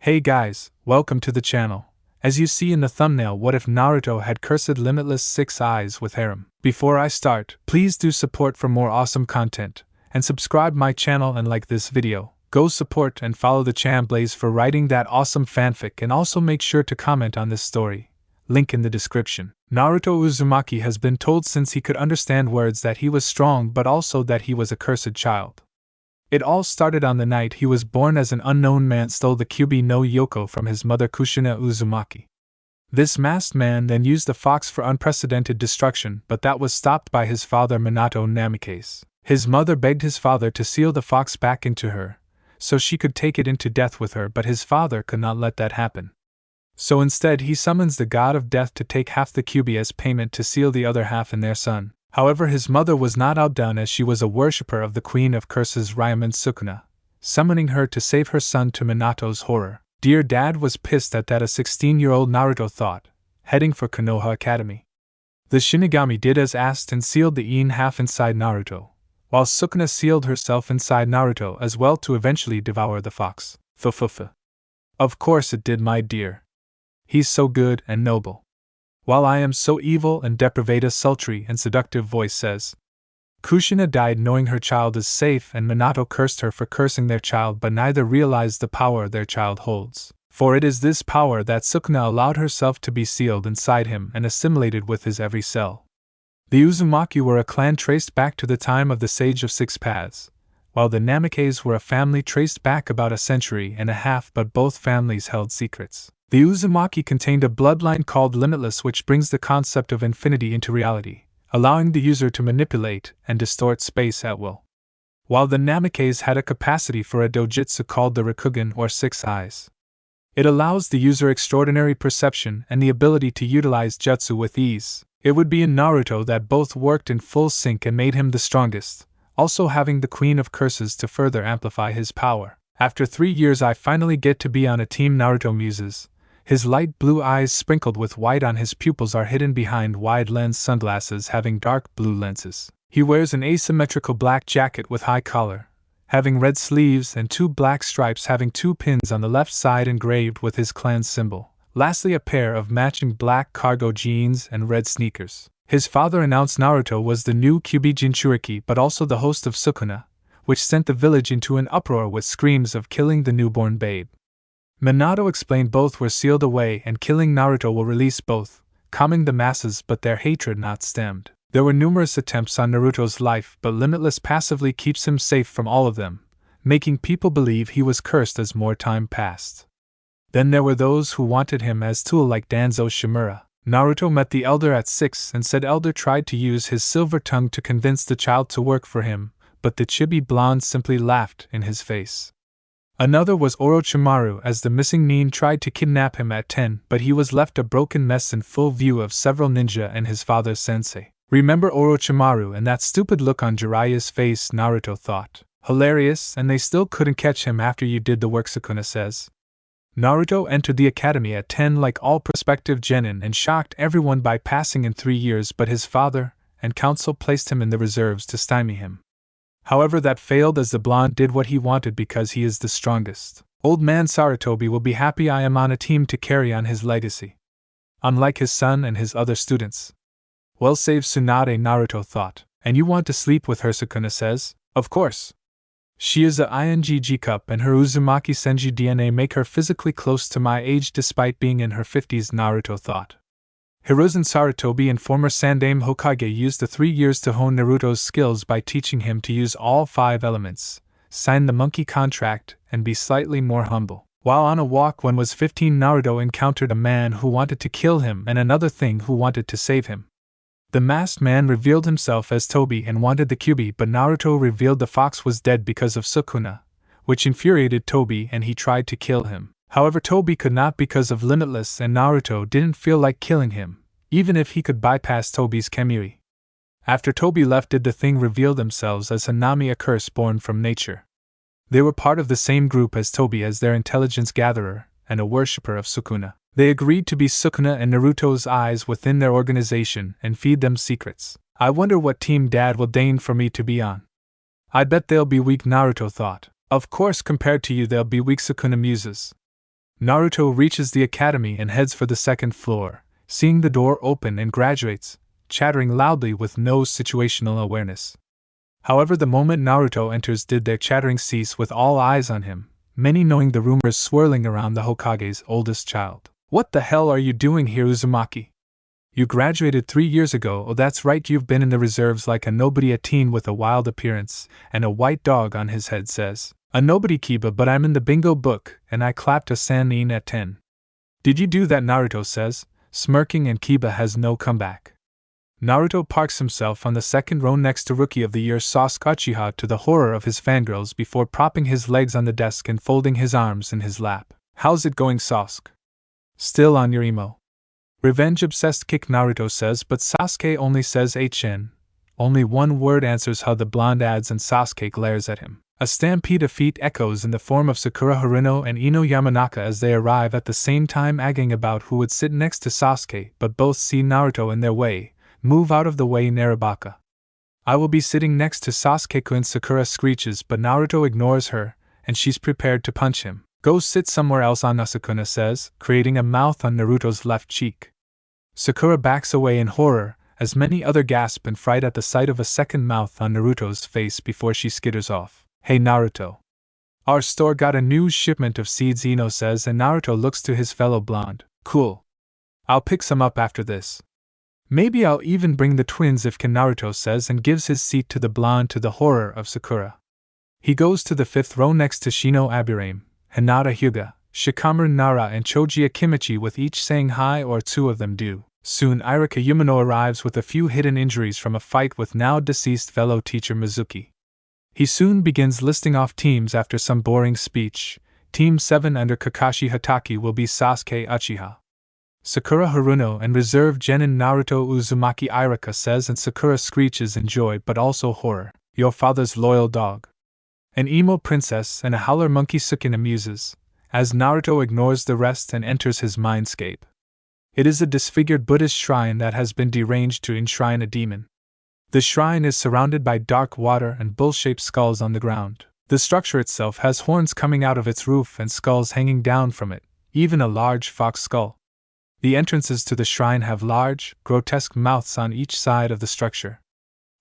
Hey guys, welcome to the channel. As you see in the thumbnail, what if Naruto had cursed Limitless 6 eyes with harem? Before I start, please do support for more awesome content, and subscribe my channel and like this video. Go support and follow the Chamblaze for writing that awesome fanfic, and also make sure to comment on this story. Link in the description. Naruto Uzumaki has been told since he could understand words that he was strong, but also that he was a cursed child. It all started on the night he was born, as an unknown man stole the Kyuubi no Yoko from his mother Kushina Uzumaki. This masked man then used the fox for unprecedented destruction, but that was stopped by his father Minato Namikaze. His mother begged his father to seal the fox back into her, so she could take it into death with her, but his father could not let that happen. So instead he summons the god of death to take half the Kyuubi as payment to seal the other half in their son. However, his mother was not outdone, as she was a worshipper of the Queen of Curses Ryomen Sukuna, summoning her to save her son, to Minato's horror. Dear Dad was pissed at that, a 16-year-old Naruto thought, heading for Konoha Academy. The Shinigami did as asked and sealed the Ien half inside Naruto, while Sukuna sealed herself inside Naruto as well to eventually devour the fox. Fufufu. Of course it did, my dear. He's so good and noble, while I am so evil and depraved, a sultry and seductive voice says. Kushina died knowing her child is safe, and Minato cursed her for cursing their child, but neither realized the power their child holds. For it is this power that Sukuna allowed herself to be sealed inside him and assimilated with his every cell. The Uzumaki were a clan traced back to the time of the Sage of Six Paths, while the Namikaze were a family traced back about a century and a half, but both families held secrets. The Uzumaki contained a bloodline called Limitless, which brings the concept of infinity into reality, allowing the user to manipulate and distort space at will. While the Namikaze had a capacity for a dojutsu called the Rakugan, or 6 eyes. It allows the user extraordinary perception and the ability to utilize jutsu with ease. It would be in Naruto that both worked in full sync and made him the strongest, also having the Queen of Curses to further amplify his power. After 3 years I finally get to be on a team Naruto muses. His light blue eyes sprinkled with white on his pupils are hidden behind wide lens sunglasses having dark blue lenses. He wears an asymmetrical black jacket with high collar, having red sleeves and 2 black stripes having 2 pins on the left side engraved with his clan's symbol. Lastly, a pair of matching black cargo jeans and red sneakers. His father announced Naruto was the new Kyuubi Jinchuriki, but also the host of Sukuna, which sent the village into an uproar with screams of killing the newborn babe. Minato explained both were sealed away and killing Naruto will release both, calming the masses, but their hatred not stemmed. There were numerous attempts on Naruto's life, but Limitless passively keeps him safe from all of them, making people believe he was cursed as more time passed. Then there were those who wanted him as tool, like Danzo Shimura. Naruto met the elder at 6 and said elder tried to use his silver tongue to convince the child to work for him, but the chibi blonde simply laughed in his face. Another was Orochimaru, as the missing Nin tried to kidnap him at 10, but he was left a broken mess in full view of several ninja and his father's sensei. Remember Orochimaru and that stupid look on Jiraiya's face, Naruto thought. Hilarious, and they still couldn't catch him after you did the work, Sukuna says. Naruto entered the academy at 10 like all prospective genin and shocked everyone by passing in 3 years, but his father and council placed him in the reserves to stymie him. However, that failed, as the blonde did what he wanted because he is the strongest. Old man Sarutobi will be happy I am on a team to carry on his legacy, unlike his son and his other students. Well saved, Tsunade, Naruto thought. And you want to sleep with her, Sukuna says. Of course. She is a INGG cup and her Uzumaki Senju DNA make her physically close to my age despite being in her 50s, Naruto thought. Hiruzen Sarutobi and former Sandaime Hokage used the 3 years to hone Naruto's skills by teaching him to use all 5 elements, sign the monkey contract, and be slightly more humble. While on a walk when was 15, Naruto encountered a man who wanted to kill him and another thing who wanted to save him. The masked man revealed himself as Tobi and wanted the Kyuubi, but Naruto revealed the fox was dead because of Sukuna, which infuriated Tobi and he tried to kill him. However, Tobi could not because of Limitless, and Naruto didn't feel like killing him, even if he could bypass Tobi's Kemui. After Tobi left, did the thing reveal themselves as Hanami, a curse born from nature. They were part of the same group as Tobi as their intelligence gatherer and a worshipper of Sukuna. They agreed to be Sukuna and Naruto's eyes within their organization and feed them secrets. I wonder what team Dad will deign for me to be on. I bet they'll be weak, Naruto thought. Of course, compared to you they'll be weak, Sukuna muses. Naruto reaches the academy and heads for the second floor, seeing the door open and graduates, chattering loudly with no situational awareness. However, the moment Naruto enters did their chattering cease with all eyes on him, many knowing the rumors swirling around the Hokage's oldest child. "What the hell are you doing here, Uzumaki? You graduated 3 years ago. Oh, that's right, you've been in the reserves like a nobody, a teen with a wild appearance and a white dog on his head says. A nobody, Kiba, but I'm in the bingo book, and I clapped a Sanin at 10. Did you do that? Naruto says, smirking, and Kiba has no comeback. Naruto parks himself on the second row next to Rookie of the Year Sasuke Uchiha, to the horror of his fangirls, before propping his legs on the desk and folding his arms in his lap. How's it going, Sasuke? Still on your emo? Revenge-obsessed kick, Naruto says, but Sasuke only says HN. Only one word answers how the blonde adds, and Sasuke glares at him. A stampede of feet echoes in the form of Sakura Haruno and Ino Yamanaka as they arrive at the same time, agging about who would sit next to Sasuke, but both see Naruto in their way. Move out of the way, Narabaka. I will be sitting next to Sasuke-kun, Sakura screeches, but Naruto ignores her, and she's prepared to punch him. Go sit somewhere else, Anasakuna says, creating a mouth on Naruto's left cheek. Sakura backs away in horror, as many other gasp in fright at the sight of a second mouth on Naruto's face before she skitters off. Hey Naruto. Our store got a new shipment of seeds, Ino says, and Naruto looks to his fellow blonde. Cool. I'll pick some up after this. Maybe I'll even bring the twins if can, Naruto says, and gives his seat to the blonde, to the horror of Sakura. He goes to the fifth row next to Shino Abirame, Hinata Hyuga, Shikamaru Nara, and Choji Akimichi, with each saying hi, or two of them do. Soon Irika Yumino arrives with a few hidden injuries from a fight with now deceased fellow teacher Mizuki. He soon begins listing off teams after some boring speech. Team 7 under Kakashi Hatake will be Sasuke Uchiha, Sakura Haruno, and reserve genin Naruto Uzumaki, Irika says, and Sakura screeches in joy but also horror. Your father's loyal dog. An emo princess and a howler monkey, Sukuna muses, as Naruto ignores the rest and enters his mindscape. It is a disfigured Buddhist shrine that has been deranged to enshrine a demon. The shrine is surrounded by dark water and bull-shaped skulls on the ground. The structure itself has horns coming out of its roof and skulls hanging down from it, even a large fox skull. The entrances to the shrine have large, grotesque mouths on each side of the structure.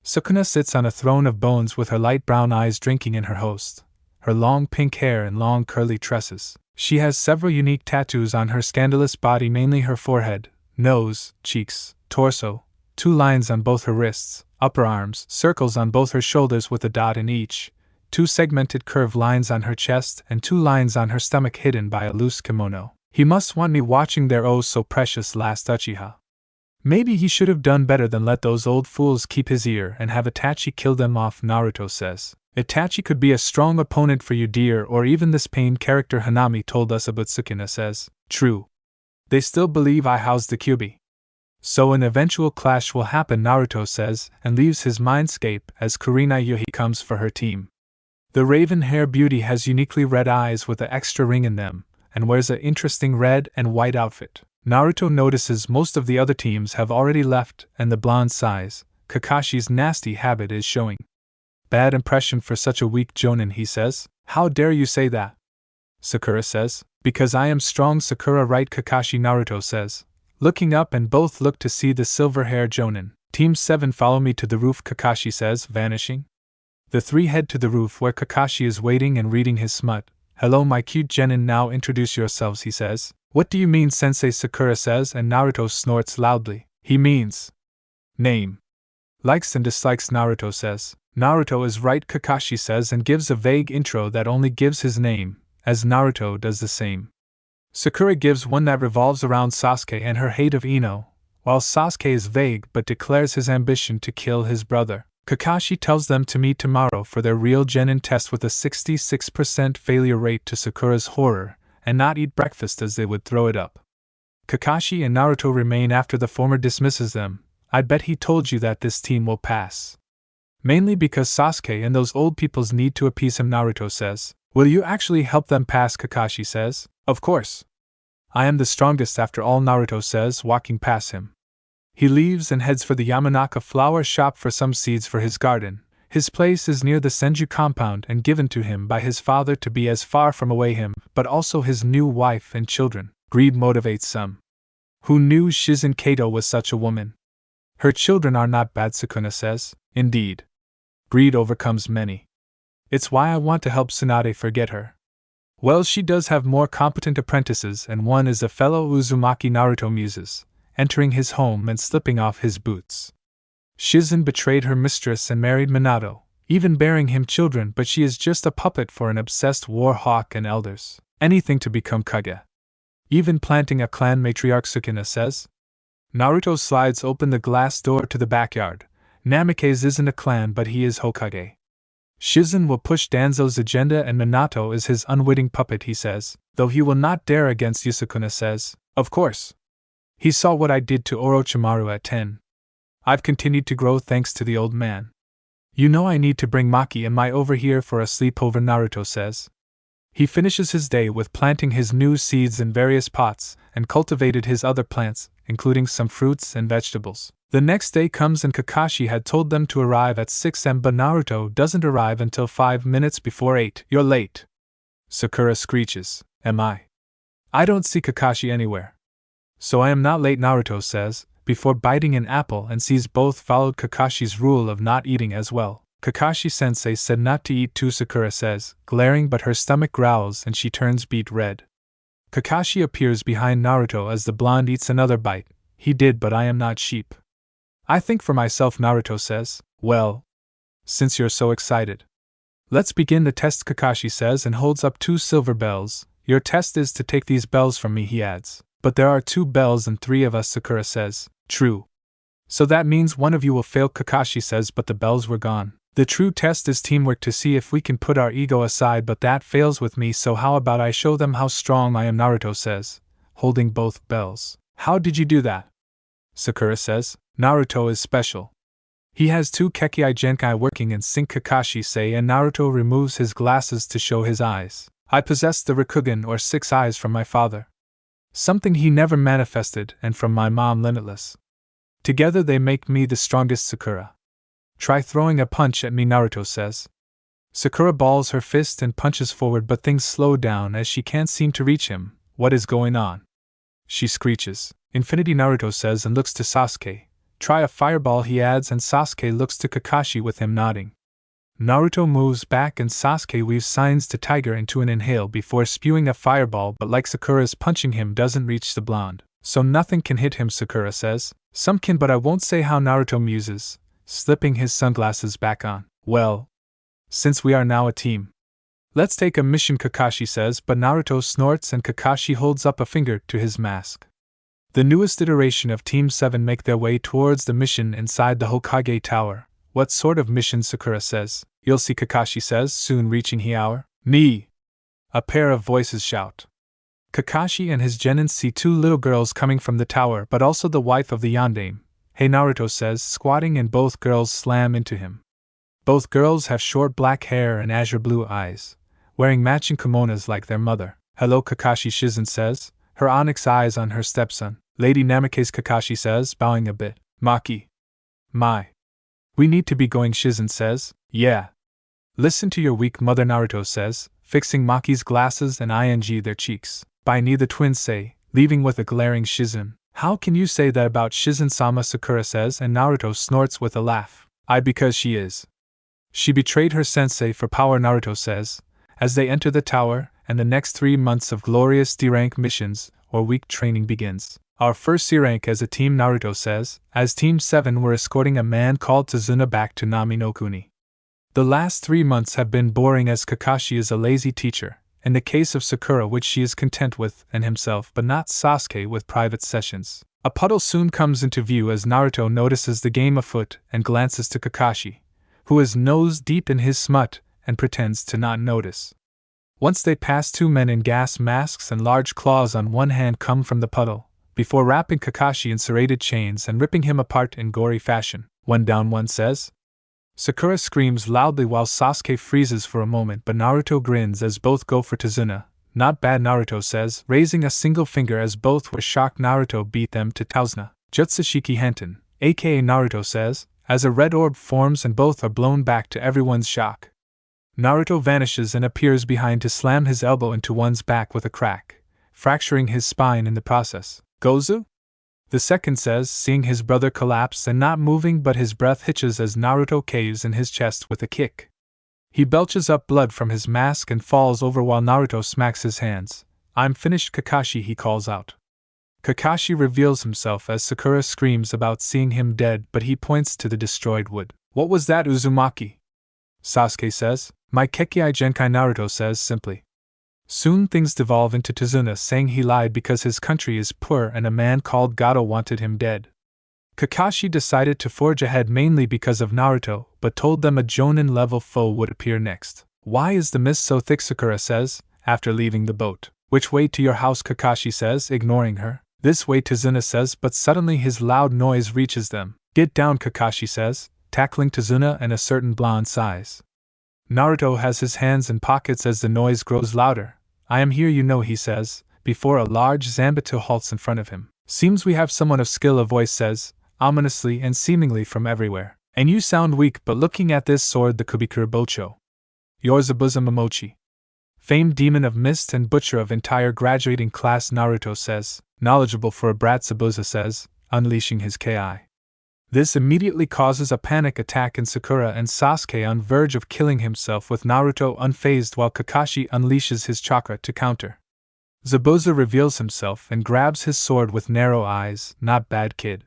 Sukuna sits on a throne of bones with her light brown eyes drinking in her host, her long pink hair and long curly tresses. She has several unique tattoos on her scandalous body, mainly her forehead, nose, cheeks, torso, 2 lines on both her wrists, upper arms, circles on both her shoulders with a dot in each, 2 segmented curved lines on her chest, and 2 lines on her stomach hidden by a loose kimono. He must want me watching their oh so precious last Uchiha. Maybe he should have done better than let those old fools keep his ear and have Itachi kill them off, Naruto says. Itachi could be a strong opponent for you, dear, or even this pain character Hanami told us about, Sukuna says. True. They still believe I housed the Kyuubi. So an eventual clash will happen, Naruto says, and leaves his mindscape as Kurina Yuhi comes for her team. The raven hair beauty has uniquely red eyes with an extra ring in them, and wears an interesting red and white outfit. Naruto notices most of the other teams have already left, and the blonde sighs. Kakashi's nasty habit is showing. Bad impression for such a weak jonin, he says. How dare you say that? Sakura says. Because I am strong, Sakura, right, Kakashi, Naruto says. Looking up, and both look to see the silver-haired jonin. Team 7 follow me to the roof, Kakashi says, vanishing. The 3 head to the roof where Kakashi is waiting and reading his smut. Hello, my cute genin, now introduce yourselves, he says. What do you mean, sensei, Sakura says, and Naruto snorts loudly. He means name. Likes and dislikes, Naruto says. Naruto is right, Kakashi says, and gives a vague intro that only gives his name, as Naruto does the same. Sakura gives one that revolves around Sasuke and her hate of Ino, while Sasuke is vague but declares his ambition to kill his brother. Kakashi tells them to meet tomorrow for their real genin test with a 66% failure rate, to Sakura's horror, and not eat breakfast as they would throw it up. Kakashi and Naruto remain after the former dismisses them. I bet he told you that this team will pass. Mainly because Sasuke and those old peoples need to appease him, Naruto says. Will you actually help them pass, Kakashi says. Of course. I am the strongest after all, Naruto says, walking past him. He leaves and heads for the Yamanaka flower shop for some seeds for his garden. His place is near the Senju compound and given to him by his father to be as far from away him, but also his new wife and children. Greed motivates some. Who knew Shizen Kato was such a woman? Her children are not bad, Sukuna says. Indeed. Greed overcomes many. It's why I want to help Tsunade forget her. Well, she does have more competent apprentices, and one is a fellow Uzumaki Naruto muses, entering his home and slipping off his boots. Shizen betrayed her mistress and married Minato, even bearing him children, but she is just a puppet for an obsessed war hawk and elders. Anything to become Kage. Even planting a clan matriarch, Sukuna says. Naruto slides open the glass door to the backyard. Namikaze isn't a clan, but he is Hokage. Shizen will push Danzo's agenda and Minato is his unwitting puppet, he says, though he will not dare against you, Sukuna says. Of course. He saw what I did to Orochimaru at 10. I've continued to grow thanks to the old man. You know I need to bring Maki and Mai over here for a sleepover, Naruto says. He finishes his day with planting his new seeds in various pots and cultivated his other plants, including some fruits and vegetables. The next day comes and Kakashi had told them to arrive at 6 am, but Naruto doesn't arrive until 5 minutes before 8. You're late. Sakura screeches. Am I? I don't see Kakashi anywhere. So I am not late, Naruto says, before biting an apple, and sees both followed Kakashi's rule of not eating as well. Kakashi-sensei said not to eat too, Sakura says, glaring, but her stomach growls and she turns beet red. Kakashi appears behind Naruto as the blonde eats another bite. He did, but I am not sheep. I think for myself, Naruto says. Well, since you're so excited. Let's begin the test, Kakashi says and holds up 2 silver bells. Your test is to take these bells from me, he adds. But there are 2 bells and 3 of us, Sakura says. True. So that means one of you will fail, Kakashi says, but the bells were gone. The true test is teamwork, to see if we can put our ego aside, but that fails with me, so how about I show them how strong I am, Naruto says, holding both bells. How did you do that? Sakura says. Naruto is special. He has 2 Kekkei Genkai working in sync, Kakashi say, and Naruto removes his glasses to show his eyes. I possess the Rikugen, or 6 eyes, from my father. Something he never manifested, and from my mom, Limitless. Together they make me the strongest, Sakura. Try throwing a punch at me, Naruto says. Sakura balls her fist and punches forward, but things slow down as she can't seem to reach him. What is going on? She screeches. Infinity, Naruto says and looks to Sasuke. Try a fireball, he adds, and Sasuke looks to Kakashi with him nodding. Naruto moves back and Sasuke weaves signs to Tiger into an inhale before spewing a fireball, but like Sakura's punching him doesn't reach the blonde. So nothing can hit him, Sakura says. Some can, but I won't say how, Naruto muses, slipping his sunglasses back on. Well, since we are now a team, let's take a mission, Kakashi says, but Naruto snorts and Kakashi holds up a finger to his mask. The newest iteration of Team 7 make their way towards the mission inside the Hokage Tower. What sort of mission, Sakura says. You'll see, Kakashi says, soon reaching Hiaur. Ni! A pair of voices shout. Kakashi and his genin see 2 little girls coming from the tower, but also the wife of the yondaime. Hey, Naruto says, squatting, and both girls slam into him. Both girls have short black hair and azure blue eyes, wearing matching kimonos like their mother. Hello, Kakashi, Shizen says, her onyx eyes on her stepson. Lady Namikaze, Kakashi says, bowing a bit. Maki. My. We need to be going, Shizen says. Yeah. Listen to your weak mother, Naruto says, fixing Maki's glasses and ing their cheeks. By ni, the twins say, leaving with a glaring Shizen. How can you say that about Shizen-sama, Sakura says, and Naruto snorts with a laugh. Because she is. She betrayed her sensei for power, Naruto says, as they enter the tower, and the next 3 months of glorious D-rank missions, or week training begins. Our first C-rank as a team, Naruto says, as Team 7 were escorting a man called Tazuna back to Nami no Kuni. The last 3 months have been boring as Kakashi is a lazy teacher, in the case of Sakura which she is content with, and himself but not Sasuke with private sessions. A puddle soon comes into view as Naruto notices the game afoot and glances to Kakashi, who is nose deep in his smut and pretends to not notice. Once they pass, 2 men in gas masks and large claws on one hand come from the puddle, before wrapping Kakashi in serrated chains and ripping him apart in gory fashion. One down, one says. Sakura screams loudly while Sasuke freezes for a moment, but Naruto grins as both go for Tazuna. Not bad, Naruto says, raising a single finger as both were shocked. Naruto beat them to Tazuna. Jutsushiki Henten, aka Naruto says, as a red orb forms and both are blown back to everyone's shock. Naruto vanishes and appears behind to slam his elbow into one's back with a crack, fracturing his spine in the process. Gozu? The second says, seeing his brother collapse and not moving, but his breath hitches as Naruto caves in his chest with a kick. He belches up blood from his mask and falls over while Naruto smacks his hands. I'm finished, Kakashi, he calls out. Kakashi reveals himself as Sakura screams about seeing him dead, but he points to the destroyed wood. What was that, Uzumaki? Sasuke says. My Kekkei Genkai, Naruto says simply. Soon things devolve into Tazuna saying he lied because his country is poor and a man called Gato wanted him dead. Kakashi decided to forge ahead mainly because of Naruto, but told them a Jonin-level foe would appear next. Why is the mist so thick, Sakura says, after leaving the boat. Which way to your house, Kakashi says, ignoring her. This way, Tazuna says, but suddenly his loud noise reaches them. Get down, Kakashi says, tackling Tazuna and a certain blonde size. Naruto has his hands in pockets as the noise grows louder. I am here, you know, he says, before a large Zanbato halts in front of him. Seems we have someone of skill, a voice says, ominously and seemingly from everywhere. And you sound weak, but looking at this sword, the Kubikura Bocho. You're Zabuza Momochi. Famed demon of mist and butcher of entire graduating class, Naruto says. Knowledgeable for a brat, Zabuza says, unleashing his Ki. This immediately causes a panic attack in Sakura and Sasuke on verge of killing himself, with Naruto unfazed while Kakashi unleashes his chakra to counter. Zabuza reveals himself and grabs his sword with narrow eyes. Not bad, kid.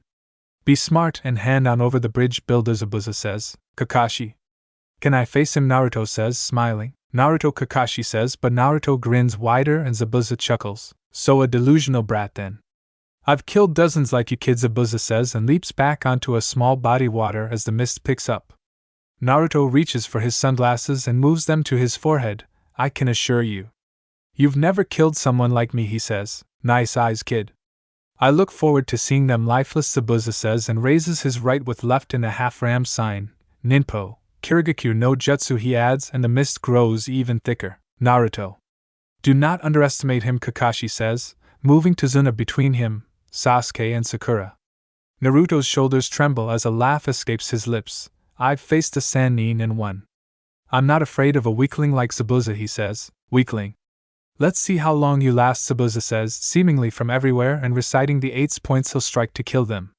Be smart and hand on over the bridge, builder, Zabuza says. Kakashi. Can I face him, Naruto says, smiling. Naruto, Kakashi says, but Naruto grins wider and Zabuza chuckles. So a delusional brat then. I've killed dozens like you kids, Zabuza says, and leaps back onto a small body water as the mist picks up. Naruto reaches for his sunglasses and moves them to his forehead. I can assure you. You've never killed someone like me, he says. Nice eyes, kid. I look forward to seeing them lifeless, Zabuza says, and raises his right with left in a half-ram sign. Ninpo, Kirigakure no Jutsu, he adds, and the mist grows even thicker. Naruto. Do not underestimate him, Kakashi says, moving Tazuna between him, Sasuke and Sakura. Naruto's shoulders tremble as a laugh escapes his lips. I've faced a Sannin and won. I'm not afraid of a weakling like Zabuza, he says. Weakling. Let's see how long you last, Zabuza says, seemingly from everywhere and reciting the 8 points he'll strike to kill them.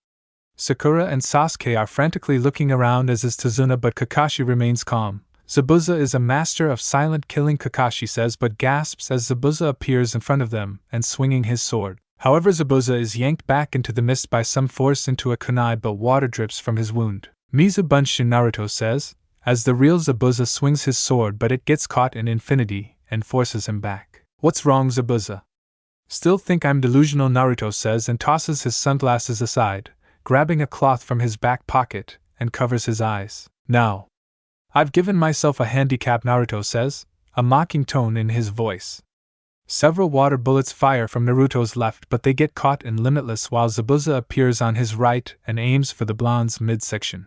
Sakura and Sasuke are frantically looking around, as is Tazuna, but Kakashi remains calm. Zabuza is a master of silent killing, Kakashi says, but gasps as Zabuza appears in front of them and swinging his sword. However, Zabuza is yanked back into the mist by some force into a kunai, but water drips from his wound. Miza Bunshin, Naruto says, as the real Zabuza swings his sword, but it gets caught in infinity and forces him back. What's wrong, Zabuza? Still think I'm delusional, Naruto says, and tosses his sunglasses aside, grabbing a cloth from his back pocket, and covers his eyes. Now. I've given myself a handicap, Naruto says, a mocking tone in his voice. Several water bullets fire from Naruto's left, but they get caught in Limitless while Zabuza appears on his right and aims for the blonde's midsection.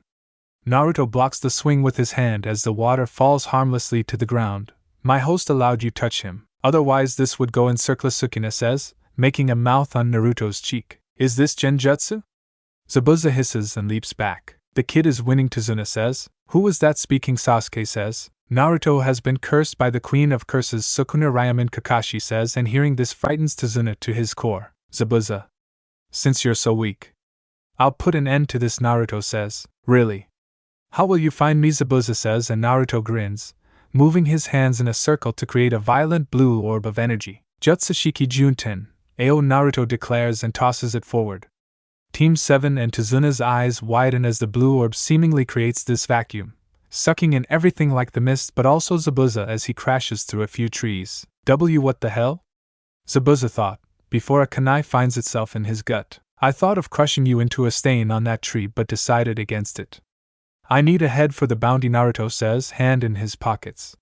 Naruto blocks the swing with his hand as the water falls harmlessly to the ground. My host allowed you touch him, otherwise this would go in circle, Sukuna says, making a mouth on Naruto's cheek. Is this genjutsu? Zabuza hisses and leaps back. The kid is winning, Tazuna says. Who was that speaking, Sasuke says. Naruto has been cursed by the Queen of Curses, Sukuna Ryaman, Kakashi says, and hearing this frightens Tazuna to his core. Zabuza. Since you're so weak, I'll put an end to this, Naruto says. Really? How will you find me, Zabuza says, and Naruto grins, moving his hands in a circle to create a violent blue orb of energy. Jutsushiki Junten, Ao, Naruto declares and tosses it forward. Team 7 and Tazuna's eyes widen as the blue orb seemingly creates this vacuum, sucking in everything like the mist, but also Zabuza as he crashes through a few trees. What the hell? Zabuza thought, before a kunai finds itself in his gut. I thought of crushing you into a stain on that tree, but decided against it. I need a head for the bounty, Naruto says, hand in his pockets.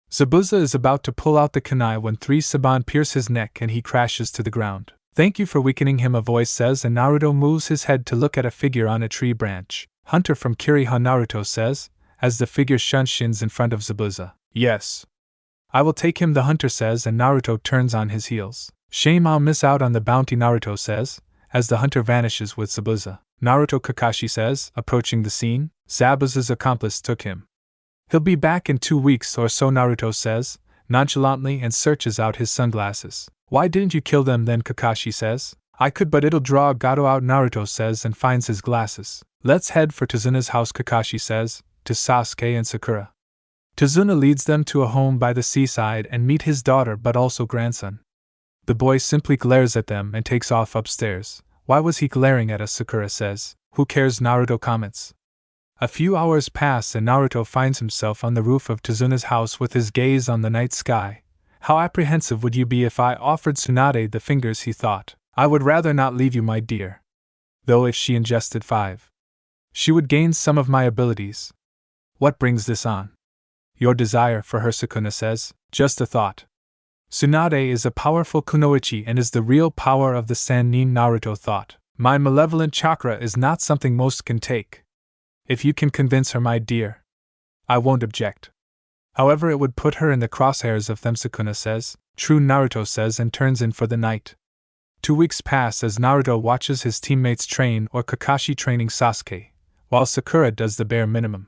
Zabuza is about to pull out the kunai when 3 Saban pierce his neck and he crashes to the ground. Thank you for weakening him, a voice says, and Naruto moves his head to look at a figure on a tree branch. Hunter from Kiriha, Naruto says, as the figure shins in front of Zabuza. Yes. I will take him, the hunter says, and Naruto turns on his heels. Shame I'll miss out on the bounty, Naruto says, as the hunter vanishes with Zabuza. Naruto, Kakashi says, approaching the scene. Zabuza's accomplice took him. He'll be back in 2 weeks or so, Naruto says, nonchalantly, and searches out his sunglasses. Why didn't you kill them then, Kakashi says. I could, but it'll draw Gato out, Naruto says, and finds his glasses. Let's head for Tazuna's house, Kakashi says, to Sasuke and Sakura. Tazuna leads them to a home by the seaside and meet his daughter but also grandson. The boy simply glares at them and takes off upstairs. Why was he glaring at us, Sakura says. Who cares, Naruto comments. A few hours pass and Naruto finds himself on the roof of Tazuna's house with his gaze on the night sky. How apprehensive would you be if I offered Tsunade the fingers, he thought. I would rather not leave you, my dear. Though if she ingested 5, she would gain some of my abilities. What brings this on? Your desire for her, Sukuna says. Just a thought. Tsunade is a powerful kunoichi and is the real power of the Sannin, Naruto thought. My malevolent chakra is not something most can take. If you can convince her, my dear, I won't object. However, it would put her in the crosshairs of them, Sukuna says. True, Naruto says, and turns in for the night. 2 weeks pass as Naruto watches his teammates train, or Kakashi training Sasuke, while Sakura does the bare minimum.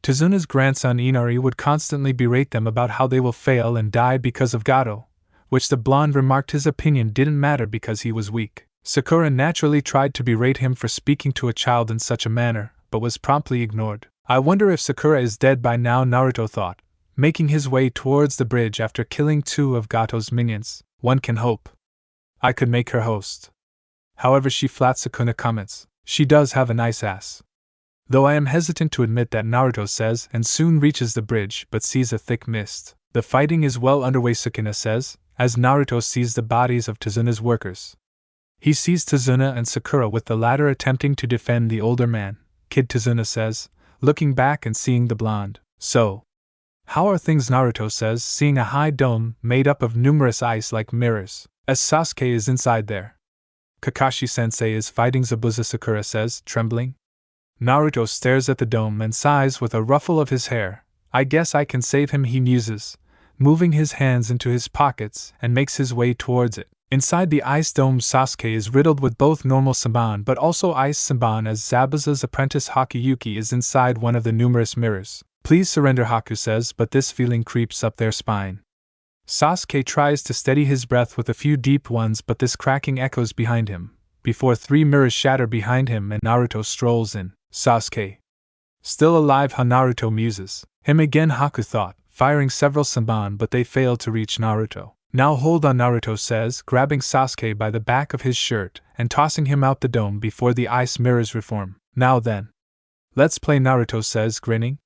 Tazuna's grandson Inari would constantly berate them about how they will fail and die because of Gato, which the blonde remarked his opinion didn't matter because he was weak. Sakura naturally tried to berate him for speaking to a child in such a manner, but was promptly ignored. I wonder if Sakura is dead by now, Naruto thought, making his way towards the bridge after killing 2 of Gato's minions. One can hope. I could make her host. However, she flat, Sukuna comments. She does have a nice ass. Though I am hesitant to admit that, Naruto says, and soon reaches the bridge but sees a thick mist. The fighting is well underway, Sukuna says, as Naruto sees the bodies of Tazuna's workers. He sees Tazuna and Sakura with the latter attempting to defend the older man. Kid, Tazuna says, looking back and seeing the blonde. So, how are things, Naruto says, seeing a high dome made up of numerous ice-like mirrors, as Sasuke is inside there. Kakashi-sensei is fighting Zabuza, Sakura says, trembling. Naruto stares at the dome and sighs with a ruffle of his hair. I guess I can save him, he muses, moving his hands into his pockets and makes his way towards it. Inside the ice dome, Sasuke is riddled with both normal Senbon but also ice Senbon, as Zabuza's apprentice Hakuyuki is inside one of the numerous mirrors. Please surrender, Haku says, but this feeling creeps up their spine. Sasuke tries to steady his breath with a few deep ones, but this cracking echoes behind him, before 3 mirrors shatter behind him and Naruto strolls in. Sasuke. Still alive, Naruto muses. Him again, Haku thought, firing several Senbon, but they failed to reach Naruto. Now hold on, Naruto says, grabbing Sasuke by the back of his shirt and tossing him out the dome before the ice mirrors reform. Now then. Let's play, Naruto says, grinning.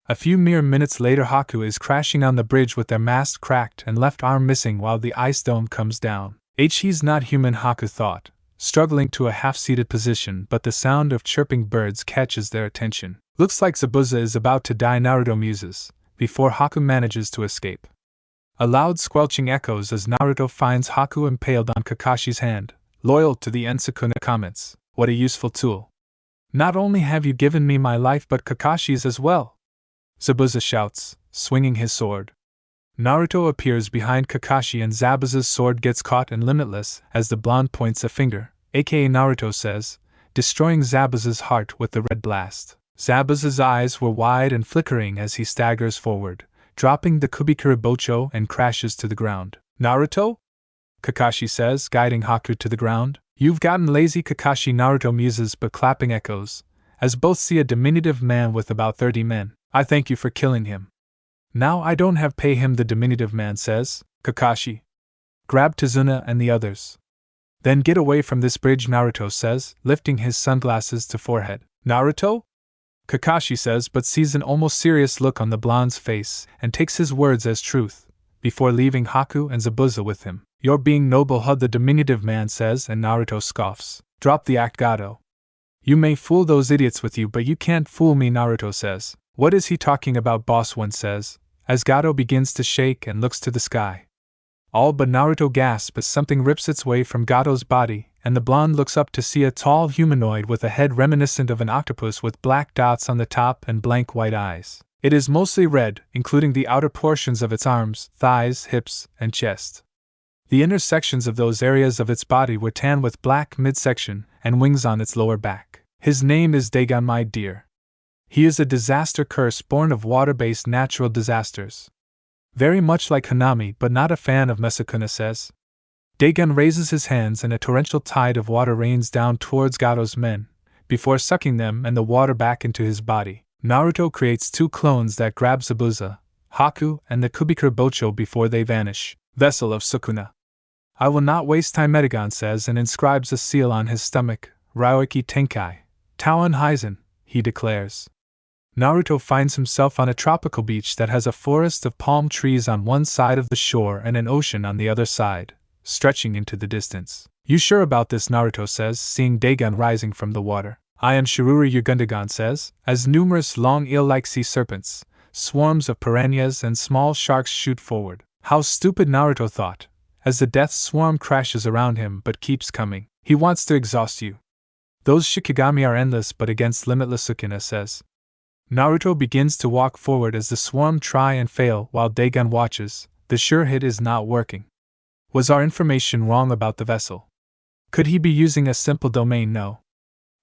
A few mere minutes later, Haku is crashing on the bridge with their mast cracked and left arm missing while the ice dome comes down. He's not human, Haku thought, struggling to a half-seated position, but the sound of chirping birds catches their attention. Looks like Zabuza is about to die, Naruto muses, before Haku manages to escape. A loud squelching echoes as Naruto finds Haku impaled on Kakashi's hand. Loyal to the end, Sukuna comments. What a useful tool. Not only have you given me my life but Kakashi's as well, Zabuza shouts, swinging his sword. Naruto appears behind Kakashi and Zabuza's sword gets caught in Limitless as the blonde points a finger, aka Naruto says, destroying Zabuza's heart with the red blast. Zabuza's eyes were wide and flickering as he staggers forward, dropping the Kubikura Bocho and crashes to the ground. Naruto? Kakashi says, guiding Haku to the ground. You've gotten lazy, Kakashi, Naruto muses, but clapping echoes, as both see a diminutive man with about 30 men. I thank you for killing him. Now I don't have pay him, the diminutive man says. Kakashi. Grab Tazuna and the others. Then get away from this bridge, Naruto says, lifting his sunglasses to forehead. Naruto? Kakashi says, but sees an almost serious look on the blonde's face and takes his words as truth, before leaving Haku and Zabuza with him. You're being noble, the diminutive man says, and Naruto scoffs. Drop the act, Gato. You may fool those idiots with you, but you can't fool me, Naruto says. What is he talking about, boss? One says, as Gato begins to shake and looks to the sky. All but Naruto gasp as something rips its way from Gato's body, and the blonde looks up to see a tall humanoid with a head reminiscent of an octopus with black dots on the top and blank white eyes. It is mostly red, including the outer portions of its arms, thighs, hips, and chest. The inner sections of those areas of its body were tan with black midsection and wings on its lower back. His name is Dagon, my dear. He is a disaster curse born of water-based natural disasters. Very much like Hanami, but not a fan of Mesukuna says. Dagon raises his hands and a torrential tide of water rains down towards Gato's men, before sucking them and the water back into his body. Naruto creates 2 clones that grab Zabuza, Haku, and the Kubikura Bocho before they vanish. Vessel of Sukuna. I will not waste time, Medagon says, and inscribes a seal on his stomach. Ryoiki Tenkai. Taon Hizen, he declares. Naruto finds himself on a tropical beach that has a forest of palm trees on one side of the shore and an ocean on the other side, stretching into the distance. You sure about this? Naruto says, seeing Dagon rising from the water. I am Shiruri Yugundagon says, as numerous long eel-like sea serpents, swarms of piranhas and small sharks shoot forward. How stupid, Naruto thought, as the death swarm crashes around him but keeps coming. He wants to exhaust you. Those Shikigami are endless, but against Limitless, Sukuna says. Naruto begins to walk forward as the swarm try and fail while Dagon watches. The sure hit is not working. Was our information wrong about the vessel? Could he be using a simple domain? No.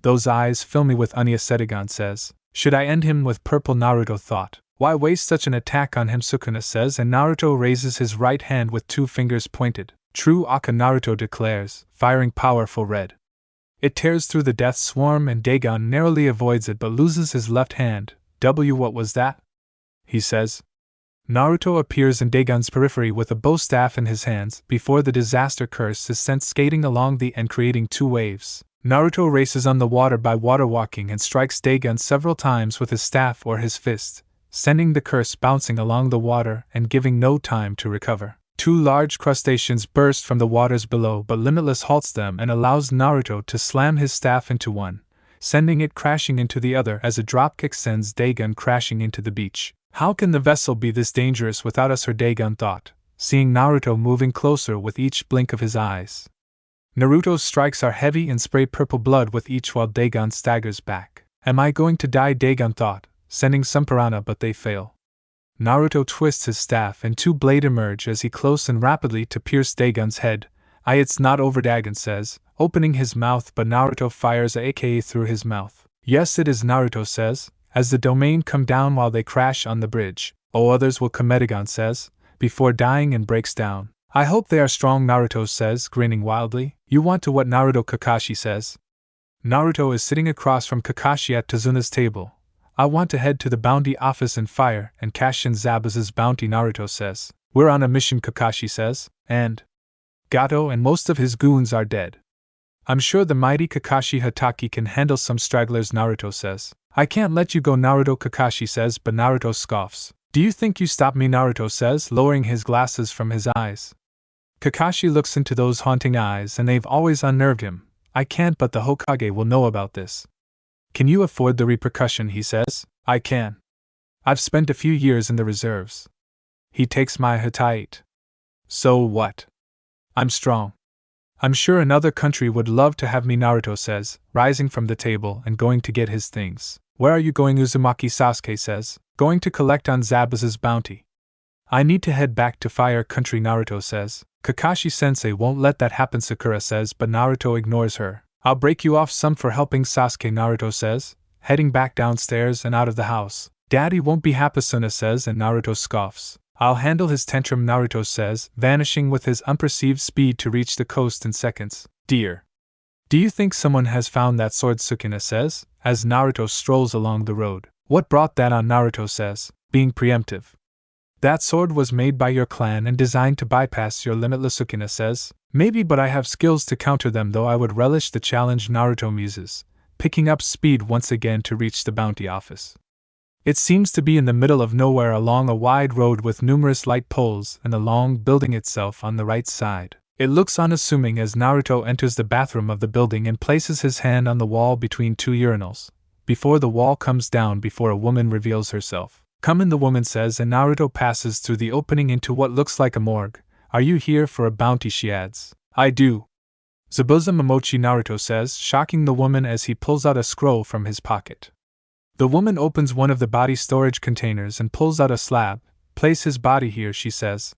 Those eyes fill me with unease, Sedagon says. Should I end him with purple? Naruto thought. Why waste such an attack on him? Sukuna says, and Naruto raises his right hand with 2 fingers pointed. True Aka, Naruto declares, firing powerful red. It tears through the death swarm and Dagon narrowly avoids it but loses his left hand. What was that? He says. Naruto appears in Dagon's periphery with a bow staff in his hands before the disaster curse is sent skating along the end, creating 2 waves. Naruto races on the water by water walking and strikes Dagon several times with his staff or his fist, sending the curse bouncing along the water and giving no time to recover. 2 large crustaceans burst from the waters below, but Limitless halts them and allows Naruto to slam his staff into one, sending it crashing into the other as a dropkick sends Dagon crashing into the beach. How can the vessel be this dangerous without us? Her Dagon thought, seeing Naruto moving closer with each blink of his eyes. Naruto's strikes are heavy and spray purple blood with each while Dagon staggers back. Am I going to die? Dagon thought, sending some piranha but they fail. Naruto twists his staff and 2 blades emerge as he close and rapidly to pierce Dagon's head. It's not over, Dagon says, opening his mouth, but Naruto fires a AK through his mouth. Yes, it is, Naruto says, as the domain come down while they crash on the bridge. Oh, others will come, Medagon says, before dying and breaks down. I hope they are strong, Naruto says, grinning wildly. You want to what? Naruto? Kakashi says. Naruto is sitting across from Kakashi at Tazuna's table. I want to head to the bounty office and fire and cash in Zabuza's bounty, Naruto says. We're on a mission, Kakashi says, and Gato and most of his goons are dead. I'm sure the mighty Kakashi Hatake can handle some stragglers, Naruto says. I can't let you go, Naruto, Kakashi says, but Naruto scoffs. Do you think you stop me? Naruto says, lowering his glasses from his eyes. Kakashi looks into those haunting eyes and they've always unnerved him. I can't, but the Hokage will know about this. Can you afford the repercussion? He says. I can. I've spent a few years in the reserves. He takes my Hatite. So what? I'm strong. I'm sure another country would love to have me, Naruto says, rising from the table and going to get his things. Where are you going? Uzumaki Sasuke says. Going to collect on Zabuza's bounty. I need to head back to Fire Country, Naruto says. Kakashi-sensei won't let that happen, Sakura says, but Naruto ignores her. I'll break you off some for helping Sasuke, Naruto says, heading back downstairs and out of the house. Daddy won't be happy, Suna says, and Naruto scoffs. I'll handle his tantrum, Naruto says, vanishing with his unperceived speed to reach the coast in seconds. Dear. Do you think someone has found that sword? Sukuna says, as Naruto strolls along the road. What brought that on? Naruto says, being preemptive. That sword was made by your clan and designed to bypass your Limitless, Sukuna says. Maybe, but I have skills to counter them, though I would relish the challenge, Naruto muses, picking up speed once again to reach the bounty office. It seems to be in the middle of nowhere along a wide road with numerous light poles and a long building itself on the right side. It looks unassuming as Naruto enters the bathroom of the building and places his hand on the wall between 2 urinals, before the wall comes down before a woman reveals herself. Come in, the woman says, and Naruto passes through the opening into what looks like a morgue. Are you here for a bounty? She adds. I do. Zabuza Momochi, Naruto says, shocking the woman as he pulls out a scroll from his pocket. The woman opens one of the body storage containers and pulls out a slab. Place his body here, she says.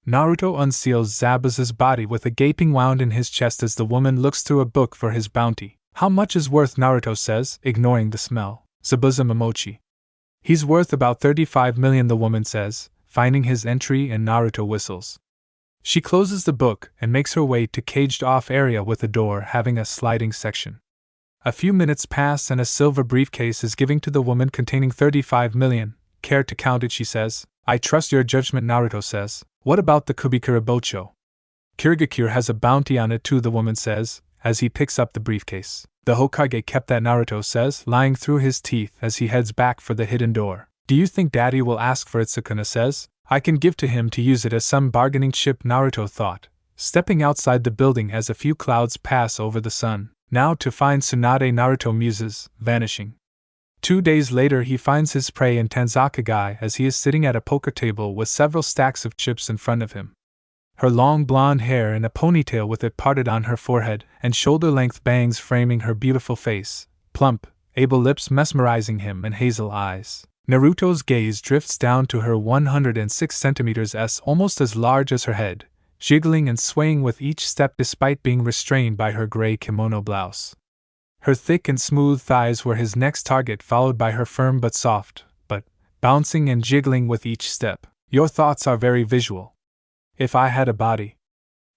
Naruto unseals Zabuza's body with a gaping wound in his chest as the woman looks through a book for his bounty. How much is worth? Naruto says, ignoring the smell. Zabuza Momochi. He's worth about 35 million, the woman says, finding his entry, and Naruto whistles. She closes the book and makes her way to caged-off area with a door having a sliding section. A few minutes pass and a silver briefcase is given to the woman containing 35 million. Care to count it? She says. I trust your judgment, Naruto says. What about the Kubikura Bocho? Kirigakure has a bounty on it too, the woman says, as he picks up the briefcase. The Hokage kept that, Naruto says, lying through his teeth as he heads back for the hidden door. Do you think Daddy will ask for it? Sukuna says. I can give to him to use it as some bargaining chip, Naruto thought, stepping outside the building as a few clouds pass over the sun. Now to find Tsunade, Naruto muses, vanishing. 2 days later he finds his prey in Tanzakagai as he is sitting at a poker table with several stacks of chips in front of him. Her long blonde hair in a ponytail with it parted on her forehead, and shoulder-length bangs framing her beautiful face, plump, able lips mesmerizing him, and hazel eyes. Naruto's gaze drifts down to her 106 centimeters s, almost as large as her head, jiggling and swaying with each step despite being restrained by her gray kimono blouse. Her thick and smooth thighs were his next target, followed by her firm but soft, but bouncing and jiggling with each step. Your thoughts are very visual. If I had a body,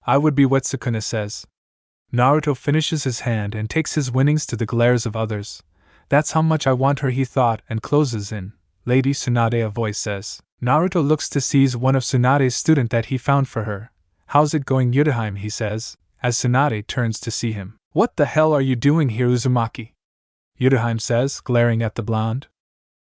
I would be what Sukuna says. Naruto finishes his hand and takes his winnings to the glares of others. That's how much I want her, he thought, and closes in. Lady Tsunade, a voice says. Naruto looks to seize one of Tsunade's student that he found for her. How's it going, Yutaheim, he says, as Tsunade turns to see him. What the hell are you doing here, Uzumaki? Yutaheim says, glaring at the blonde.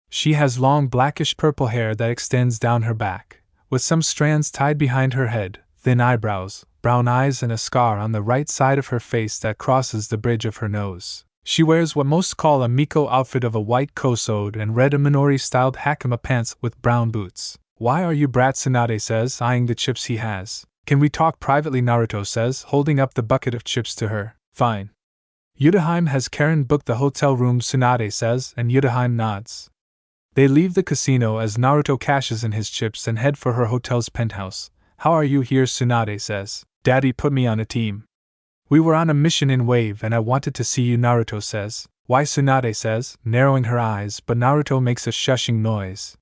She has long blackish purple hair that extends down her back, with some strands tied behind her head, thin eyebrows, brown eyes, and a scar on the right side of her face that crosses the bridge of her nose. She wears what most call a Miko outfit of a white kosode and red Minori-styled hakama pants with brown boots. Why are you brat? Tsunade says, eyeing the chips he has. Can we talk privately? Naruto says, holding up the bucket of chips to her. Fine. Yutaheim has Karen booked the hotel room, Tsunade says, and Yutaheim nods. They leave the casino as Naruto cashes in his chips and head for her hotel's penthouse. How are you here? Tsunade says. Daddy put me on a team. We were on a mission in Wave and I wanted to see you, Naruto says. Why? Tsunade says, narrowing her eyes, but Naruto makes a shushing noise.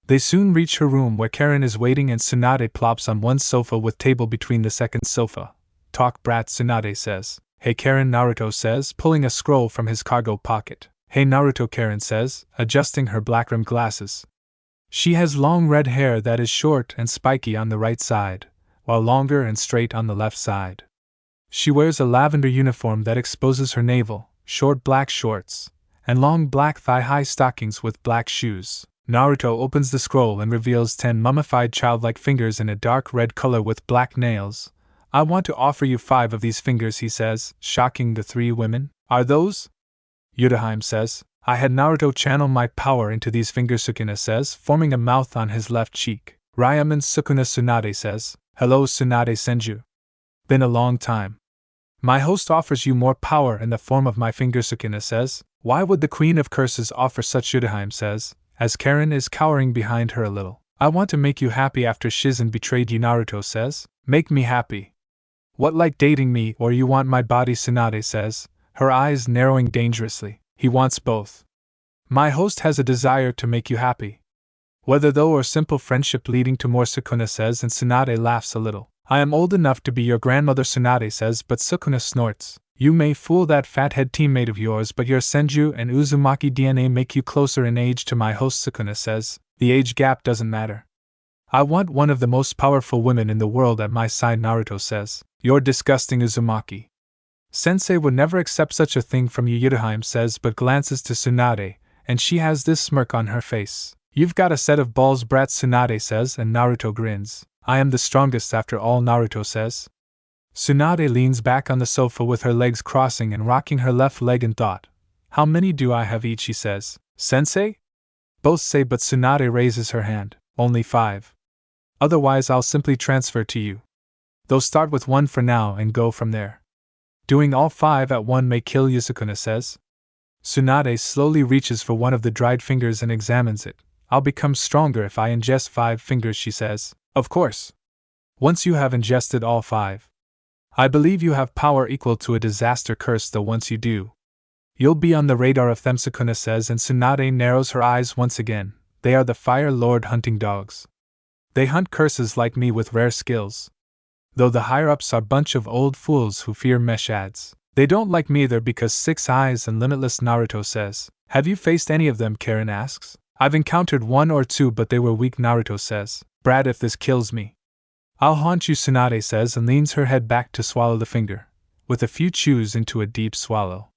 They soon reach her room where Karen is waiting and Tsunade plops on one sofa with table between the second sofa. Talk, brat, Tsunade says. Hey Karen, Naruto says, pulling a scroll from his cargo pocket. Hey Naruto, Karen says, adjusting her black-rimmed glasses. She has long red hair that is short and spiky on the right side, while longer and straight on the left side. She wears a lavender uniform that exposes her navel, short black shorts, and long black thigh-high stockings with black shoes. Naruto opens the scroll and reveals 10 mummified childlike fingers in a dark red color with black nails. I want to offer you 5 of these fingers, he says, shocking the 3 women. Are those? Yutaheim says. I had Naruto channel my power into these fingers, Sukuna says, forming a mouth on his left cheek. Ryaman Sukuna, Tsunade says. Hello, Tsunade Senju. Been a long time. My host offers you more power in the form of my finger, Sukuna says. Why would the Queen of Curses offer such? Yutaheim says, as Karen is cowering behind her a little. I want to make you happy after Shizen betrayed you, Naruto says. Make me happy. What, like dating me, or you want my body? Tsunade says, her eyes narrowing dangerously. He wants both. My host has a desire to make you happy. Whether though or simple friendship leading to more, Sukuna says, and Tsunade laughs a little. I am old enough to be your grandmother, Tsunade says, but Sukuna snorts. You may fool that fathead teammate of yours, but your Senju and Uzumaki DNA make you closer in age to my host, Sukuna says. The age gap doesn't matter. I want one of the most powerful women in the world at my side, Naruto says. You're disgusting, Uzumaki. Sensei would never accept such a thing from you, Yutaheim says, but glances to Tsunade, and she has this smirk on her face. You've got a set of balls, brat, Tsunade says, and Naruto grins. I am the strongest after all, Naruto says. Tsunade leans back on the sofa with her legs crossing and rocking her left leg in thought. How many do I have each, she says. Sensei? Both say, but Tsunade raises her hand. Only 5. Otherwise I'll simply transfer to you. Though start with 1 for now and go from there. Doing all 5 at one may kill you, Sukuna says. Tsunade slowly reaches for one of the dried fingers and examines it. I'll become stronger if I ingest 5 fingers, she says. Of course. Once you have ingested all 5. I believe you have power equal to a disaster curse, though once you do, You'll be on the radar of them, Sukuna says, and Tsunade narrows her eyes once again. They are the Fire Lord hunting dogs. They hunt curses like me with rare skills. Though the higher-ups are a bunch of old fools who fear mesh ads. They don't like me either because 6 Eyes and Limitless, Naruto says. Have you faced any of them, Karen asks. I've encountered 1 or 2 but they were weak, Naruto says. Brad, if this kills me, I'll haunt you, Tsunade says, and leans her head back to swallow the finger. With a few chews into a deep swallow.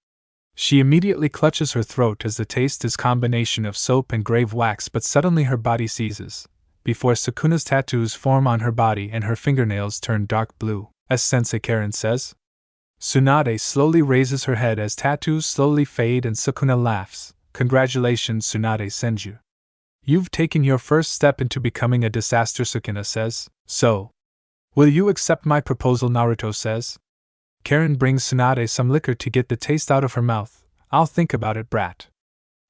She immediately clutches her throat as the taste is combination of soap and grave wax, but suddenly her body seizes. Before Sukuna's tattoos form on her body and her fingernails turn dark blue, as Sensei Karen says. Tsunade slowly raises her head as tattoos slowly fade and Sukuna laughs. Congratulations, Tsunade Senju. You've taken your first step into becoming a disaster, Sukuna says. So, will you accept my proposal, Naruto says. Karen brings Tsunade some liquor to get the taste out of her mouth. I'll think about it, brat.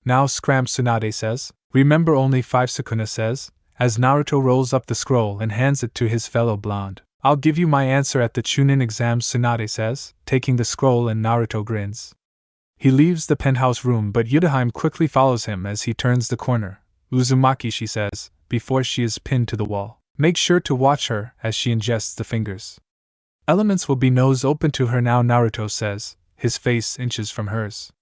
Now scram, Tsunade says. Remember only 5, Sukuna says, as Naruto rolls up the scroll and hands it to his fellow blonde. I'll give you my answer at the Chunin exams, Tsunade says, taking the scroll, and Naruto grins. He leaves the penthouse room, but Yudahime quickly follows him as he turns the corner. Uzumaki, she says, before she is pinned to the wall. Make sure to watch her as she ingests the fingers. Elements will be nose open to her now, Naruto says, his face inches from hers.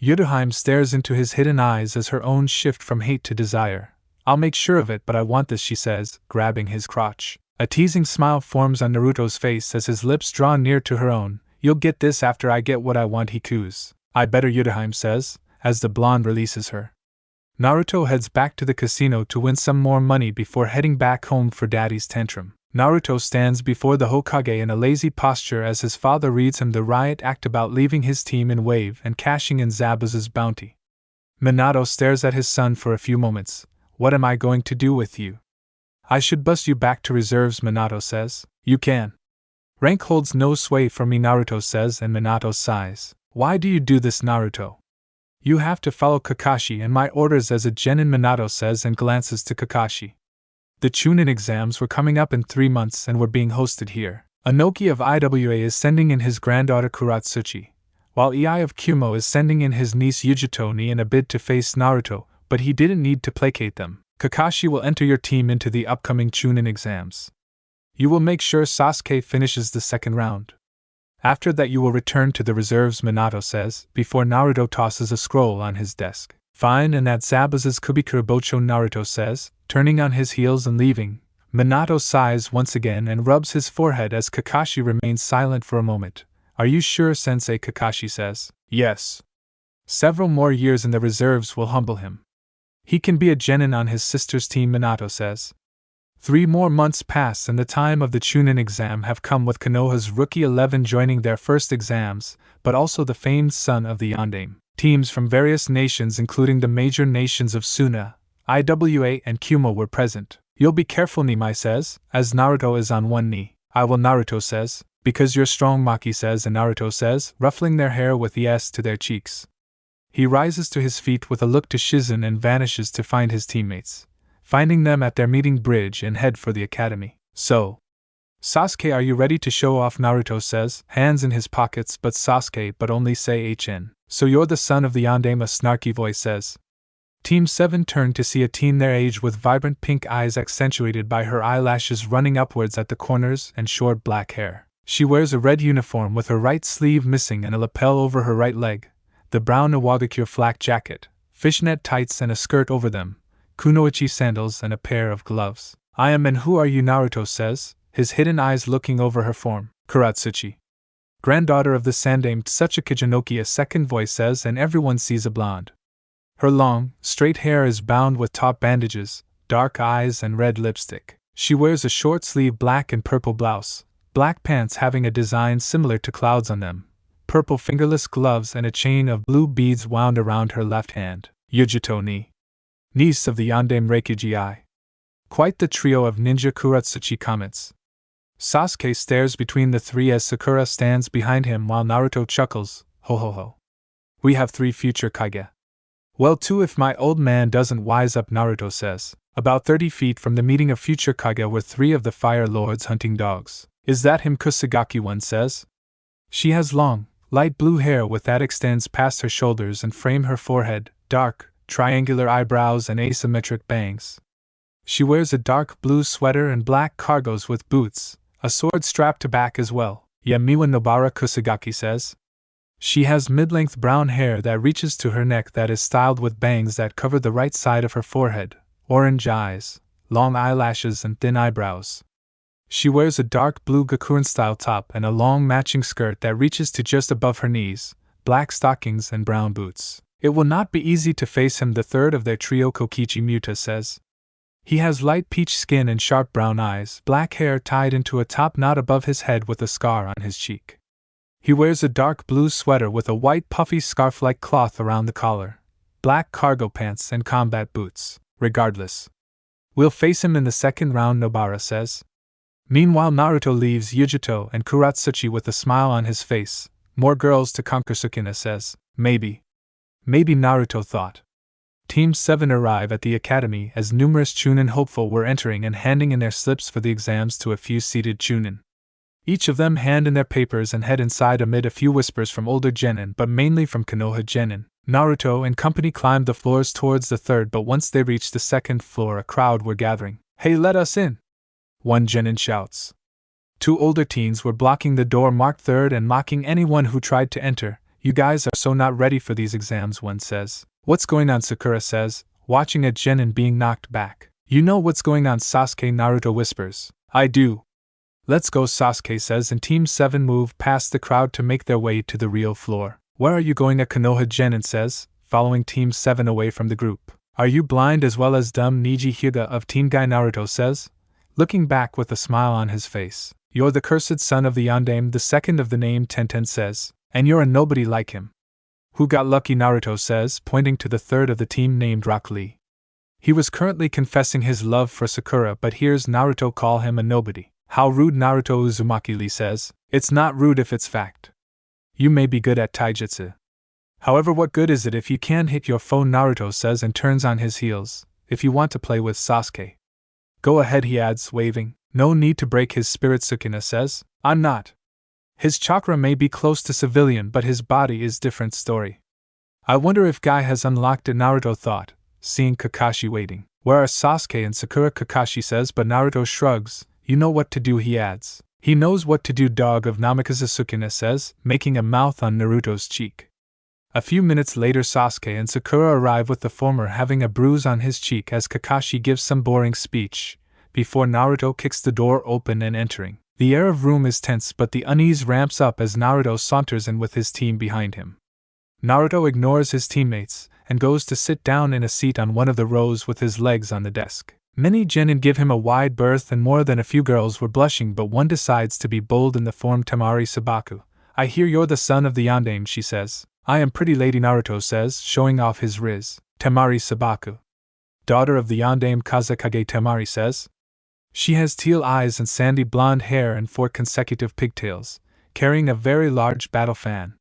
Yudahime stares into his hidden eyes as her own shift from hate to desire. I'll make sure of it, but I want this, she says, grabbing his crotch. A teasing smile forms on Naruto's face as his lips draw near to her own. You'll get this after I get what I want, he coos. I better, Yudahime says, as the blonde releases her. Naruto heads back to the casino to win some more money before heading back home for daddy's tantrum. Naruto stands before the Hokage in a lazy posture as his father reads him the riot act about leaving his team in Wave and cashing in Zabuza's bounty. Minato stares at his son for a few moments. What am I going to do with you? I should bust you back to reserves, Minato says. You can. Rank holds no sway for me, Naruto says, and Minato sighs. Why do you do this, Naruto? You have to follow Kakashi and my orders as a genin, Minato says and glances to Kakashi. The Chunin exams were coming up in 3 months and were being hosted here. Anoki of IWA is sending in his granddaughter Kuratsuchi, while Ei of Kumo is sending in his niece Yujitoni in a bid to face Naruto, but he didn't need to placate them. Kakashi will enter your team into the upcoming Chunin exams. You will make sure Sasuke finishes the second round. After that you will return to the reserves, Minato says, before Naruto tosses a scroll on his desk. Fine, and at Zabuza's Kubikura Bocho, Naruto says, turning on his heels and leaving. Minato sighs once again and rubs his forehead as Kakashi remains silent for a moment. Are you sure, Sensei? Kakashi says. Yes. Several more years in the reserves will humble him. He can be a genin on his sister's team, Minato says. 3 more months pass and the time of the Chunin exam have come, with Konoha's rookie 11 joining their first exams, but also the famed son of the Yondaime. Teams from various nations including the major nations of Suna, IWA and Kumo were present. You'll be careful, Nimai says, as Naruto is on one knee. I will, Naruto says, because you're strong, Maki says, and Naruto says, ruffling their hair with yes to their cheeks. He rises to his feet with a look to Shizen and vanishes to find his teammates, finding them at their meeting bridge and head for the academy. So, Sasuke, are you ready to show off? Naruto says, hands in his pockets, but Sasuke, but only say HN. So you're the son of the Yondaime, a snarky voice says. Team 7 turned to see a teen their age with vibrant pink eyes accentuated by her eyelashes running upwards at the corners and short black hair. She wears a red uniform with her right sleeve missing and a lapel over her right leg, the brown Iwagakure flak jacket, fishnet tights and a skirt over them, kunoichi sandals and a pair of gloves. I am, and who are you? Naruto says, his hidden eyes looking over her form. Kuratsuchi, granddaughter of the Sandaime Tsuchika Jinoki, a second voice says, and everyone sees a blonde. Her long, straight hair is bound with taut bandages, dark eyes and red lipstick. She wears a short-sleeved black and purple blouse, black pants having a design similar to clouds on them, purple fingerless gloves and a chain of blue beads wound around her left hand. Yujito ni, niece of the Yondaime Reikiji Ai. Quite the trio of ninja, Kuratsuchi comments. Sasuke stares between the three as Sakura stands behind him while Naruto chuckles, ho ho ho. We have 3 future Kage. Well, 2 if my old man doesn't wise up, Naruto says. About 30 feet from the meeting of future Kage were 3 of the Fire Lord's hunting dogs. Is that him? Kusagaki one says. She has long, Light blue hair with that extends past her shoulders and frame her forehead, dark, triangular eyebrows and asymmetric bangs. She wears a dark blue sweater and black cargos with boots, a sword strapped to back as well, Yamiwa Nobara Kusagaki says. She has mid-length brown hair that reaches to her neck that is styled with bangs that cover the right side of her forehead, orange eyes, long eyelashes and thin eyebrows. She wears a dark blue Gakurin-style top and a long matching skirt that reaches to just above her knees, black stockings and brown boots. It will not be easy to face him, the third of their trio, Kokichi Muta says. He has light peach skin and sharp brown eyes, black hair tied into a top knot above his head with a scar on his cheek. He wears a dark blue sweater with a white puffy scarf-like cloth around the collar, black cargo pants and combat boots. Regardless, we'll face him in the second round, Nobara says. Meanwhile, Naruto leaves Yujito and Kuratsuchi with a smile on his face. More girls to conquer, Sukuna says. Maybe, Naruto thought. Team 7 arrive at the academy as numerous Chunin hopeful were entering and handing in their slips for the exams to a few seated Chunin. Each of them hand in their papers and head inside amid a few whispers from older genin, but mainly from Konoha genin. Naruto and company climbed the floors towards the third, but once they reached the second floor a crowd were gathering. Hey, let us in! One genin shouts. Two older teens were blocking the door marked third and mocking anyone who tried to enter. You guys are so not ready for these exams, one says. What's going on, Sakura says, watching a genin being knocked back. You know what's going on, Sasuke, Naruto whispers. I do. Let's go, Sasuke says, and Team 7 move past the crowd to make their way to the real floor. Where are you going, a Konoha genin says, following Team 7 away from the group. Are you blind as well as dumb, Niji Hyuga of Team Guy, Naruto says, looking back with a smile on his face. You're the cursed son of the Yondaime, the second of the name, Tenten says, and you're a nobody like him. Who got lucky, Naruto says, pointing to the third of the team named Rock Lee. He was currently confessing his love for Sakura, but hears Naruto call him a nobody. How rude, Naruto, Uzumaki Lee says. It's not rude if it's fact. You may be good at taijutsu. However, what good is it if you can't hit your foe, Naruto says and turns on his heels. If you want to play with Sasuke, go ahead, he adds, waving. No need to break his spirit, Sukuna says. I'm not. His chakra may be close to civilian, but his body is different story. I wonder if Guy has unlocked it, Naruto thought, seeing Kakashi waiting. Where are Sasuke and Sakura, Kakashi says, but Naruto shrugs. You know what to do, he adds. He knows what to do, dog of Namikaze, Sukuna says, making a mouth on Naruto's cheek. A few minutes later, Sasuke and Sakura arrive with the former having a bruise on his cheek as Kakashi gives some boring speech, before Naruto kicks the door open and entering. The air of room is tense, but the unease ramps up as Naruto saunters in with his team behind him. Naruto ignores his teammates and goes to sit down in a seat on one of the rows with his legs on the desk. Many genin give him a wide berth and more than a few girls were blushing, but one decides to be bold in the form Temari Sabaku. I hear you're the son of the Yondaime, she says. I am pretty lady, Naruto says, showing off his riz. Temari Sabaku. Daughter of the Yondaime Kazekage, Temari says. She has teal eyes and sandy blonde hair and 4 consecutive pigtails, carrying a very large battle fan.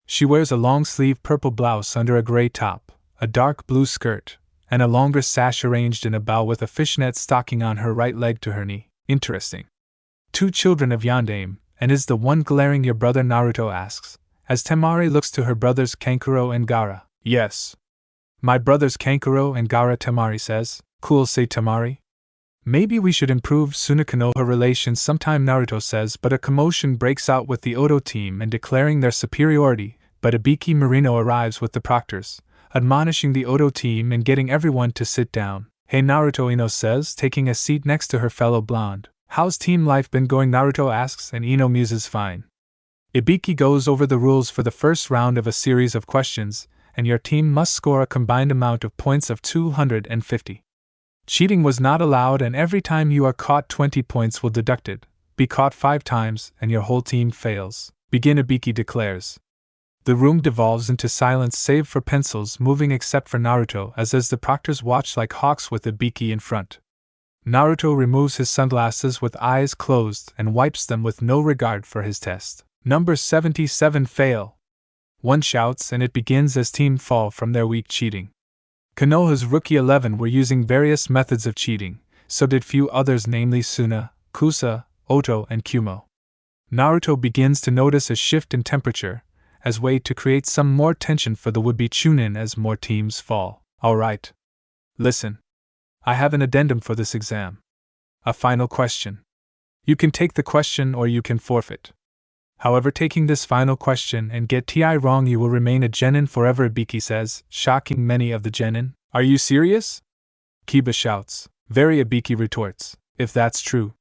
She wears a long-sleeve purple blouse under a gray top, a dark blue skirt, and a longer sash arranged in a bow with a fishnet stocking on her right leg to her knee. Interesting. 2 children of Yondaime, and is the one glaring, your brother, Naruto asks, as Temari looks to her brothers Kankuro and Gaara. Yes. My brothers Kankuro and Gaara, Temari says. Cool, say Temari. Maybe we should improve Sunakanoha relations sometime, Naruto says, but a commotion breaks out with the Odo team and declaring their superiority, but Ibiki Marino arrives with the proctors, admonishing the Odo team and getting everyone to sit down. Hey, Naruto, Ino says, taking a seat next to her fellow blonde. How's team life been going, Naruto asks, and Ino muses fine. Ibiki goes over the rules for the first round of a series of questions, and your team must score a combined amount of points of 250. Cheating was not allowed, and every time you are caught 20 points will deducted. Be caught 5 times and your whole team fails. Begin, Ibiki declares. The room devolves into silence save for pencils moving except for Naruto as the proctors watch like hawks with Ibiki in front. Naruto removes his sunglasses with eyes closed and wipes them with no regard for his test. Number 77 fail. One shouts and it begins as team fall from their weak cheating. Konoha's rookie 11 were using various methods of cheating, so did few others, namely Suna, Kusa, Oto, and Kumo. Naruto begins to notice a shift in temperature, as way to create some more tension for the would-be Chunin as more teams fall. Alright. Listen. I have an addendum for this exam. A final question. You can take the question or you can forfeit. However, taking this final question and get TI wrong, you will remain a genin forever, Ibiki says, shocking many of the genin. Are you serious? Kiba shouts. Very, Ibiki retorts. If that's true.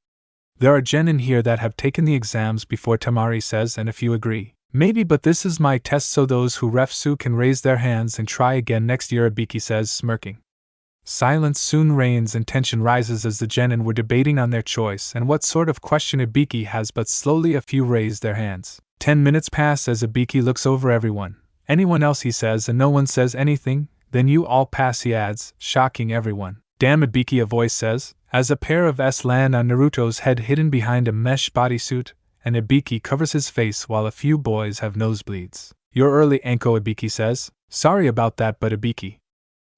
There are genin here that have taken the exams before, Tamari says, and a few agree. Maybe, but this is my test, so those who refsu can raise their hands and try again next year, Ibiki says, smirking. Silence soon reigns and tension rises as the genin were debating on their choice and what sort of question Ibiki has, but slowly a few raise their hands. 10 minutes pass as Ibiki looks over everyone. Anyone else, he says, and no one says anything. Then you all pass, he adds, shocking everyone. Damn, Ibiki, a voice says, as a pair of S land on Naruto's head hidden behind a mesh bodysuit, and Ibiki covers his face while a few boys have nosebleeds. You're early, Anko, Ibiki says. Sorry about that, but Ibiki.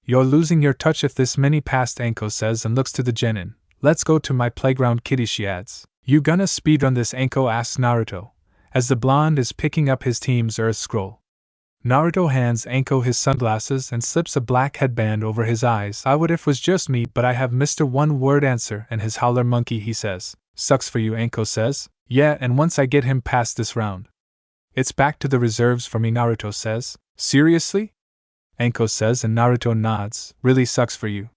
You're losing your touch if this many passed, Anko says and looks to the genin. Let's go to my playground, kitty, she adds. You gonna speedrun this, Anko asks Naruto, as the blonde is picking up his team's Earth scroll. Naruto hands Anko his sunglasses and slips a black headband over his eyes. I would if was just me, but I have Mr. One-Word Answer and his howler monkey, he says. Sucks for you, Anko says. Yeah, and once I get him past this round, it's back to the reserves for me, Naruto says. Seriously? Anko says, and Naruto nods. Really sucks for you.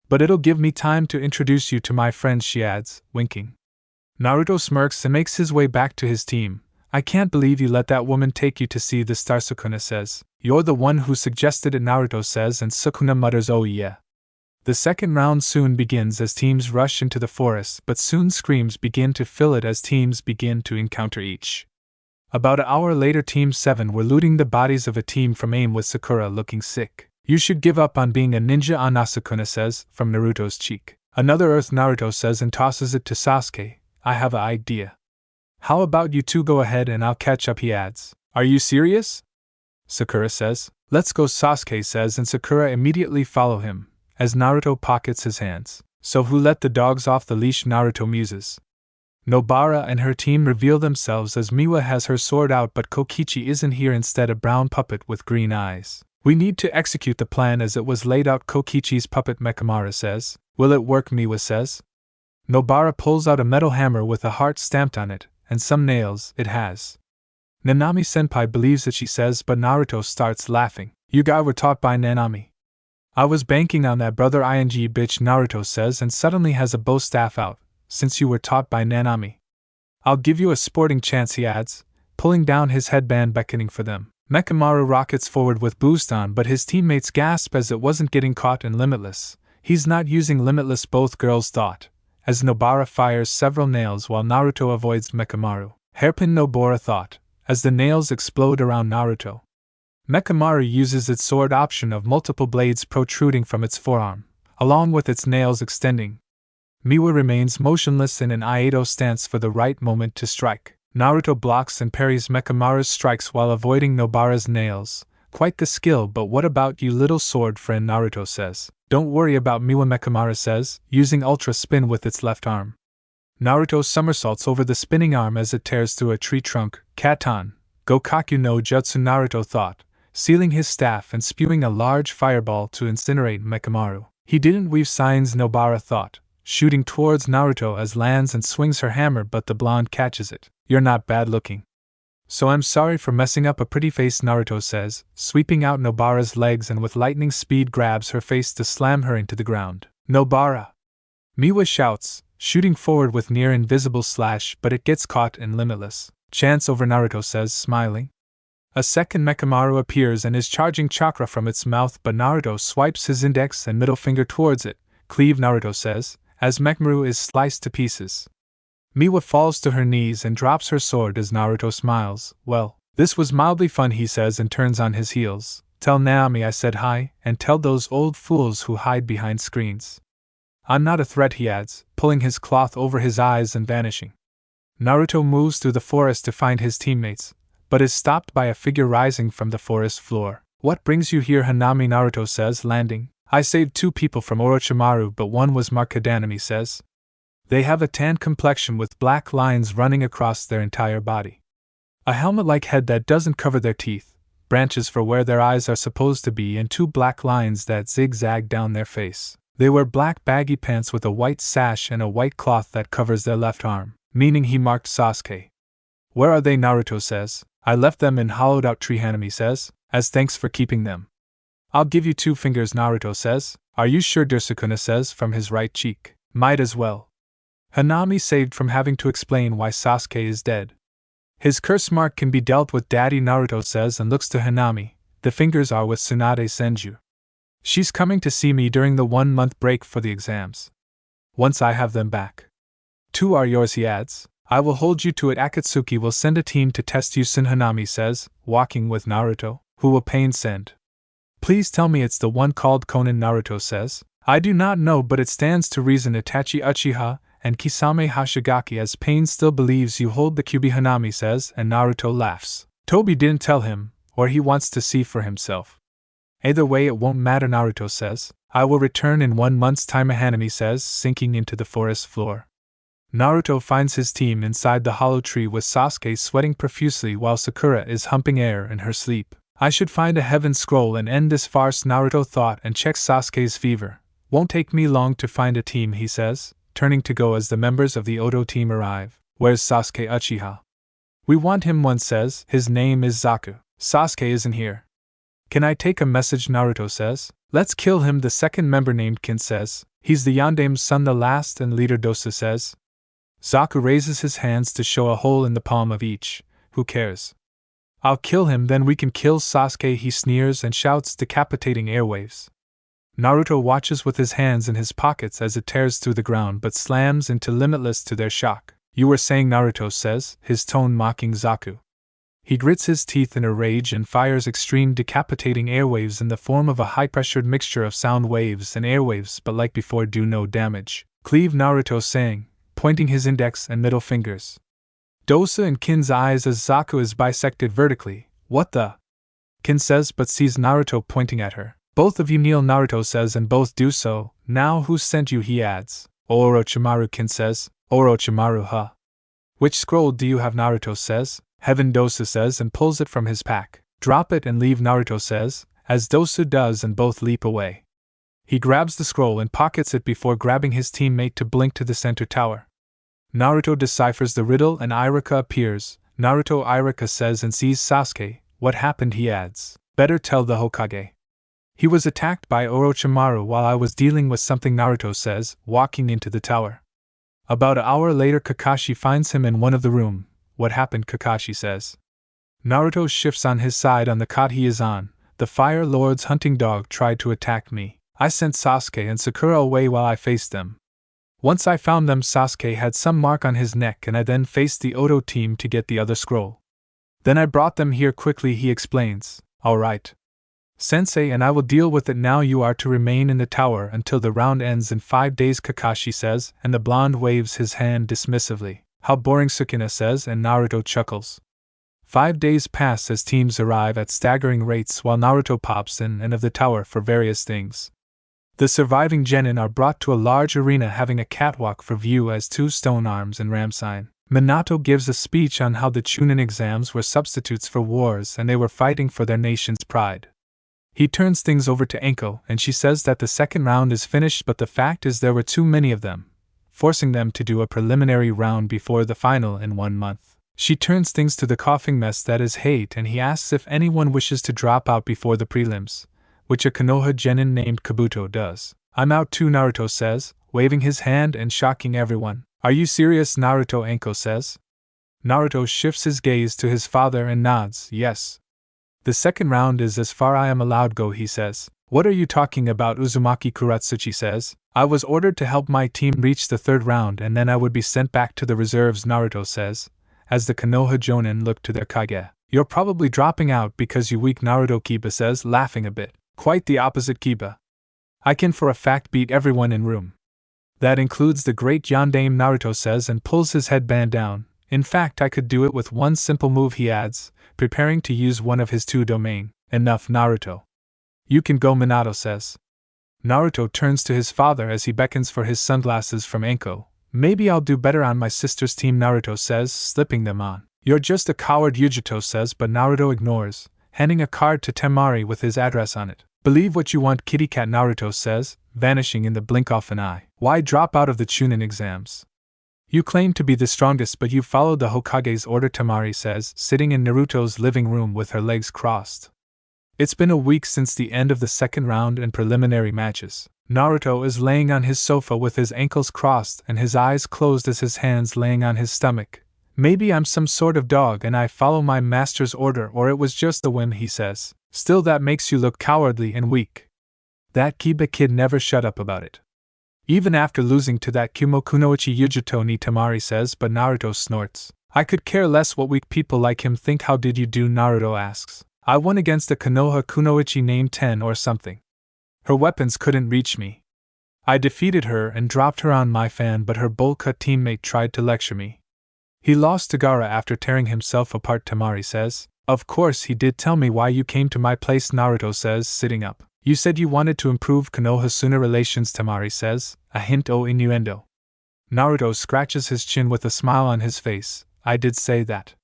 But it'll give me time to introduce you to my friends, she adds, winking. Naruto smirks and makes his way back to his team. I can't believe you let that woman take you to see the star, Sukuna says. You're the one who suggested it, Naruto says, and Sukuna mutters, oh yeah. The second round soon begins as teams rush into the forest, but soon screams begin to fill it as teams begin to encounter each. About an hour later, Team 7 were looting the bodies of a team from AIM with Sakura looking sick. You should give up on being a ninja, Anasukuna says, from Naruto's cheek. Another Earth, Naruto says and tosses it to Sasuke. I have an idea. How about you two go ahead and I'll catch up, he adds. Are you serious? Sakura says. Let's go, Sasuke says, and Sakura immediately follow him, as Naruto pockets his hands. So who let the dogs off the leash, Naruto muses. Nobara and her team reveal themselves as Miwa has her sword out, but Kokichi isn't here, instead a brown puppet with green eyes. We need to execute the plan as it was laid out, Kokichi's puppet Mekamaru says. Will it work, Miwa says. Nobara pulls out a metal hammer with a heart stamped on it, and some nails. It has. Nanami-senpai believes it, she says, but Naruto starts laughing. You guys were taught by Nanami. I was banking on that, brother ing bitch, Naruto says, and suddenly has a bow staff out. Since you were taught by Nanami, I'll give you a sporting chance, he adds, pulling down his headband, beckoning for them. Mekamaru rockets forward with boost on, but his teammates gasp as it wasn't getting caught in Limitless. He's not using Limitless, both girls thought, as Nobara fires several nails while Naruto avoids Mekamaru. Hairpin, Nobara thought, as the nails explode around Naruto. Mekamaru uses its sword option of multiple blades protruding from its forearm, along with its nails extending. Miwa remains motionless in an Aido stance for the right moment to strike. Naruto blocks and parries Mekamaru's strikes while avoiding Nobara's nails. Quite the skill, but what about you, little sword friend, Naruto says. Don't worry about Miwa, Mekamaru says, using Ultra Spin with its left arm. Naruto somersaults over the spinning arm as it tears through a tree trunk. Katan, Gokaku no Jutsu, Naruto thought, sealing his staff and spewing a large fireball to incinerate Mekamaru. He didn't weave signs, Nobara thought, shooting towards Naruto as lands and swings her hammer, but the blonde catches it. You're not bad looking. So I'm sorry for messing up a pretty face, Naruto says, sweeping out Nobara's legs and with lightning speed grabs her face to slam her into the ground. Nobara! Miwa shouts, shooting forward with near invisible slash, but it gets caught in Limitless. Chance over, Naruto says, smiling. A second Mekamaru appears and is charging chakra from its mouth, but Naruto swipes his index and middle finger towards it. Cleave, Naruto says, as Mekamaru is sliced to pieces. Miwa falls to her knees and drops her sword as Naruto smiles. Well, this was mildly fun, he says, and turns on his heels. Tell Naomi I said hi, and tell those old fools who hide behind screens. I'm not a threat, he adds, pulling his cloth over his eyes and vanishing. Naruto moves through the forest to find his teammates, but is stopped by a figure rising from the forest floor. What brings you here, Hanami, Naruto says, landing. I saved 2 people from Orochimaru, but one was Markadanami says. They have a tan complexion with black lines running across their entire body. A helmet-like head that doesn't cover their teeth, branches for where their eyes are supposed to be, and 2 black lines that zigzag down their face. They wear black baggy pants with a white sash and a white cloth that covers their left arm, meaning he marked Sasuke. Where are they? Naruto says. I left them in hollowed out tree, Hanami says, as thanks for keeping them. I'll give you 2 fingers, Naruto says. Are you sure? Sukuna says from his right cheek. Might as well. Hanami saved from having to explain why Sasuke is dead. His curse mark can be dealt with, Daddy, Naruto says and looks to Hanami. The fingers are with Tsunade Senju. She's coming to see me during the 1-month break for the exams. Once I have them back. 2 are yours, he adds. I will hold you to it. Akatsuki will send a team to test you soon, Hanami says, walking with Naruto. Who will Pain send? Please tell me it's the one called Konan, Naruto says. I do not know, but it stands to reason Itachi Uchiha and Kisame Hashigaki, as Pain still believes you hold the Kyuubi, Hanami says, and Naruto laughs. Toby didn't tell him, or he wants to see for himself. Either way it won't matter, Naruto says. I will return in 1 month's time, Hanami says, sinking into the forest floor. Naruto finds his team inside the hollow tree with Sasuke sweating profusely while Sakura is humping air in her sleep. I should find a heaven scroll and end this farce, Naruto thought, and check Sasuke's fever. Won't take me long to find a team, he says, turning to go as the members of the Odo team arrive. Where's Sasuke Uchiha? We want him, one says. His name is Zaku. Sasuke isn't here. Can I take a message, Naruto says. Let's kill him, the second member named Kin says. He's the Yandame's son, the last and leader, Dosa says. Zaku raises his hands to show a hole in the palm of each. Who cares? I'll kill him, then we can kill Sasuke, he sneers and shouts, decapitating airwaves. Naruto watches with his hands in his pockets as it tears through the ground but slams into Limitless to their shock. You were saying, Naruto says, his tone mocking Zaku. He grits his teeth in a rage and fires extreme decapitating airwaves in the form of a high-pressured mixture of sound waves and airwaves, but like before do no damage. Cleave, Naruto saying, pointing his index and middle fingers. Dosa and Kin's eyes as Zaku is bisected vertically. What the? Kin says but sees Naruto pointing at her. Both of you kneel, Naruto says, and both do so. Now who sent you, he adds. Orochimaru, Kin says. Orochimaru, huh? Which scroll do you have, Naruto says. Heaven, Dosa says and pulls it from his pack. Drop it and leave, Naruto says, as Dosa does and both leap away. He grabs the scroll and pockets it before grabbing his teammate to blink to the center tower. Naruto deciphers the riddle and Iruka appears. Naruto, Iruka says and sees Sasuke. What happened, he adds. Better tell the Hokage. He was attacked by Orochimaru while I was dealing with something, Naruto says, walking into the tower. About an hour later Kakashi finds him in one of the room. What happened, Kakashi says. Naruto shifts on his side on the cot he is on. The Fire Lord's hunting dog tried to attack me. I sent Sasuke and Sakura away while I faced them. Once I found them, Sasuke had some mark on his neck and I then faced the Odo team to get the other scroll. Then I brought them here quickly, he explains. Alright, Sensei, and I will deal with it now. You are to remain in the tower until the round ends in 5 days, Kakashi says, and the blonde waves his hand dismissively. How boring, Sukuna says, and Naruto chuckles. 5 days pass as teams arrive at staggering rates while Naruto pops in and of the tower for various things. The surviving genin are brought to a large arena having a catwalk for view as 2 stone arms and ram sign. Minato gives a speech on how the Chunin exams were substitutes for wars and they were fighting for their nation's pride. He turns things over to Enko and she says that the second round is finished, but the fact is there were too many of them, forcing them to do a preliminary round before the final in 1 month. She turns things to the coughing mess that is Hate and he asks if anyone wishes to drop out before the prelims, which a Konoha genin named Kabuto does. I'm out too, Naruto says, waving his hand and shocking everyone. Are you serious, Naruto? Enko says. Naruto shifts his gaze to his father and nods. Yes. The second round is as far I am allowed go, he says. What are you talking about, Uzumaki Kuratsuchi says. I was ordered to help my team reach the 3rd round and then I would be sent back to the reserves, Naruto says, as the Konoha Jonin look to their Kage. You're probably dropping out because you weak, Naruto, Kiba says, laughing a bit. Quite the opposite, Kiba. I can for a fact beat everyone in room. That includes the great Yondaime, Naruto says and pulls his headband down. In fact, I could do it with one simple move, he adds, preparing to use one of his 2 domain. Enough, Naruto. You can go, Minato says. Naruto turns to his father as he beckons for his sunglasses from Enko. Maybe I'll do better on my sister's team, Naruto says, slipping them on. You're just a coward, Yujito says, but Naruto ignores, handing a card to Temari with his address on it. Believe what you want, kitty cat, Naruto says, vanishing in the blink of an eye. Why drop out of the Chunin exams? You claim to be the strongest, but you followed the Hokage's order, Temari says, sitting in Naruto's living room with her legs crossed. It's been a week since the end of the second round and preliminary matches. Naruto is laying on his sofa with his ankles crossed and his eyes closed as his hands laying on his stomach. Maybe I'm some sort of dog and I follow my master's order, or it was just a whim, he says. Still, that makes you look cowardly and weak. That Kiba kid never shut up about it. Even after losing to that Kumokunoichi Yujito ni, Temari says, but Naruto snorts. I could care less what weak people like him think. How did you do? Naruto asks. I won against a Konoha Kunoichi named 10 or something. Her weapons couldn't reach me. I defeated her and dropped her on my fan, but her bowl-cut teammate tried to lecture me. He lost to Gaara after tearing himself apart, Temari says. Of course he did. Tell me why you came to my place, Naruto says, sitting up. You said you wanted to improve Konoha-Suna relations, Temari says, a hint o innuendo. Naruto scratches his chin with a smile on his face. I did say that.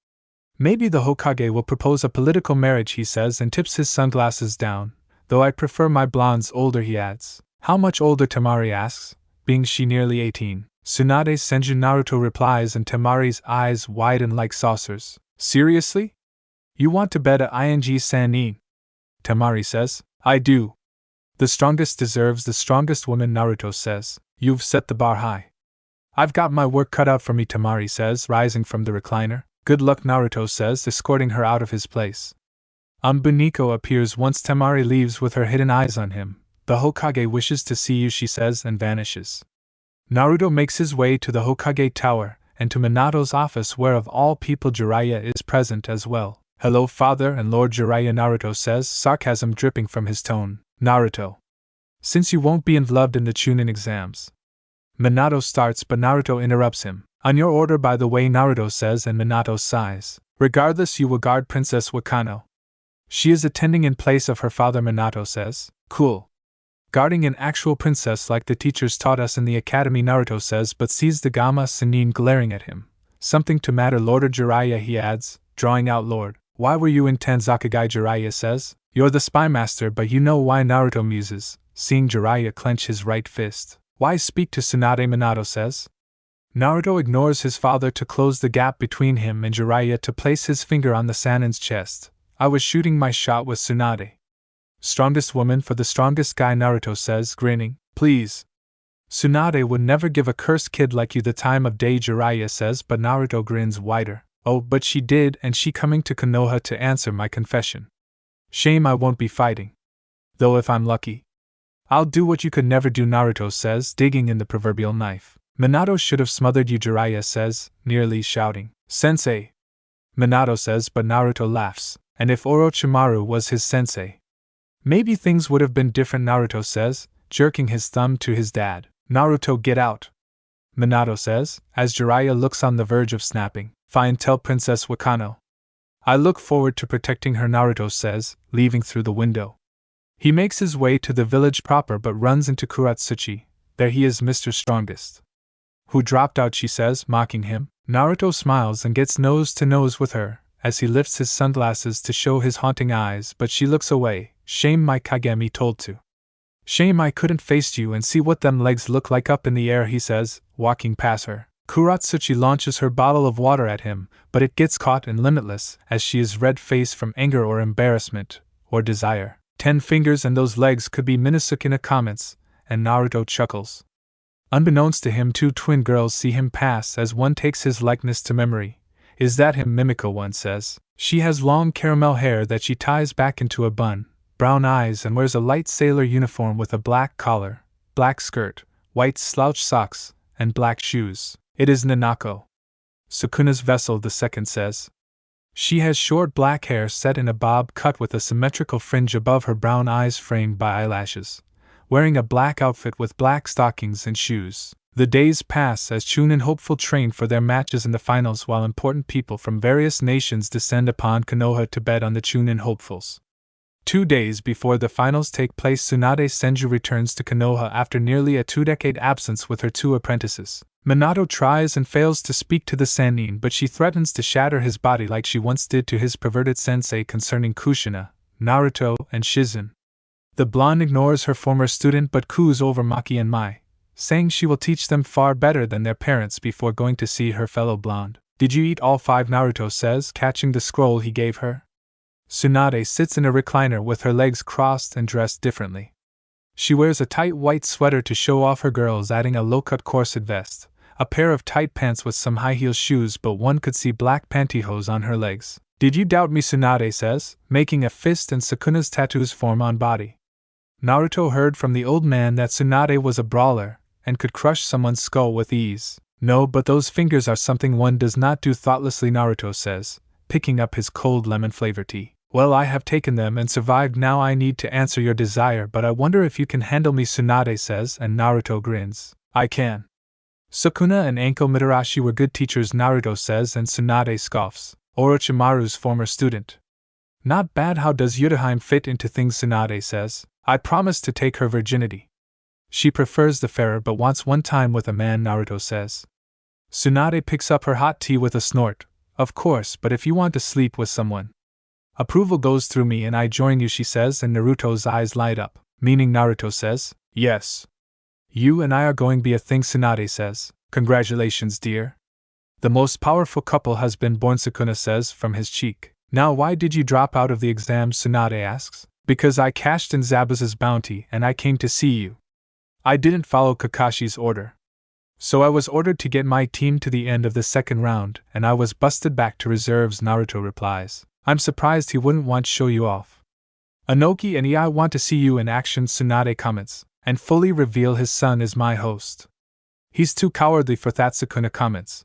Maybe the Hokage will propose a political marriage, he says, and tips his sunglasses down. Though I prefer my blondes older, he adds. How much older? Temari asks, being she nearly 18. Tsunade Senju, Naruto replies, and Temari's eyes widen like saucers. Seriously? You want to bet a ing sanin? Temari says. I do. The strongest deserves the strongest woman, Naruto says. You've set the bar high. I've got my work cut out for me, Temari says, rising from the recliner. Good luck, Naruto says, escorting her out of his place. Buniko appears once Temari leaves with her hidden eyes on him. The Hokage wishes to see you, she says, and vanishes. Naruto makes his way to the Hokage Tower, and to Minato's office, where of all people Jiraiya is present as well. Hello, Father and Lord Jiraiya, Naruto says, sarcasm dripping from his tone. Naruto. Since you won't be involved in the Chunin exams. Minato starts, but Naruto interrupts him. On your order, by the way, Naruto says, and Minato sighs. Regardless, you will guard Princess Wakano. She is attending in place of her father, Minato says. Cool. Guarding an actual princess like the teachers taught us in the academy, Naruto says, but sees the Gamma Sennin glaring at him. Something to matter, Lord Jiraiya, he adds, drawing out Lord. Why were you in Tanzakagai? Jiraiya says. You're the spy master, but you know why, Naruto muses, seeing Jiraiya clench his right fist. Why speak to Tsunade? Minato says. Naruto ignores his father to close the gap between him and Jiraiya to place his finger on the Sanin's chest. I was shooting my shot with Tsunade. Strongest woman for the strongest guy, Naruto says, grinning. Please. Tsunade would never give a cursed kid like you the time of day, Jiraiya says, but Naruto grins wider. Oh, but she did, and she coming to Konoha to answer my confession. Shame I won't be fighting. Though if I'm lucky. I'll do what you could never do, Naruto says, digging in the proverbial knife. Minato should have smothered you, Jiraiya says, nearly shouting. Sensei. Minato says, but Naruto laughs. And if Orochimaru was his sensei? Maybe things would have been different, Naruto says, jerking his thumb to his dad. Naruto, get out. Minato says, as Jiraiya looks on the verge of snapping. Fine, tell Princess Wakano. I look forward to protecting her, Naruto says, leaving through the window. He makes his way to the village proper but runs into Kuratsuchi. There he is, Mr. Strongest. Who dropped out, she says, mocking him. Naruto smiles and gets nose to nose with her, as he lifts his sunglasses to show his haunting eyes, but she looks away. Shame my Kagami told to. Shame I couldn't face you and see what them legs look like up in the air, he says, walking past her. Kuratsuchi launches her bottle of water at him, but it gets caught in Limitless, as she is red-faced from anger or embarrassment, or desire. 10 fingers and those legs could be Minasukina comments, and Naruto chuckles. Unbeknownst to him, 2 twin girls see him pass as one takes his likeness to memory. Is that him, Mimiko, one says. She has long caramel hair that she ties back into a bun, brown eyes, and wears a light sailor uniform with a black collar, black skirt, white slouch socks, and black shoes. It is Nanako. Sukuna's vessel, the second says. She has short black hair set in a bob cut with a symmetrical fringe above her brown eyes framed by eyelashes, wearing a black outfit with black stockings and shoes. The days pass as Chunin hopeful train for their matches in the finals, while important people from various nations descend upon Konoha to bet on the Chunin hopefuls. 2 days before the finals take place, Tsunade Senju returns to Konoha after nearly a 2-decade absence with her 2 apprentices. Minato tries and fails to speak to the Sannin, but she threatens to shatter his body like she once did to his perverted sensei concerning Kushina, Naruto, and Shizen. The blonde ignores her former student but coos over Maki and Mai, saying she will teach them far better than their parents before going to see her fellow blonde. Did you eat all 5? Naruto says, catching the scroll he gave her. Tsunade sits in a recliner with her legs crossed and dressed differently. She wears a tight white sweater to show off her girls, adding a low-cut corset vest, a pair of tight pants with some high-heel shoes, but one could see black pantyhose on her legs. Did you doubt me? Tsunade says, making a fist and Sukuna's tattoos form on body. Naruto heard from the old man that Tsunade was a brawler and could crush someone's skull with ease. No, but those fingers are something one does not do thoughtlessly, Naruto says, picking up his cold lemon-flavored tea. Well, I have taken them and survived. Now I need to answer your desire, but I wonder if you can handle me, Tsunade says, and Naruto grins. I can. Sukuna and Anko Mitarashi were good teachers, Naruto says, and Tsunade scoffs. Orochimaru's former student. Not bad. How does Yudahime fit into things? Tsunade says. I promised to take her virginity. She prefers the fairer but wants one time with a man, Naruto says. Tsunade picks up her hot tea with a snort. Of course, but if you want to sleep with someone. Approval goes through me and I join you, she says, and Naruto's eyes light up. Meaning, Naruto says. Yes. You and I are going to be a thing, Tsunade says. Congratulations, dear. The most powerful couple has been born, Sukuna says from his cheek. Now why did you drop out of the exams? Tsunade asks. Because I cashed in Zabuza's bounty and I came to see you. I didn't follow Kakashi's order. So I was ordered to get my team to the end of the second round, and I was busted back to reserves, Naruto replies. I'm surprised he wouldn't want to show you off. Inoki and I want to see you in action, Tsunade comments, and fully reveal his son is my host. He's too cowardly for that, Sukuna comments.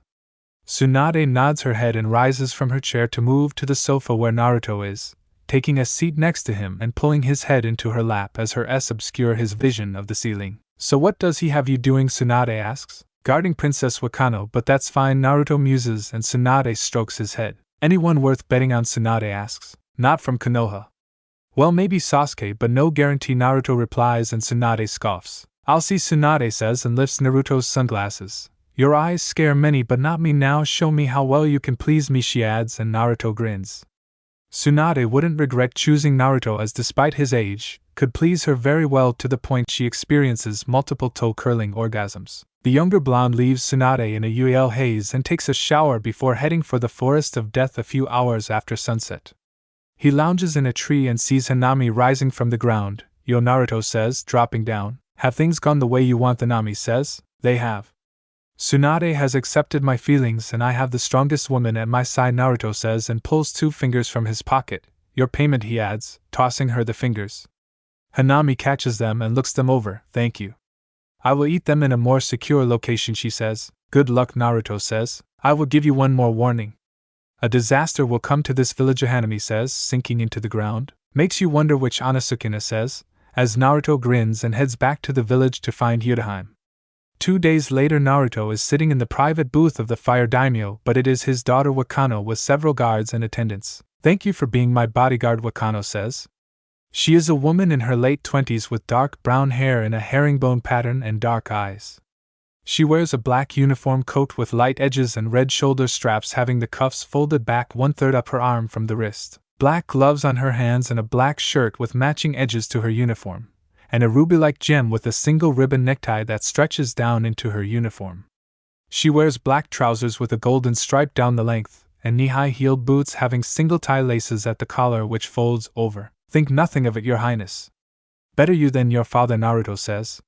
Tsunade nods her head and rises from her chair to move to the sofa where Naruto is, taking a seat next to him and pulling his head into her lap as her S obscure his vision of the ceiling. So what does he have you doing? Tsunade asks. Guarding Princess Wakano, but that's fine, Naruto muses, and Tsunade strokes his head. Anyone worth betting on? Tsunade asks. Not from Konoha. Well, maybe Sasuke, but no guarantee, Naruto replies, and Tsunade scoffs. I'll see, Tsunade says and lifts Naruto's sunglasses. Your eyes scare many but not me. Now show me how well you can please me, she adds, and Naruto grins. Tsunade wouldn't regret choosing Naruto as, despite his age, could please her very well to the point she experiences multiple toe-curling orgasms. The younger blonde leaves Tsunade in a UL haze and takes a shower before heading for the Forest of Death a few hours after sunset. He lounges in a tree and sees Hanami rising from the ground. Yo, Naruto says, dropping down. Have things gone the way you want? Hanami says. They have. Tsunade has accepted my feelings and I have the strongest woman at my side, Naruto says, and pulls 2 fingers from his pocket. Your payment, he adds, tossing her the fingers. Hanami catches them and looks them over. Thank you. I will eat them in a more secure location, she says. Good luck, Naruto says. I will give you one more warning. A disaster will come to this village, Hanami says, sinking into the ground. Makes you wonder which, Sukuna says, as Naruto grins and heads back to the village to find Yudahime. 2 days later, Naruto is sitting in the private booth of the fire daimyo, but it is his daughter Wakano with several guards and attendants. Thank you for being my bodyguard, Wakano says. She is a woman in her late 20s with dark brown hair in a herringbone pattern and dark eyes. She wears a black uniform coat with light edges and red shoulder straps having the cuffs folded back 1/3 up her arm from the wrist, black gloves on her hands and a black shirt with matching edges to her uniform, and a ruby-like gem with a single ribbon necktie that stretches down into her uniform. She wears black trousers with a golden stripe down the length, and knee-high heeled boots having single-tie laces at the collar which folds over. Think nothing of it, your highness. Better you than your father, Naruto says.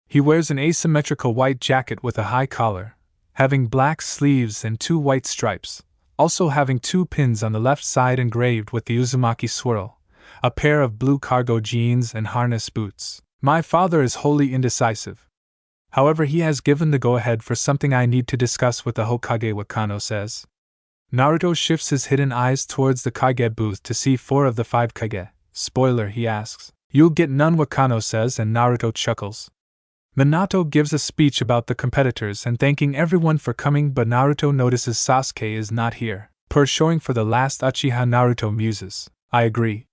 He wears an asymmetrical white jacket with a high collar, having black sleeves and 2 white stripes, also having 2 pins on the left side engraved with the Uzumaki swirl, a pair of blue cargo jeans and harness boots. My father is wholly indecisive. However, he has given the go-ahead for something I need to discuss with the Hokage, Wakano says. Naruto shifts his hidden eyes towards the Kage booth to see 4 of the 5 Kage. Spoiler, he asks. You'll get none, Wakano says, and Naruto chuckles. Minato gives a speech about the competitors and thanking everyone for coming, but Naruto notices Sasuke is not here. Per showing for the last Uchiha, Naruto muses. I agree.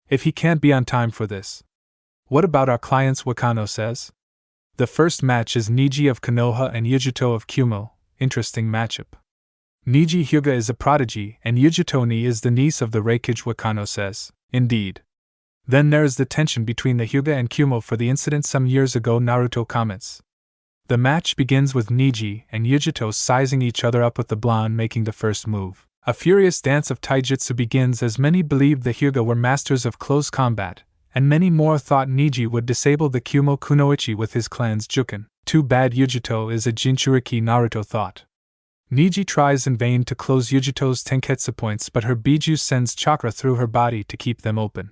If he can't be on time for this. What about our clients, Wakano says. The first match is Niji of Konoha and Yujito of Kumo. Interesting matchup. Niji Hyuga is a prodigy, and Yujito-ni is the niece of the Reikage, Wakano says. Indeed. Then there is the tension between the Hyuga and Kumo for the incident some years ago, Naruto comments. The match begins with Niji and Yujito sizing each other up, with the blonde making the first move. A furious dance of taijutsu begins, as many believed the Hyuga were masters of close combat, and many more thought Niji would disable the Kumo kunoichi with his clan's juken. Too bad Yujito is a Jinchuriki, Naruto thought. Niji tries in vain to close Yujito's tenketsu points, but her biju sends chakra through her body to keep them open.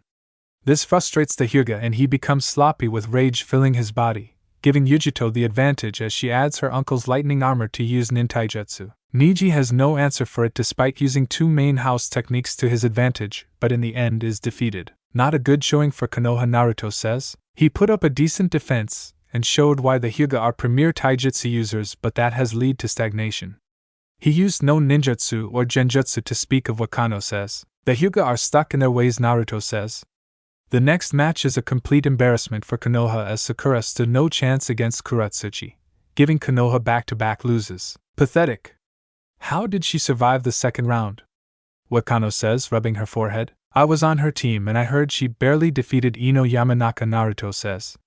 This frustrates the Hyuga, and he becomes sloppy with rage filling his body, giving Yujito the advantage as she adds her uncle's lightning armor to use nintaijutsu. Niji has no answer for it despite using two main house techniques to his advantage, but in the end is defeated. Not a good showing for Konoha, Naruto says. He put up a decent defense and showed why the Hyuga are premier taijutsu users, but that has led to stagnation. He used no ninjutsu or genjutsu to speak of, Wakano says. The Hyuga are stuck in their ways, Naruto says. The next match is a complete embarrassment for Konoha, as Sakura stood no chance against Kuratsuchi, giving Konoha back-to-back loses. Pathetic. How did she survive the second round? Wakano says, rubbing her forehead. I was on her team and I heard she barely defeated Ino Yamanaka, Naruto says.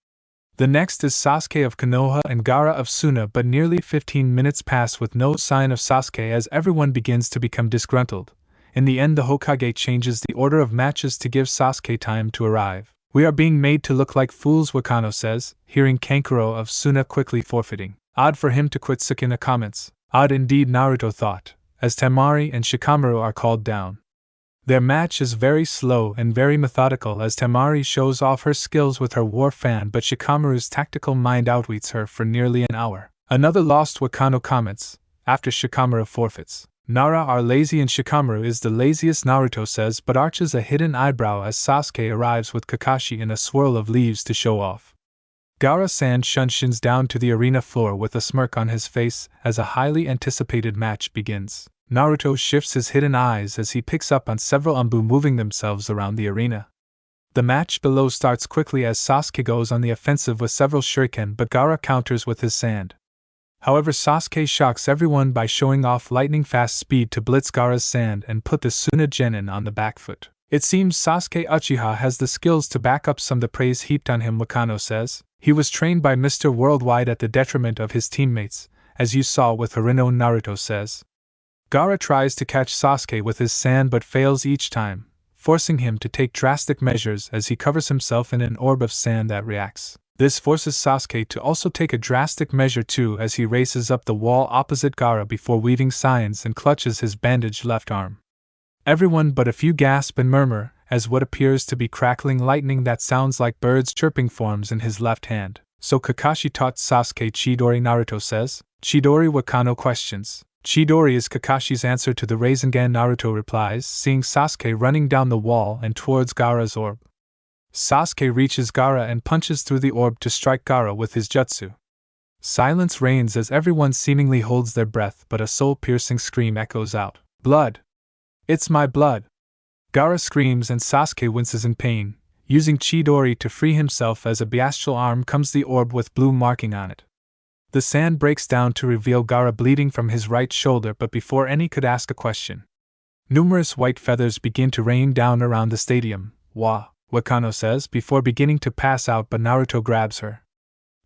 The next is Sasuke of Konoha and Gaara of Suna, but nearly 15 minutes pass with no sign of Sasuke as everyone begins to become disgruntled. In the end, the Hokage changes the order of matches to give Sasuke time to arrive. We are being made to look like fools, Wakano says, hearing Kankuro of Suna quickly forfeiting. Odd for him to quit Sukuna comments. Odd indeed, Naruto thought, as Temari and Shikamaru are called down. Their match is very slow and very methodical as Temari shows off her skills with her war fan, but Shikamaru's tactical mind outwits her for nearly an hour. Another lost, Wakano comments, after Shikamaru forfeits. Nara are lazy and Shikamaru is the laziest, Naruto says, but arches a hidden eyebrow as Sasuke arrives with Kakashi in a swirl of leaves to show off. Gaara-san shunshins down to the arena floor with a smirk on his face as a highly anticipated match begins. Naruto shifts his hidden eyes as he picks up on several Umbu moving themselves around the arena. The match below starts quickly as Sasuke goes on the offensive with several shuriken, but Gaara counters with his sand. However, Sasuke shocks everyone by showing off lightning-fast speed to blitz Gaara's sand and put the Suna Genin on the back foot. It seems Sasuke Uchiha has the skills to back up some of the praise heaped on him, Wakano says. He was trained by Mr. Worldwide at the detriment of his teammates, as you saw with Harino, Naruto says. Gaara tries to catch Sasuke with his sand but fails each time, forcing him to take drastic measures as he covers himself in an orb of sand that reacts. This forces Sasuke to also take a drastic measure too as he races up the wall opposite Gaara before weaving signs and clutches his bandaged left arm. Everyone but a few gasp and murmur as what appears to be crackling lightning that sounds like birds chirping forms in his left hand. So Kakashi taught Sasuke Chidori, Naruto says. Chidori, Wakano questions. Chidori is Kakashi's answer to the Rasengan, Naruto replies, seeing Sasuke running down the wall and towards Gaara's orb. Sasuke reaches Gaara and punches through the orb to strike Gaara with his jutsu. Silence reigns as everyone seemingly holds their breath, but a soul-piercing scream echoes out. Blood! It's my blood! Gaara screams and Sasuke winces in pain, using Chidori to free himself as a bestial arm comes the orb with blue marking on it. The sand breaks down to reveal Gaara bleeding from his right shoulder, but before any could ask a question, numerous white feathers begin to rain down around the stadium. Wah! Wakano says before beginning to pass out, but Naruto grabs her.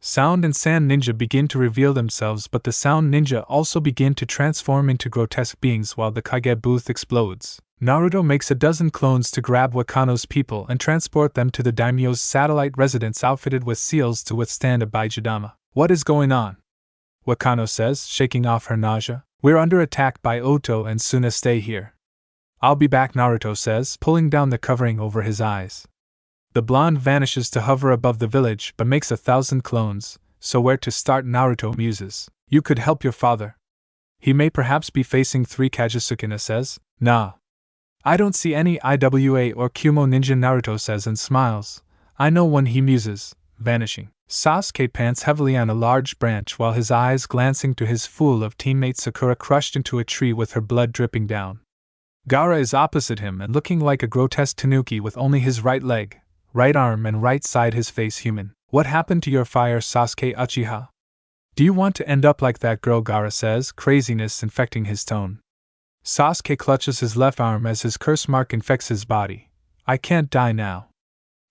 Sound and Sand Ninja begin to reveal themselves, but the Sound Ninja also begin to transform into grotesque beings while the Kage booth explodes. Naruto makes a dozen clones to grab Wakano's people and transport them to the daimyo's satellite residence outfitted with seals to withstand a Baijidama. What is going on? Wakano says, shaking off her nausea. We're under attack by Oto and Suna. Stay here. I'll be back, Naruto says, pulling down the covering over his eyes. The blonde vanishes to hover above the village but makes 1,000 clones, so where to start, Naruto muses. You could help your father. He may perhaps be facing 3 Kajisukina says. Nah. I don't see any IWA or Kumo ninja, Naruto says and smiles. I know one, he muses, vanishing. Sasuke pants heavily on a large branch while his eyes glancing to his fool of teammate Sakura crushed into a tree with her blood dripping down. Gaara is opposite him and looking like a grotesque tanuki with only his right leg, right arm and right side his face human. What happened to your fire, Sasuke Uchiha? Do you want to end up like that girl, Gaara says, craziness infecting his tone. Sasuke clutches his left arm as his curse mark infects his body. I can't die now.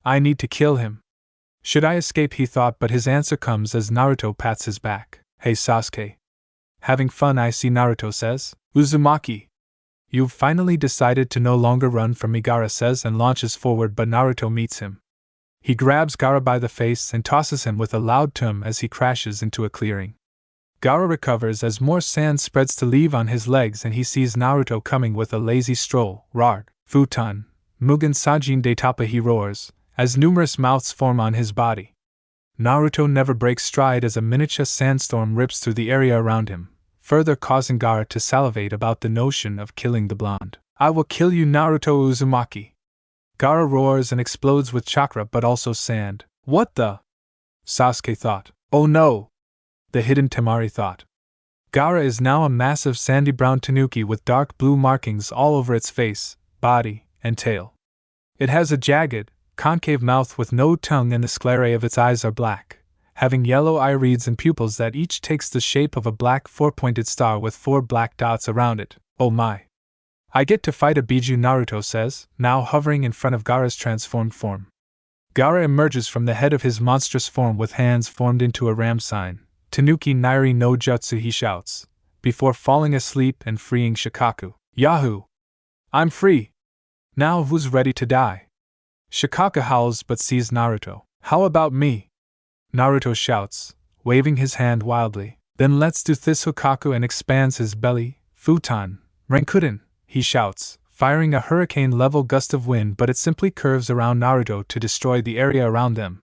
I need to kill him. Should I escape, he thought, but his answer comes as Naruto pats his back. Hey Sasuke. Having fun, I see, Naruto says. Uzumaki. You've finally decided to no longer run from me, Gaara says and launches forward, but Naruto meets him. He grabs Gaara by the face and tosses him with a loud tum as he crashes into a clearing. Gaara recovers as more sand spreads to leave on his legs and he sees Naruto coming with a lazy stroll. Rarg, Futon, Mugen Sajin de Tapa, he roars, as numerous mouths form on his body. Naruto never breaks stride as a miniature sandstorm rips through the area around him, further causing Gaara to salivate about the notion of killing the blonde. I will kill you, Naruto Uzumaki. Gaara roars and explodes with chakra but also sand. What the? Sasuke thought. Oh no! The hidden Temari thought. Gaara is now a massive sandy brown tanuki with dark blue markings all over its face, body, and tail. It has a jagged, concave mouth with no tongue and the sclerae of its eyes are black, having yellow irides and pupils that each takes the shape of a black four-pointed star with 4 black dots around it. Oh my! I get to fight a Biju, Naruto says, now hovering in front of Gaara's transformed form. Gaara emerges from the head of his monstrous form with hands formed into a ram sign. Tanuki Nairi no Jutsu, he shouts, before falling asleep and freeing Shikaku. Yahoo! I'm free! Now who's ready to die? Shikaku howls but sees Naruto. How about me? Naruto shouts, waving his hand wildly. Then let's do this, Hokaku, and expands his belly. Futon, Rankuden, he shouts, firing a hurricane-level gust of wind, but it simply curves around Naruto to destroy the area around them.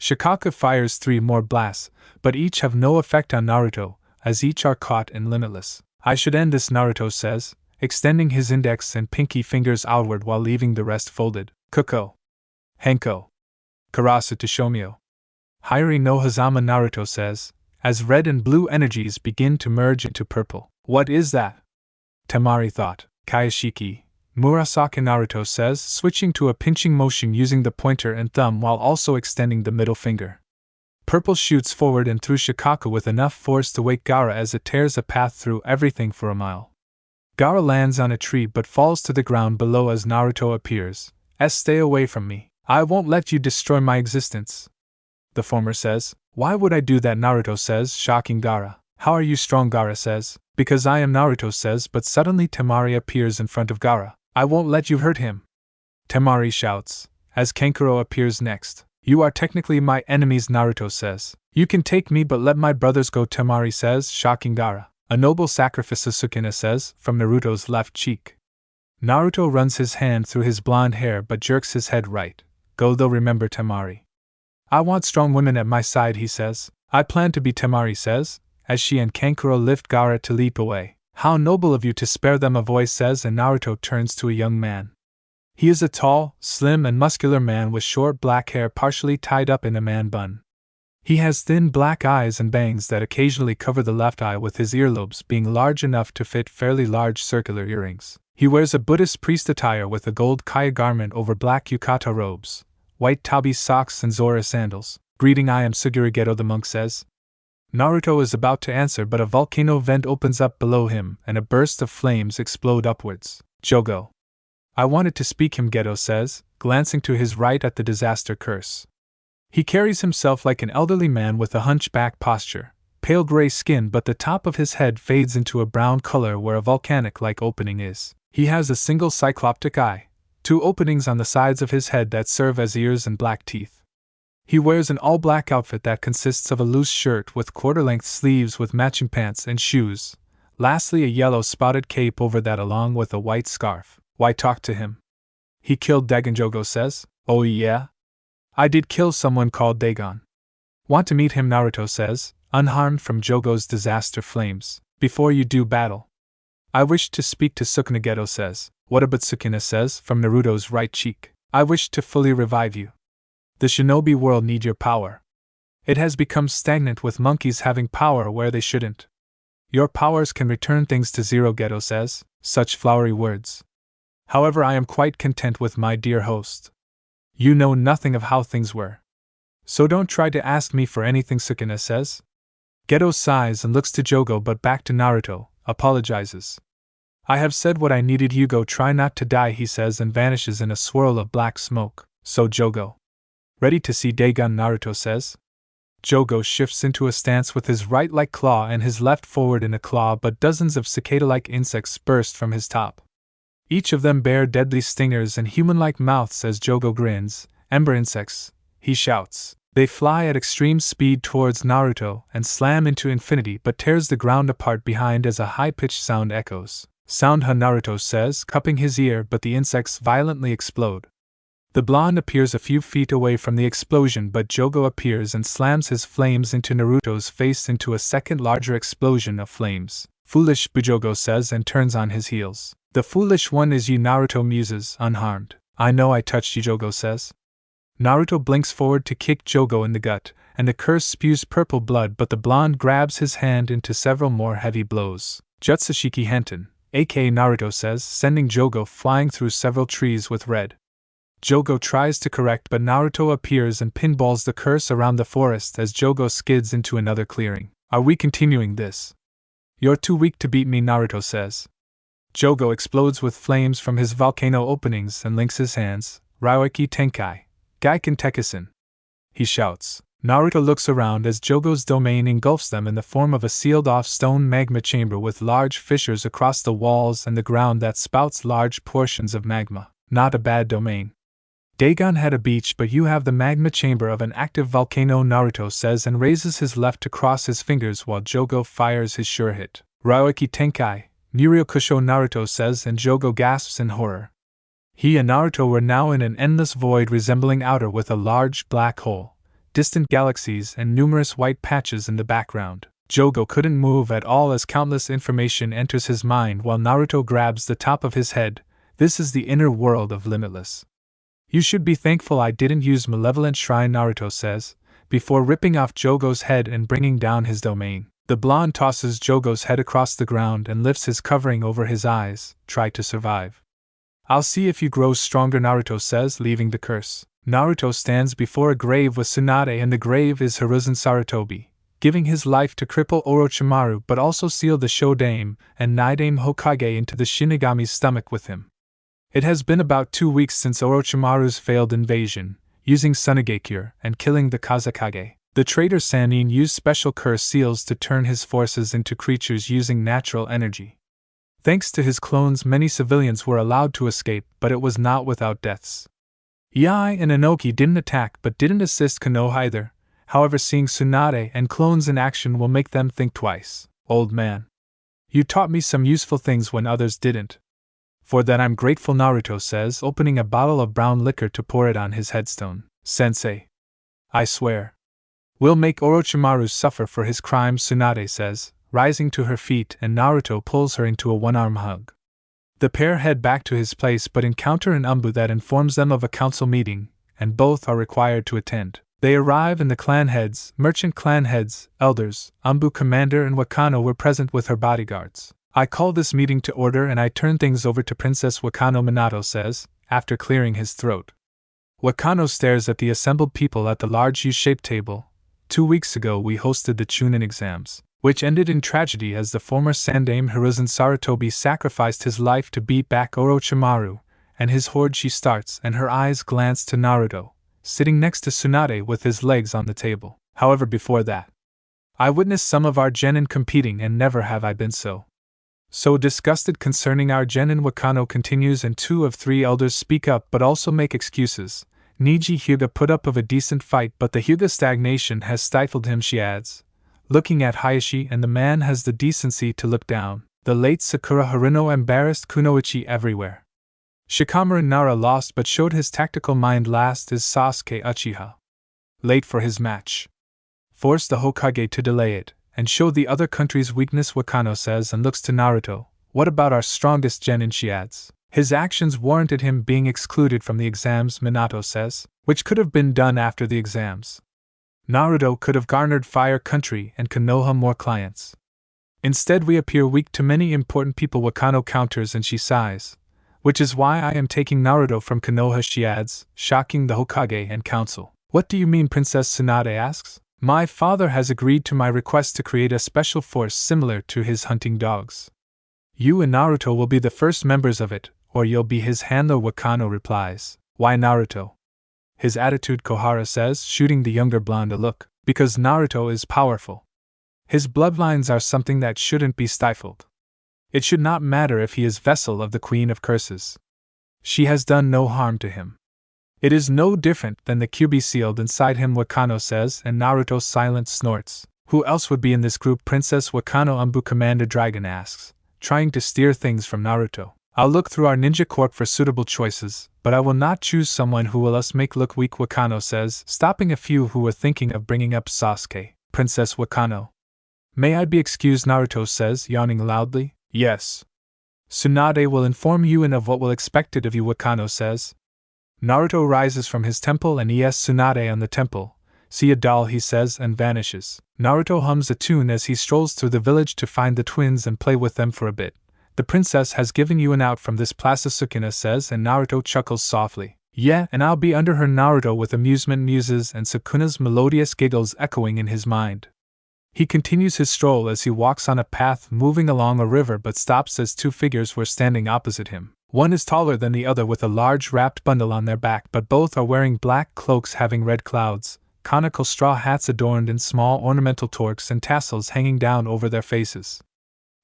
Shikaku fires 3 more blasts, but each have no effect on Naruto, as each are caught in Limitless. I should end this, Naruto says, extending his index and pinky fingers outward while leaving the rest folded. Kuko. Henko. Karasu to Shomyo. Hairi no Hazama, Naruto says, as red and blue energies begin to merge into purple. What is that? Temari thought. Kayashiki. Murasaki, Naruto says, switching to a pinching motion using the pointer and thumb while also extending the middle finger. Purple shoots forward and through Shikaku with enough force to wake Gaara as it tears a path through everything for a mile. Gaara lands on a tree but falls to the ground below as Naruto appears. Stay away from me. I won't let you destroy my existence. The former says. Why would I do that, Naruto says, shocking Gaara. How are you strong, Gaara says. Because I am, Naruto says, but suddenly Temari appears in front of Gaara. I won't let you hurt him. Temari shouts, as Kankuro appears next. You are technically my enemies, Naruto says. You can take me but let my brothers go, Temari says, shocking Gaara. A noble sacrifice, Sukuna says, from Naruto's left cheek. Naruto runs his hand through his blonde hair but jerks his head right. Go though, remember Temari. I want strong women at my side, he says. I plan to be, Temari says, as she and Kankuro lift Gaara to leap away. How noble of you to spare them, a voice says, and Naruto turns to a young man. He is a tall, slim and muscular man with short black hair partially tied up in a man bun. He has thin black eyes and bangs that occasionally cover the left eye, with his earlobes being large enough to fit fairly large circular earrings. He wears a Buddhist priest attire with a gold kaya garment over black yukata robes, white tabi socks and Zora sandals. Greeting, I am Suguru Geto, the monk says. Naruto is about to answer but a volcano vent opens up below him and a burst of flames explode upwards. Jogo. I wanted to speak, him, Geto says, glancing to his right at the disaster curse. He carries himself like an elderly man with a hunchback posture, pale gray skin, but the top of his head fades into a brown color where a volcanic-like opening is. He has a single cycloptic eye, 2 openings on the sides of his head that serve as ears and black teeth. He wears an all-black outfit that consists of a loose shirt with quarter-length sleeves with matching pants and shoes, lastly a yellow spotted cape over that along with a white scarf. Why talk to him? He killed Dagon, Jogo says. Oh yeah? I did kill someone called Dagon. Want to meet him, Naruto says, unharmed from Jogo's disaster flames. Before you do battle. I wish to speak to Sukuna, Geto says. What about Sukuna says, from Naruto's right cheek. I wish to fully revive you. The shinobi world need your power. It has become stagnant with monkeys having power where they shouldn't. Your powers can return things to zero, Geto says, such flowery words. However, I am quite content with my dear host. You know nothing of how things were. So don't try to ask me for anything, Sukuna says. Geto sighs and looks to Jogo but back to Naruto, apologizes. I have said what I needed. You go try not to die, he says and vanishes in a swirl of black smoke. So Jogo. Ready to see Dagon, Naruto says. Jogo shifts into a stance with his right like claw and his left forward in a claw, but dozens of cicada-like insects burst from his top. Each of them bear deadly stingers and human-like mouths as Jogo grins. Ember insects, he shouts. They fly at extreme speed towards Naruto and slam into infinity but tears the ground apart behind as a high-pitched sound echoes. Sound, huh, Naruto says, cupping his ear, but the insects violently explode. The blonde appears a few feet away from the explosion, but Jogo appears and slams his flames into Naruto's face into a second larger explosion of flames. Foolish, Bujogo says and turns on his heels. The foolish one is you, Naruto muses, unharmed. I know I touched you, Jogo says. Naruto blinks forward to kick Jogo in the gut, and the curse spews purple blood, but the blonde grabs his hand into several more heavy blows. Jutsushiki Henten, aka Naruto says, sending Jogo flying through several trees with red. Jogo tries to correct, but Naruto appears and pinballs the curse around the forest as Jogo skids into another clearing. Are we continuing this? You're too weak to beat me, Naruto says. Jogo explodes with flames from his volcano openings and links his hands. Ryoiki Tenkai, Gaiken Tekisen, he shouts. Naruto looks around as Jogo's domain engulfs them in the form of a sealed-off stone magma chamber with large fissures across the walls and the ground that spouts large portions of magma. Not a bad domain. Dagon had a beach, but you have the magma chamber of an active volcano, Naruto says and raises his left to cross his fingers while Jogo fires his sure hit. Ryoiki Tenkai, Nuryokusho, Naruto says and Jogo gasps in horror. He and Naruto were now in an endless void resembling outer with a large black hole, distant galaxies and numerous white patches in the background. Jogo couldn't move at all as countless information enters his mind while Naruto grabs the top of his head. This is the inner world of Limitless. You should be thankful I didn't use Malevolent Shrine, Naruto says, before ripping off Jogo's head and bringing down his domain. The blonde tosses Jogo's head across the ground and lifts his covering over his eyes. Try to survive. I'll see if you grow stronger, Naruto says, leaving the curse. Naruto stands before a grave with Tsunade, and the grave is Hiruzen Sarutobi, giving his life to cripple Orochimaru but also seal the Shodame and Nidame Hokage into the Shinigami's stomach with him. It has been about 2 weeks since Orochimaru's failed invasion, using Sunagekure and killing the Kazekage. The traitor Sannin used special curse seals to turn his forces into creatures using natural energy. Thanks to his clones, many civilians were allowed to escape, but it was not without deaths. Iai and Inoki didn't attack but didn't assist Konoha either. However, seeing Tsunade and clones in action will make them think twice. Old man, you taught me some useful things when others didn't. For that I'm grateful, Naruto says, opening a bottle of brown liquor to pour it on his headstone. Sensei, I swear, we'll make Orochimaru suffer for his crimes, Tsunade says, rising to her feet, and Naruto pulls her into a one-arm hug. The pair head back to his place but encounter an Umbu that informs them of a council meeting, and both are required to attend. They arrive and the clan heads, merchant clan heads, elders, Umbu commander and Wakano were present with her bodyguards. I call this meeting to order and I turn things over to Princess Wakano, Minato says, after clearing his throat. Wakano stares at the assembled people at the large U-shaped table. 2 weeks ago we hosted the Chunin exams, which ended in tragedy as the former Sandaime Hiruzen Sarutobi sacrificed his life to beat back Orochimaru and his horde. She starts and her eyes glance to Naruto, sitting next to Tsunade with his legs on the table. However, before that, I witnessed some of our genin competing and never have I been so disgusted concerning our genin. Wakano continues and 2 of 3 elders speak up but also make excuses. Niji Hyuga put up of a decent fight but the Hyuga stagnation has stifled him, she adds, looking at Hayashi, and the man has the decency to look down. The late Sakura Haruno embarrassed Kunoichi everywhere. Shikamaru Nara lost but showed his tactical mind. Last is Sasuke Uchiha, late for his match. Forced the Hokage to delay it, and showed the other country's weakness, Wakano says and looks to Naruto. What about our strongest genin, she adds. His actions warranted him being excluded from the exams, Minato says, which could have been done after the exams. Naruto could have garnered Fire Country and Konoha more clients. Instead we appear weak to many important people, Wakano counters and she sighs. Which is why I am taking Naruto from Konoha, she adds, shocking the Hokage and council. What do you mean? Princess Tsunade asks. My father has agreed to my request to create a special force similar to his hunting dogs. You and Naruto will be the first members of it, or you'll be his handler, Wakano replies. Why Naruto? His attitude, Kohara says, shooting the younger blonde a look. Because Naruto is powerful. His bloodlines are something that shouldn't be stifled. It should not matter if he is vessel of the Queen of Curses. She has done no harm to him. It is no different than the Kyuubi sealed inside him, Wakano says, and Naruto silent snorts. Who else would be in this group? Princess Wakano Umbu Commander Dragon asks, trying to steer things from Naruto. I'll look through our ninja corp for suitable choices, but I will not choose someone who will us make look weak, Wakano says, stopping a few who were thinking of bringing up Sasuke. Princess Wakano. May I be excused? Naruto says, yawning loudly. Yes. Tsunade will inform Yuen of what will expected of you, Wakano says. Naruto rises from his temple and asks Tsunade on the temple. See a doll, he says, and vanishes. Naruto hums a tune as he strolls through the village to find the twins and play with them for a bit. The princess has given Yuen out from this plaza, Sukuna says, and Naruto chuckles softly. Yeah, and I'll be under her. Naruto with amusement muses, and Sukuna's melodious giggles echoing in his mind. He continues his stroll as he walks on a path moving along a river, but stops as two figures were standing opposite him. One is taller than the other with a large wrapped bundle on their back, but both are wearing black cloaks having red clouds, conical straw hats adorned in small ornamental torques and tassels hanging down over their faces.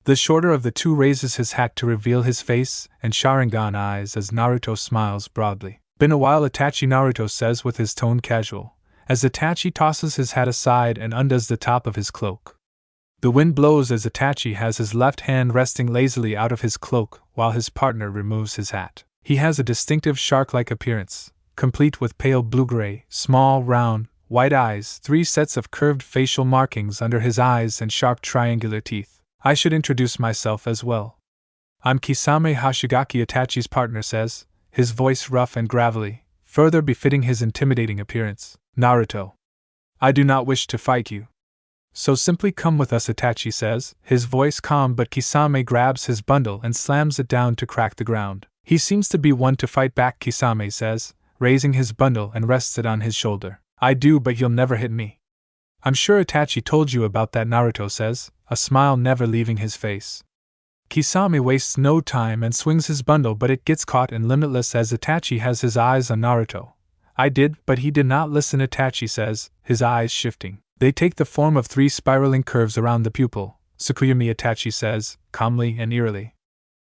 The shorter of the two raises his hat to reveal his face and Sharingan eyes as Naruto smiles broadly. Been a while, Itachi, Naruto says with his tone casual, as Itachi tosses his hat aside and undoes the top of his cloak. The wind blows as Itachi has his left hand resting lazily out of his cloak while his partner removes his hat. He has a distinctive shark-like appearance, complete with pale blue-gray, small, round, white eyes, 3 sets of curved facial markings under his eyes and sharp triangular teeth. I should introduce myself as well. I'm Kisame Hashigaki, Itachi's partner says, his voice rough and gravelly, further befitting his intimidating appearance. Naruto. I do not wish to fight you. So simply come with us, Itachi says, his voice calm, but Kisame grabs his bundle and slams it down to crack the ground. He seems to be one to fight back, Kisame says, raising his bundle and rests it on his shoulder. I do, but you'll never hit me. I'm sure Itachi told you about that, Naruto says, a smile never leaving his face. Kisame wastes no time and swings his bundle, but it gets caught in Limitless as Itachi has his eyes on Naruto. I did, but he did not listen, Itachi says, his eyes shifting. They take the form of 3 spiraling curves around the pupil, Tsukuyami, Itachi says, calmly and eerily.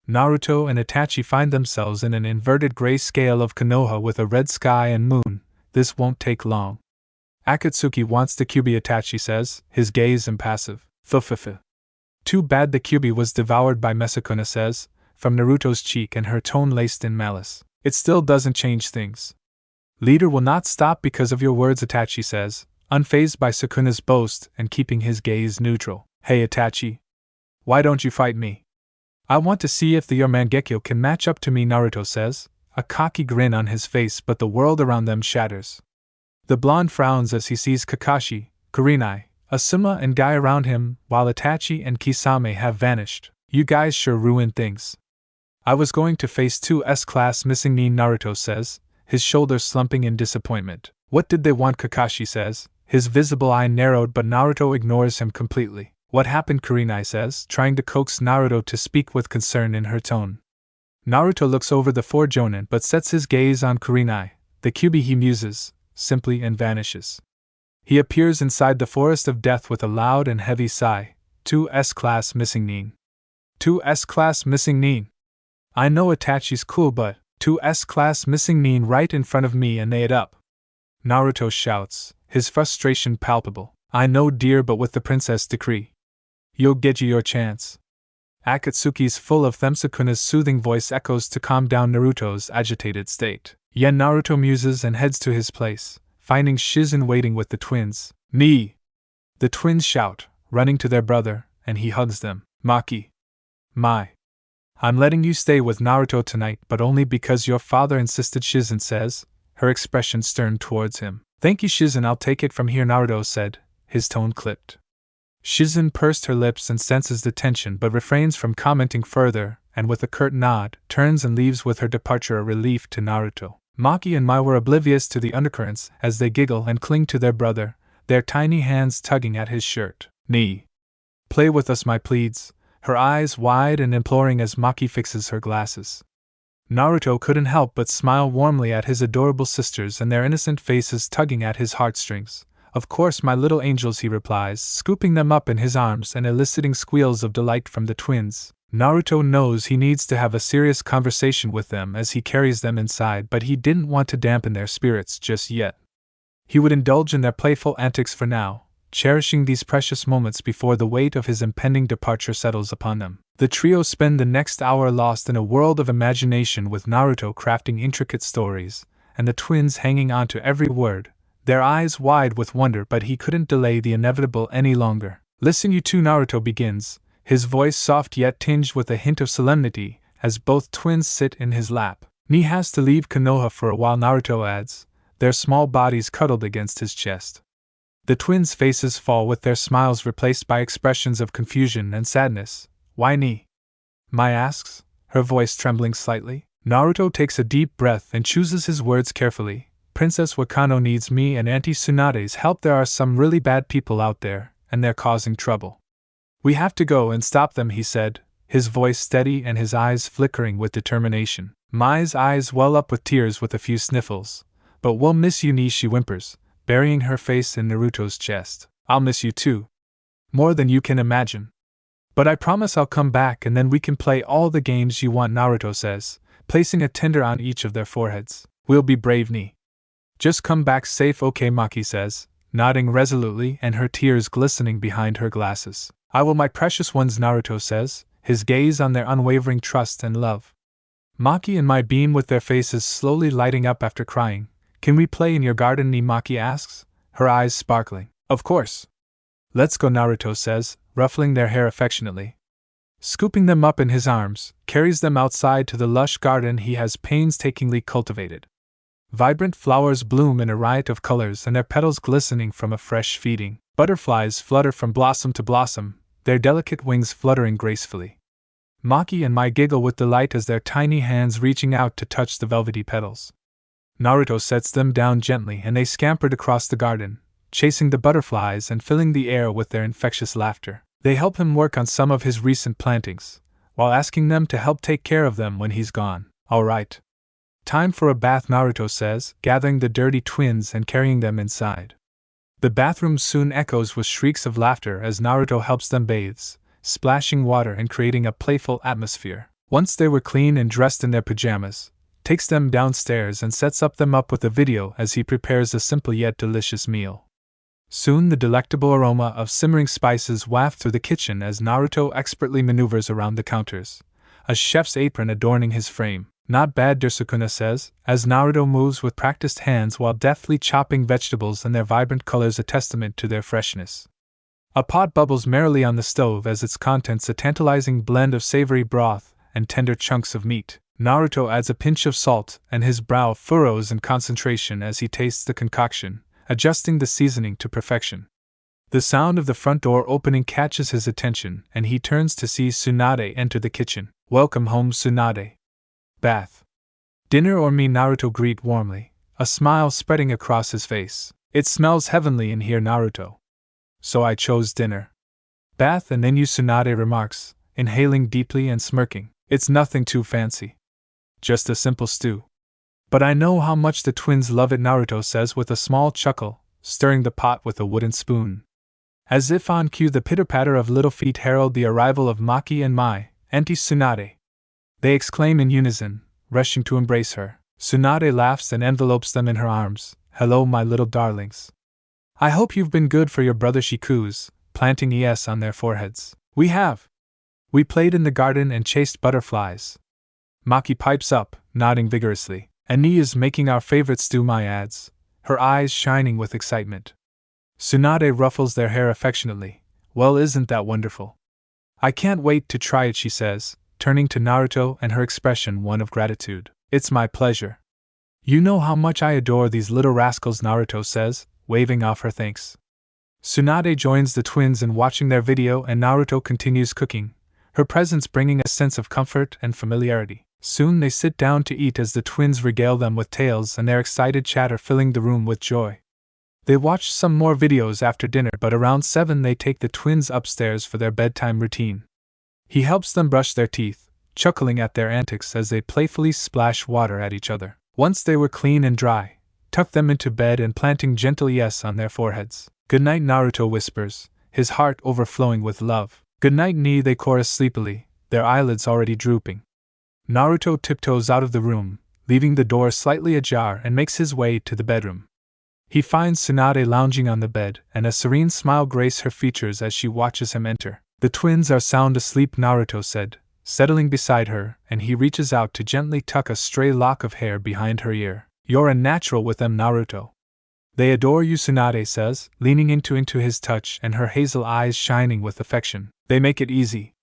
Naruto and Itachi find themselves in an inverted gray scale of Konoha with a red sky and moon. This won't take long. Akatsuki wants the Kyuubi, Itachi says, his gaze impassive. Fufufu. Too bad the Kyuubi was devoured by Mesukuna says, from Naruto's cheek, and her tone laced in malice. It still doesn't change things. Leader will not stop because of your words, Itachi says, unfazed by Sukuna's boast and keeping his gaze neutral. Hey Itachi. Why don't you fight me? I want to see if your Mangekyo can match up to me, Naruto says, a cocky grin on his face, but the world around them shatters. The blonde frowns as he sees Kakashi, Kurenai, Asuma and Guy around him, while Itachi and Kisame have vanished. You guys sure ruined things. I was going to face 2 S-class missing Nin, Naruto says, his shoulders slumping in disappointment. What did they want? Kakashi says, his visible eye narrowed, but Naruto ignores him completely. What happened? Kurenai says, trying to coax Naruto to speak with concern in her tone. Naruto looks over the 4 jonin but sets his gaze on Kurenai. The Kyuubi, he muses, simply, and vanishes. He appears inside the forest of death with a loud and heavy sigh. 2 S-class missing Nin. 2 S-class missing Nin. I know Itachi's cool, but 2 S-class missing Nin right in front of me, and they it up. Naruto shouts, his frustration palpable. I know, dear, but with the princess decree, you'll get your chance. Akatsuki's full of Sukuna's soothing voice echoes to calm down Naruto's agitated state. Yen Naruto muses and heads to his place, finding Shizen waiting with the twins. Me! The twins shout, running to their brother, and he hugs them. Maki. My. I'm letting you stay with Naruto tonight, but only because your father insisted, Shizen says, her expression stern towards him. Thank you, Shizen, I'll take it from here, Naruto said, his tone clipped. Shizen pursed her lips and senses the tension but refrains from commenting further, and with a curt nod, turns and leaves with her departure a relief to Naruto. Maki and Mai were oblivious to the undercurrents as they giggle and cling to their brother, their tiny hands tugging at his shirt. "Nee. Play with us," Mai pleads, her eyes wide and imploring as Maki fixes her glasses. Naruto couldn't help but smile warmly at his adorable sisters and their innocent faces tugging at his heartstrings. "Of course, my little angels," he replies, scooping them up in his arms and eliciting squeals of delight from the twins. Naruto knows he needs to have a serious conversation with them as he carries them inside, but he didn't want to dampen their spirits just yet. He would indulge in their playful antics for now, cherishing these precious moments before the weight of his impending departure settles upon them. The trio spend the next hour lost in a world of imagination, with Naruto crafting intricate stories, and the twins hanging on to every word, their eyes wide with wonder, but he couldn't delay the inevitable any longer. "Listen, you two," Naruto begins, his voice soft yet tinged with a hint of solemnity, as both twins sit in his lap. "Ni has to leave Konoha for a while," Naruto adds, their small bodies cuddled against his chest. The twins' faces fall, with their smiles replaced by expressions of confusion and sadness. "Why Ni?" Mai asks, her voice trembling slightly. Naruto takes a deep breath and chooses his words carefully. "Princess Wakano needs me and Auntie Tsunade's help. There are some really bad people out there, and they're causing trouble. We have to go and stop them," he said, his voice steady and his eyes flickering with determination. Mai's eyes well up with tears with a few sniffles. "But we'll miss you, Ni," she whimpers, burying her face in Naruto's chest. "I'll miss you too. More than you can imagine. But I promise I'll come back and then we can play all the games you want," Naruto says, placing a tender on each of their foreheads. "We'll be brave, Ni. Just come back safe, okay?" Maki says, nodding resolutely and her tears glistening behind her glasses. "I will, my precious ones," Naruto says, his gaze on their unwavering trust and love. Maki and Mai beam with their faces slowly lighting up after crying. "Can we play in your garden, Ni?" Maki asks, her eyes sparkling. "Of course. Let's go," Naruto says, ruffling their hair affectionately. Scooping them up in his arms, carries them outside to the lush garden he has painstakingly cultivated. Vibrant flowers bloom in a riot of colors and their petals glistening from a fresh feeding. Butterflies flutter from blossom to blossom, their delicate wings fluttering gracefully. Maki and Mai giggle with delight as their tiny hands reaching out to touch the velvety petals. Naruto sets them down gently and they scampered across the garden, chasing the butterflies and filling the air with their infectious laughter. They help him work on some of his recent plantings, while asking them to help take care of them when he's gone. "All right. Time for a bath," Naruto says, gathering the dirty twins and carrying them inside. The bathroom soon echoes with shrieks of laughter as Naruto helps them bathe, splashing water and creating a playful atmosphere. Once they were clean and dressed in their pajamas, takes them downstairs and sets them up with a video as he prepares a simple yet delicious meal. Soon the delectable aroma of simmering spices waft through the kitchen as Naruto expertly maneuvers around the counters, a chef's apron adorning his frame. "Not bad," Sukuna says, as Naruto moves with practiced hands while deftly chopping vegetables and their vibrant colors a testament to their freshness. A pot bubbles merrily on the stove as its contents a tantalizing blend of savory broth and tender chunks of meat. Naruto adds a pinch of salt and his brow furrows in concentration as he tastes the concoction, adjusting the seasoning to perfection. The sound of the front door opening catches his attention and he turns to see Tsunade enter the kitchen. "Welcome home, Tsunade. Bath. Dinner or me?" Naruto greet warmly, a smile spreading across his face. "It smells heavenly in here, Naruto. So I chose dinner. Bath and then you," Tsunade remarks, inhaling deeply and smirking. "It's nothing too fancy. Just a simple stew. But I know how much the twins love it," Naruto says with a small chuckle, stirring the pot with a wooden spoon. As if on cue, the pitter-patter of little feet herald the arrival of Maki and Mai, Auntie Tsunade. They exclaim in unison, rushing to embrace her. Tsunade laughs and envelopes them in her arms. "Hello, my little darlings. I hope you've been good for your brother," she coos, planting ES on their foreheads. "We have. We played in the garden and chased butterflies." Maki pipes up, nodding vigorously. "And Ni is making our favorite stew," Mai adds, her eyes shining with excitement. Tsunade ruffles their hair affectionately. "Well, isn't that wonderful? I can't wait to try it," she says, turning to Naruto and her expression one of gratitude. "It's my pleasure. You know how much I adore these little rascals," Naruto says, waving off her thanks. Tsunade joins the twins in watching their video and Naruto continues cooking, her presence bringing a sense of comfort and familiarity. Soon they sit down to eat as the twins regale them with tales and their excited chatter filling the room with joy. They watch some more videos after dinner, but around 7 they take the twins upstairs for their bedtime routine. He helps them brush their teeth, chuckling at their antics as they playfully splash water at each other. Once they were clean and dry, tuck them into bed and planting gentle yes on their foreheads. "Good night," Naruto whispers, his heart overflowing with love. "Good night, Ni," they chorus sleepily, their eyelids already drooping. Naruto tiptoes out of the room, leaving the door slightly ajar, and makes his way to the bedroom. He finds Tsunade lounging on the bed, and a serene smile graces her features as she watches him enter. "The twins are sound asleep," Naruto said, settling beside her, and he reaches out to gently tuck a stray lock of hair behind her ear. "You're a natural with them, Naruto." "They adore you," Tsunade says, leaning into his touch and her hazel eyes shining with affection. "They make it easy."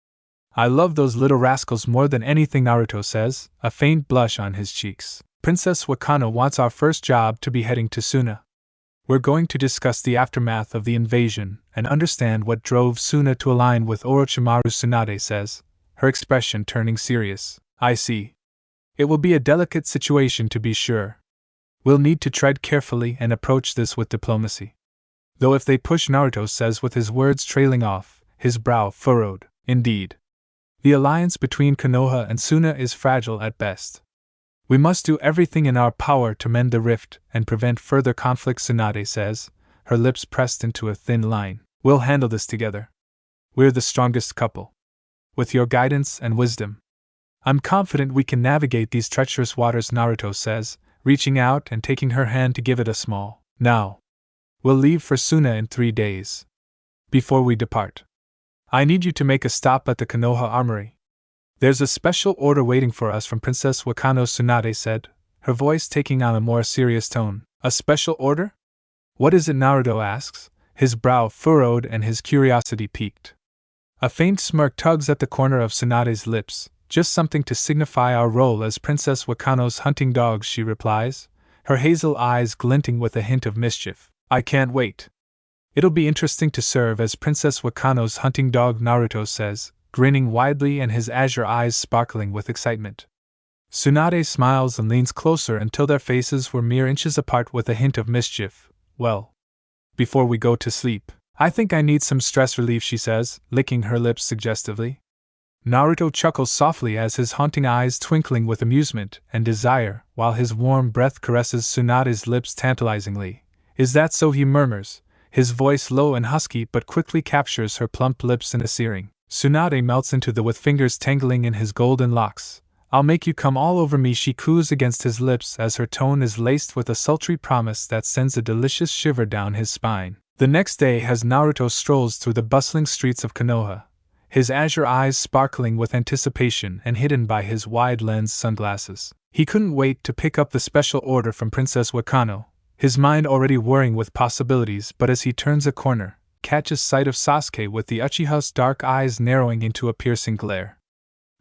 "I love those little rascals more than anything," Naruto says, a faint blush on his cheeks. "Princess Wakano wants our first job to be heading to Suna. We're going to discuss the aftermath of the invasion and understand what drove Suna to align with Orochimaru," Tsunade says, her expression turning serious. "I see. It will be a delicate situation, to be sure. We'll need to tread carefully and approach this with diplomacy. Though if they push," Naruto says with his words trailing off, his brow furrowed. "Indeed. The alliance between Konoha and Suna is fragile at best. We must do everything in our power to mend the rift and prevent further conflict," Tsunade says, her lips pressed into a thin line. "We'll handle this together. We're the strongest couple. With your guidance and wisdom, I'm confident we can navigate these treacherous waters," Naruto says, reaching out and taking her hand to give it a small "now." "We'll leave for Suna in 3 days. Before we depart, I need you to make a stop at the Konoha Armory. There's a special order waiting for us from Princess Wakano," Tsunade said, her voice taking on a more serious tone. "A special order? What is it?" Naruto asks, his brow furrowed and his curiosity piqued. A faint smirk tugs at the corner of Tsunade's lips. "Just something to signify our role as Princess Wakano's hunting dogs," she replies, her hazel eyes glinting with a hint of mischief. "I can't wait. It'll be interesting to serve as Princess Wakano's hunting dog," Naruto says, grinning widely and his azure eyes sparkling with excitement. Tsunade smiles and leans closer until their faces were mere inches apart with a hint of mischief. "Well, before we go to sleep, I think I need some stress relief," she says, licking her lips suggestively. Naruto chuckles softly as his haunting eyes twinkling with amusement and desire while his warm breath caresses Tsunade's lips tantalizingly. "Is that so?" he murmurs, his voice low and husky, but quickly captures her plump lips in a searing. Tsunade melts into the with fingers tangling in his golden locks. "I'll make you come all over me," she coos against his lips as her tone is laced with a sultry promise that sends a delicious shiver down his spine. The next day, as Naruto strolls through the bustling streets of Konoha, his azure eyes sparkling with anticipation and hidden by his wide-lensed sunglasses, he couldn't wait to pick up the special order from Princess Wakano, his mind already whirring with possibilities. But as he turns a corner, catches sight of Sasuke with the Uchiha's dark eyes narrowing into a piercing glare.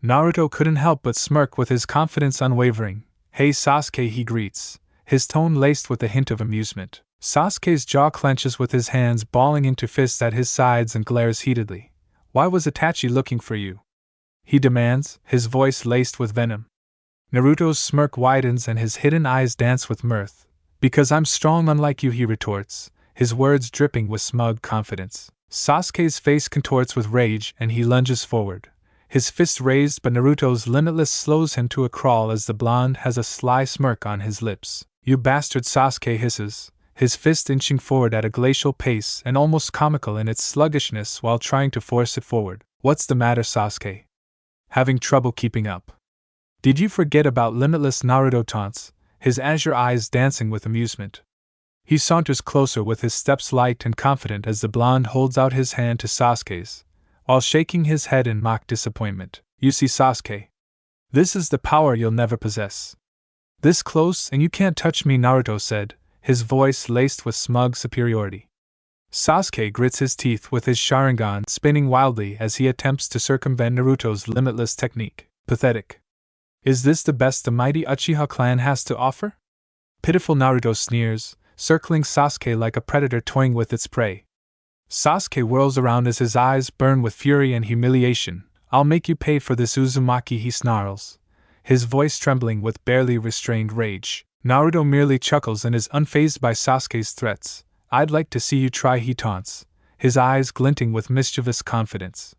Naruto couldn't help but smirk with his confidence unwavering. "Hey Sasuke," he greets, his tone laced with a hint of amusement. Sasuke's jaw clenches with his hands balling into fists at his sides and glares heatedly. "Why was Itachi looking for you?" he demands, his voice laced with venom. Naruto's smirk widens and his hidden eyes dance with mirth. "Because I'm strong unlike you," he retorts, his words dripping with smug confidence. Sasuke's face contorts with rage and he lunges forward, his fist raised, but Naruto's Limitless slows him to a crawl as the blonde has a sly smirk on his lips. "You bastard," Sasuke hisses, his fist inching forward at a glacial pace and almost comical in its sluggishness while trying to force it forward. "What's the matter, Sasuke? Having trouble keeping up? Did you forget about Limitless?" Naruto taunts, his azure eyes dancing with amusement. He saunters closer with his steps light and confident as the blonde holds out his hand to Sasuke's, while shaking his head in mock disappointment. "You see, Sasuke, this is the power you'll never possess. This close and you can't touch me," Naruto said, his voice laced with smug superiority. Sasuke grits his teeth with his Sharingan spinning wildly as he attempts to circumvent Naruto's Limitless technique. "Pathetic. Is this the best the mighty Uchiha clan has to offer?" Pitiful, Naruto sneers, circling Sasuke like a predator toying with its prey. Sasuke whirls around as his eyes burn with fury and humiliation. "I'll make you pay for this, Uzumaki," he snarls, his voice trembling with barely restrained rage. Naruto merely chuckles and is unfazed by Sasuke's threats. "I'd like to see you try," he taunts, his eyes glinting with mischievous confidence.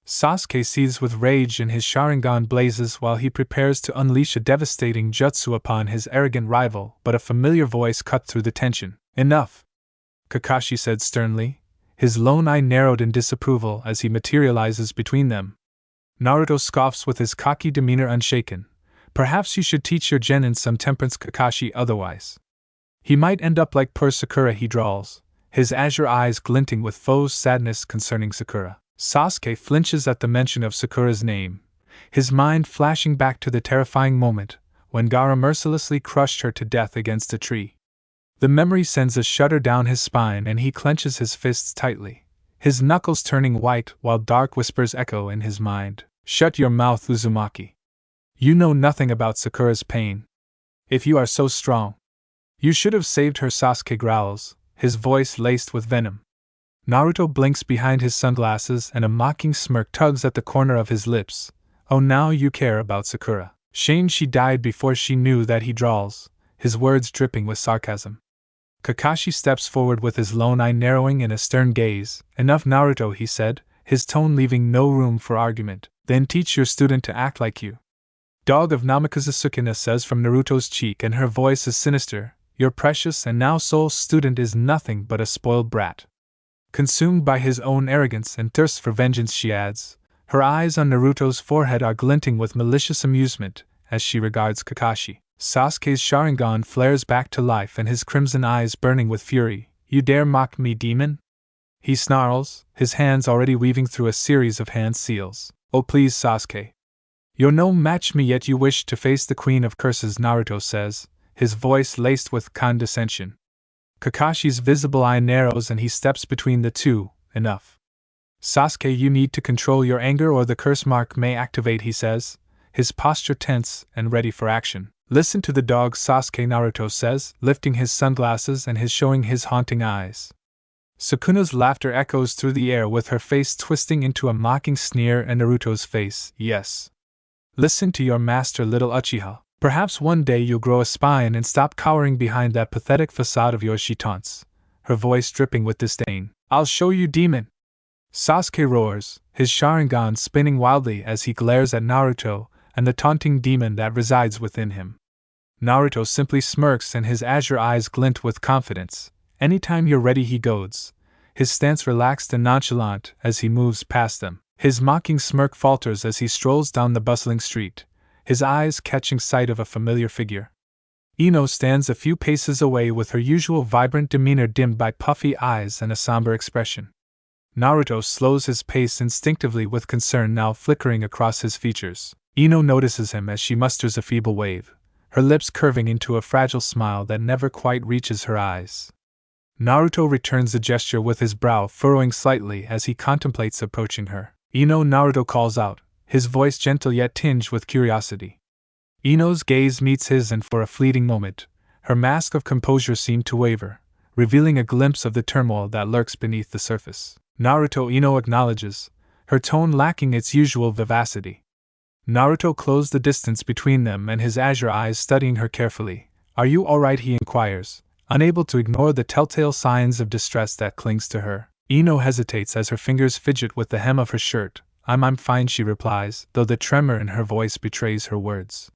Sasuke seethes with rage and his Sharingan blazes while he prepares to unleash a devastating jutsu upon his arrogant rival, but a familiar voice cut through the tension. "Enough!" Kakashi said sternly, his lone eye narrowed in disapproval as he materializes between them. Naruto scoffs with his cocky demeanor unshaken. "Perhaps you should teach your genin some temperance, Kakashi, otherwise he might end up like poor Sakura," he drawls, his azure eyes glinting with foes' sadness concerning Sakura. Sasuke flinches at the mention of Sakura's name, his mind flashing back to the terrifying moment when Gaara mercilessly crushed her to death against a tree. The memory sends a shudder down his spine and he clenches his fists tightly, his knuckles turning white while dark whispers echo in his mind. "Shut your mouth, Uzumaki. You know nothing about Sakura's pain. If you are so strong, you should have saved her," Sasuke growls, his voice laced with venom. Naruto blinks behind his sunglasses and a mocking smirk tugs at the corner of his lips. "Oh, now you care about Sakura. Shame she died before she knew that," he drawls, his words dripping with sarcasm. Kakashi steps forward with his lone eye narrowing in a stern gaze. "Enough, Naruto," he said, his tone leaving no room for argument. "Then teach your student to act like you." "Dog of Namikaze," Sukuna says from Naruto's cheek, and her voice is sinister. "Your precious and now sole student is nothing but a spoiled brat." Consumed by his own arrogance and thirst for vengeance, she adds, her eyes on Naruto's forehead are glinting with malicious amusement as she regards Kakashi. Sasuke's Sharingan flares back to life and his crimson eyes burning with fury. "You dare mock me, demon?" he snarls, his hands already weaving through a series of hand seals. "Oh please, Sasuke. You're no match me, yet you wish to face the Queen of Curses," Naruto says, his voice laced with condescension. Kakashi's visible eye narrows and he steps between the two. "Enough. Sasuke, you need to control your anger or the curse mark may activate," he says, his posture tense and ready for action. "Listen to the dog, Sasuke," Naruto says, lifting his sunglasses and showing his haunting eyes. Sukuna's laughter echoes through the air with her face twisting into a mocking sneer and Naruto's face. "Yes. Listen to your master, little Uchiha. Perhaps one day you'll grow a spine and stop cowering behind that pathetic facade of yours," she taunts, her voice dripping with disdain. "I'll show you, demon!" Sasuke roars, his Sharingan spinning wildly as he glares at Naruto and the taunting demon that resides within him. Naruto simply smirks and his azure eyes glint with confidence. "Anytime you're ready," he goads, his stance relaxed and nonchalant as he moves past them. His mocking smirk falters as he strolls down the bustling street, his eyes catching sight of a familiar figure. Ino stands a few paces away with her usual vibrant demeanor dimmed by puffy eyes and a somber expression. Naruto slows his pace instinctively with concern now flickering across his features. Ino notices him as she musters a feeble wave, her lips curving into a fragile smile that never quite reaches her eyes. Naruto returns the gesture with his brow furrowing slightly as he contemplates approaching her. "Ino," Naruto calls out, his voice gentle yet tinged with curiosity. Ino's gaze meets his and for a fleeting moment, her mask of composure seemed to waver, revealing a glimpse of the turmoil that lurks beneath the surface. "Naruto," Ino acknowledges, her tone lacking its usual vivacity. Naruto closed the distance between them and his azure eyes studying her carefully. "Are you alright?" he inquires, unable to ignore the telltale signs of distress that clings to her. Ino hesitates as her fingers fidget with the hem of her shirt. I'm fine," she replies, though the tremor in her voice betrays her words.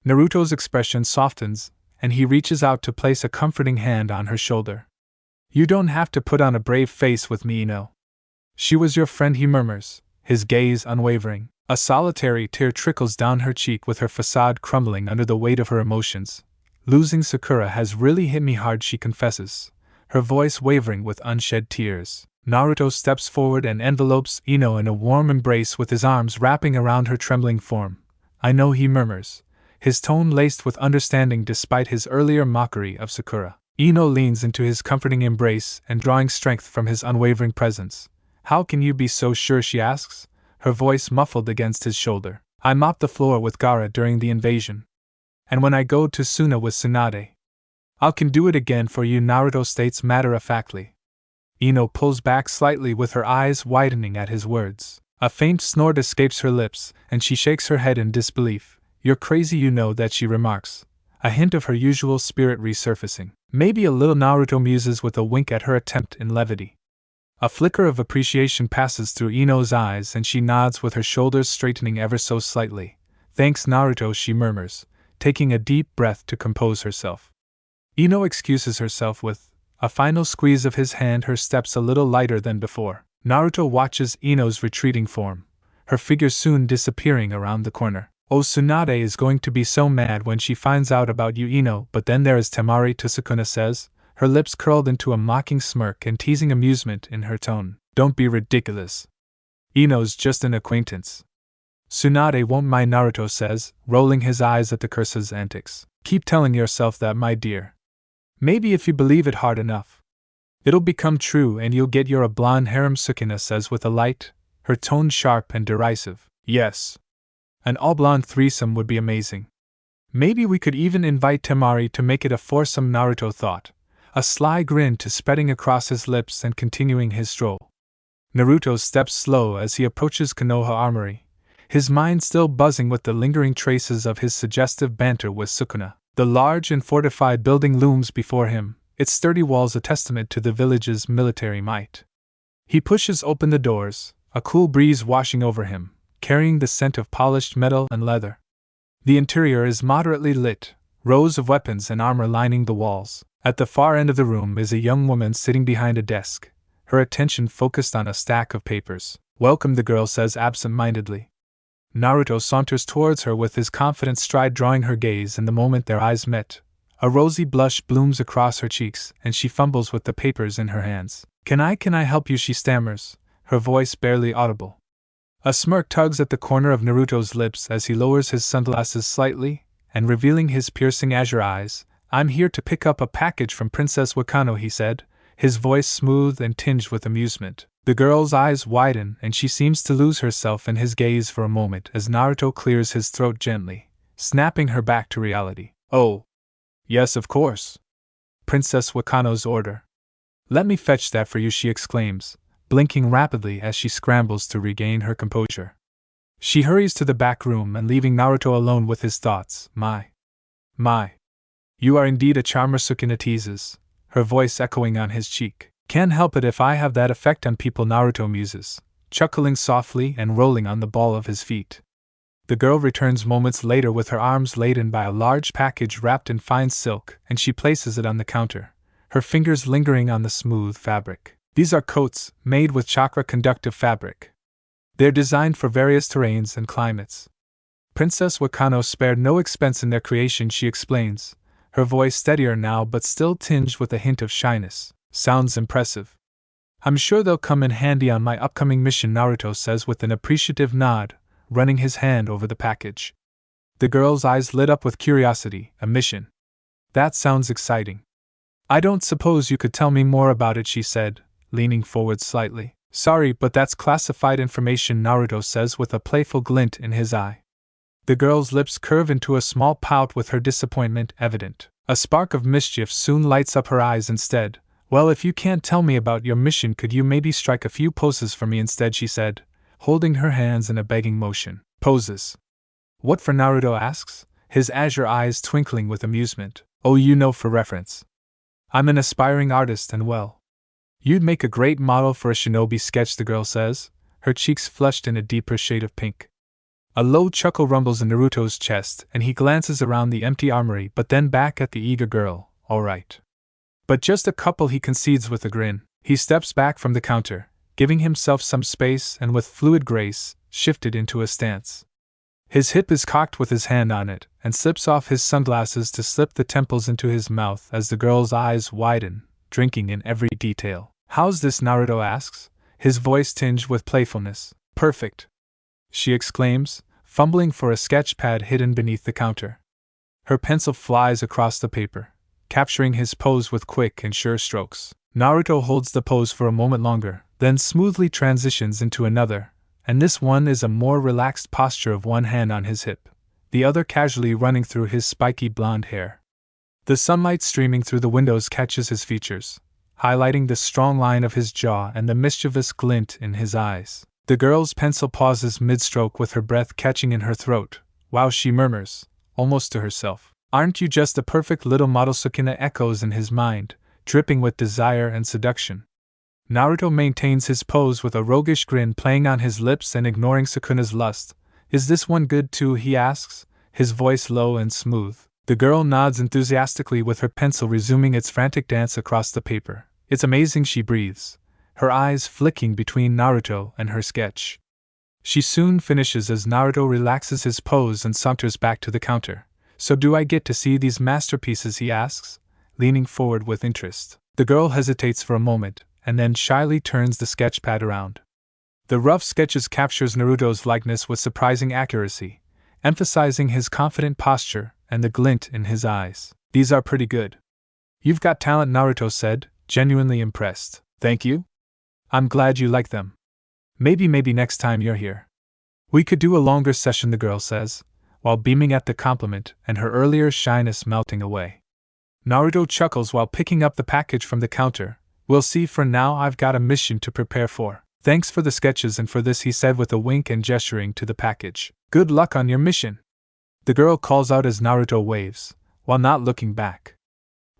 Naruto's expression softens, and he reaches out to place a comforting hand on her shoulder. "You don't have to put on a brave face with me, Ino. She was your friend," he murmurs, his gaze unwavering. A solitary tear trickles down her cheek with her facade crumbling under the weight of her emotions. "Losing Sakura has really hit me hard," she confesses, her voice wavering with unshed tears. Naruto steps forward and envelopes Ino in a warm embrace with his arms wrapping around her trembling form. "I know," he murmurs, his tone laced with understanding despite his earlier mockery of Sakura. Ino leans into his comforting embrace and drawing strength from his unwavering presence. "How can you be so sure?" she asks, her voice muffled against his shoulder. "I mopped the floor with Gaara during the invasion. And when I go to Suna with Tsunade, I can do it again for you," Naruto states matter-of-factly. Ino pulls back slightly with her eyes widening at his words. A faint snort escapes her lips, and she shakes her head in disbelief. "You're crazy, you know that," she remarks, a hint of her usual spirit resurfacing. Maybe a little, Naruto muses with a wink at her attempt in levity. A flicker of appreciation passes through Ino's eyes and she nods with her shoulders straightening ever so slightly. "Thanks, Naruto," she murmurs, taking a deep breath to compose herself. Ino excuses herself with a final squeeze of his hand, her steps a little lighter than before. Naruto watches Ino's retreating form, her figure soon disappearing around the corner. "Oh, Tsunade is going to be so mad when she finds out about you, Ino." But then there is Temari, Sukuna says, her lips curled into a mocking smirk and teasing amusement in her tone. "Don't be ridiculous. Ino's just an acquaintance." "Tsunade won't mind," Naruto says, rolling his eyes at the curse's antics. "Keep telling yourself that, my dear. Maybe if you believe it hard enough, it'll become true and you'll get your blonde harem," Sukuna says with a light, her tone sharp and derisive. "Yes. An all-blonde threesome would be amazing. Maybe we could even invite Temari to make it a foursome," Naruto thought, a sly grin spreading across his lips and continuing his stroll. Naruto steps slow as he approaches Konoha Armory, his mind still buzzing with the lingering traces of his suggestive banter with Sukuna. The large and fortified building looms before him, its sturdy walls a testament to the village's military might. He pushes open the doors, a cool breeze washing over him, carrying the scent of polished metal and leather. The interior is moderately lit, rows of weapons and armor lining the walls. At the far end of the room is a young woman sitting behind a desk, her attention focused on a stack of papers. "Welcome," the girl says absent-mindedly. Naruto saunters towards her with his confident stride drawing her gaze, and the moment their eyes met, a rosy blush blooms across her cheeks and she fumbles with the papers in her hands. Can I help you?" she stammers, her voice barely audible. A smirk tugs at the corner of Naruto's lips as he lowers his sunglasses slightly, and revealing his piercing azure eyes, "I'm here to pick up a package from Princess Wakano," he said, his voice smooth and tinged with amusement. The girl's eyes widen and she seems to lose herself in his gaze for a moment as Naruto clears his throat gently, snapping her back to reality. "Oh, yes, of course. Princess Wakano's order." "Let me fetch that for you," she exclaims, blinking rapidly as she scrambles to regain her composure. She hurries to the back room and leaving Naruto alone with his thoughts. My. You are indeed a charmer," Sukuna teases, her voice echoing on his cheek. "Can't help it if I have that effect on people," Naruto muses, chuckling softly and rolling on the ball of his feet. The girl returns moments later with her arms laden by a large package wrapped in fine silk, and she places it on the counter, her fingers lingering on the smooth fabric. "These are coats, made with chakra-conductive fabric. They're designed for various terrains and climates. Princess Wakano spared no expense in their creation," she explains, her voice steadier now but still tinged with a hint of shyness. "Sounds impressive. I'm sure they'll come in handy on my upcoming mission," Naruto says with an appreciative nod, running his hand over the package. The girl's eyes lit up with curiosity. "A mission? That sounds exciting. I don't suppose you could tell me more about it," she said, leaning forward slightly. "Sorry, but that's classified information," Naruto says with a playful glint in his eye. The girl's lips curve into a small pout with her disappointment evident. A spark of mischief soon lights up her eyes instead. "Well, if you can't tell me about your mission, could you maybe strike a few poses for me instead?" she said, holding her hands in a begging motion. "Poses? What for?" Naruto asks, his azure eyes twinkling with amusement. "Oh, you know, for reference. I'm an aspiring artist and well, you'd make a great model for a shinobi sketch," the girl says, her cheeks flushed in a deeper shade of pink. A low chuckle rumbles in Naruto's chest and he glances around the empty armory but then back at the eager girl. "All right. But just a couple," he concedes with a grin. He steps back from the counter, giving himself some space and with fluid grace, shifted into a stance. His hip is cocked with his hand on it, and slips off his sunglasses to slip the temples into his mouth as the girl's eyes widen, drinking in every detail. "How's this?" Naruto asks, his voice tinged with playfulness. "Perfect," she exclaims, fumbling for a sketch pad hidden beneath the counter. Her pencil flies across the paper, capturing his pose with quick and sure strokes. Naruto holds the pose for a moment longer, then smoothly transitions into another, and this one is a more relaxed posture of one hand on his hip, the other casually running through his spiky blonde hair. The sunlight streaming through the windows catches his features, highlighting the strong line of his jaw and the mischievous glint in his eyes. The girl's pencil pauses mid-stroke with her breath catching in her throat, Wow, she murmurs, almost to herself. Aren't you just the perfect little model? Sukuna echoes in his mind, dripping with desire and seduction. Naruto maintains his pose with a roguish grin playing on his lips and ignoring Sukuna's lust. Is this one good too? He asks, his voice low and smooth. The girl nods enthusiastically with her pencil resuming its frantic dance across the paper. It's amazing, she breathes, her eyes flicking between Naruto and her sketch. She soon finishes as Naruto relaxes his pose and saunters back to the counter. So do I get to see these masterpieces? He asks, leaning forward with interest. The girl hesitates for a moment, and then shyly turns the sketchpad around. The rough sketches captures Naruto's likeness with surprising accuracy, emphasizing his confident posture and the glint in his eyes. These are pretty good. You've got talent, Naruto said, genuinely impressed. Thank you? I'm glad you like them. Maybe next time you're here. We could do a longer session, the girl says, while beaming at the compliment and her earlier shyness melting away. Naruto chuckles while picking up the package from the counter. We'll see. For now, I've got a mission to prepare for. Thanks for the sketches and for this, he said with a wink and gesturing to the package. Good luck on your mission, the girl calls out as Naruto waves, while not looking back.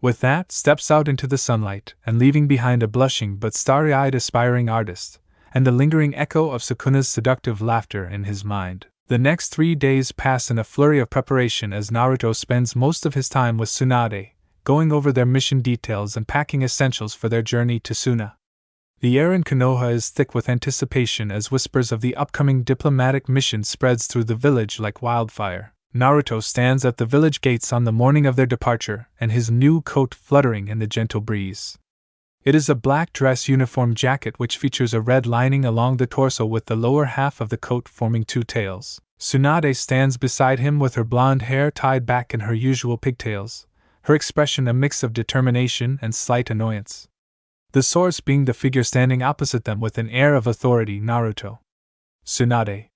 With that, steps out into the sunlight and leaving behind a blushing but starry-eyed aspiring artist, and the lingering echo of Sukuna's seductive laughter in his mind. The next 3 days pass in a flurry of preparation as Naruto spends most of his time with Tsunade, going over their mission details and packing essentials for their journey to Suna. The air in Konoha is thick with anticipation as whispers of the upcoming diplomatic mission spreads through the village like wildfire. Naruto stands at the village gates on the morning of their departure, and his new coat fluttering in the gentle breeze. It is a black dress uniform jacket which features a red lining along the torso with the lower half of the coat forming 2 tails. Tsunade stands beside him with her blonde hair tied back in her usual pigtails, her expression a mix of determination and slight annoyance. The source being the figure standing opposite them with an air of authority. Naruto. Tsunade.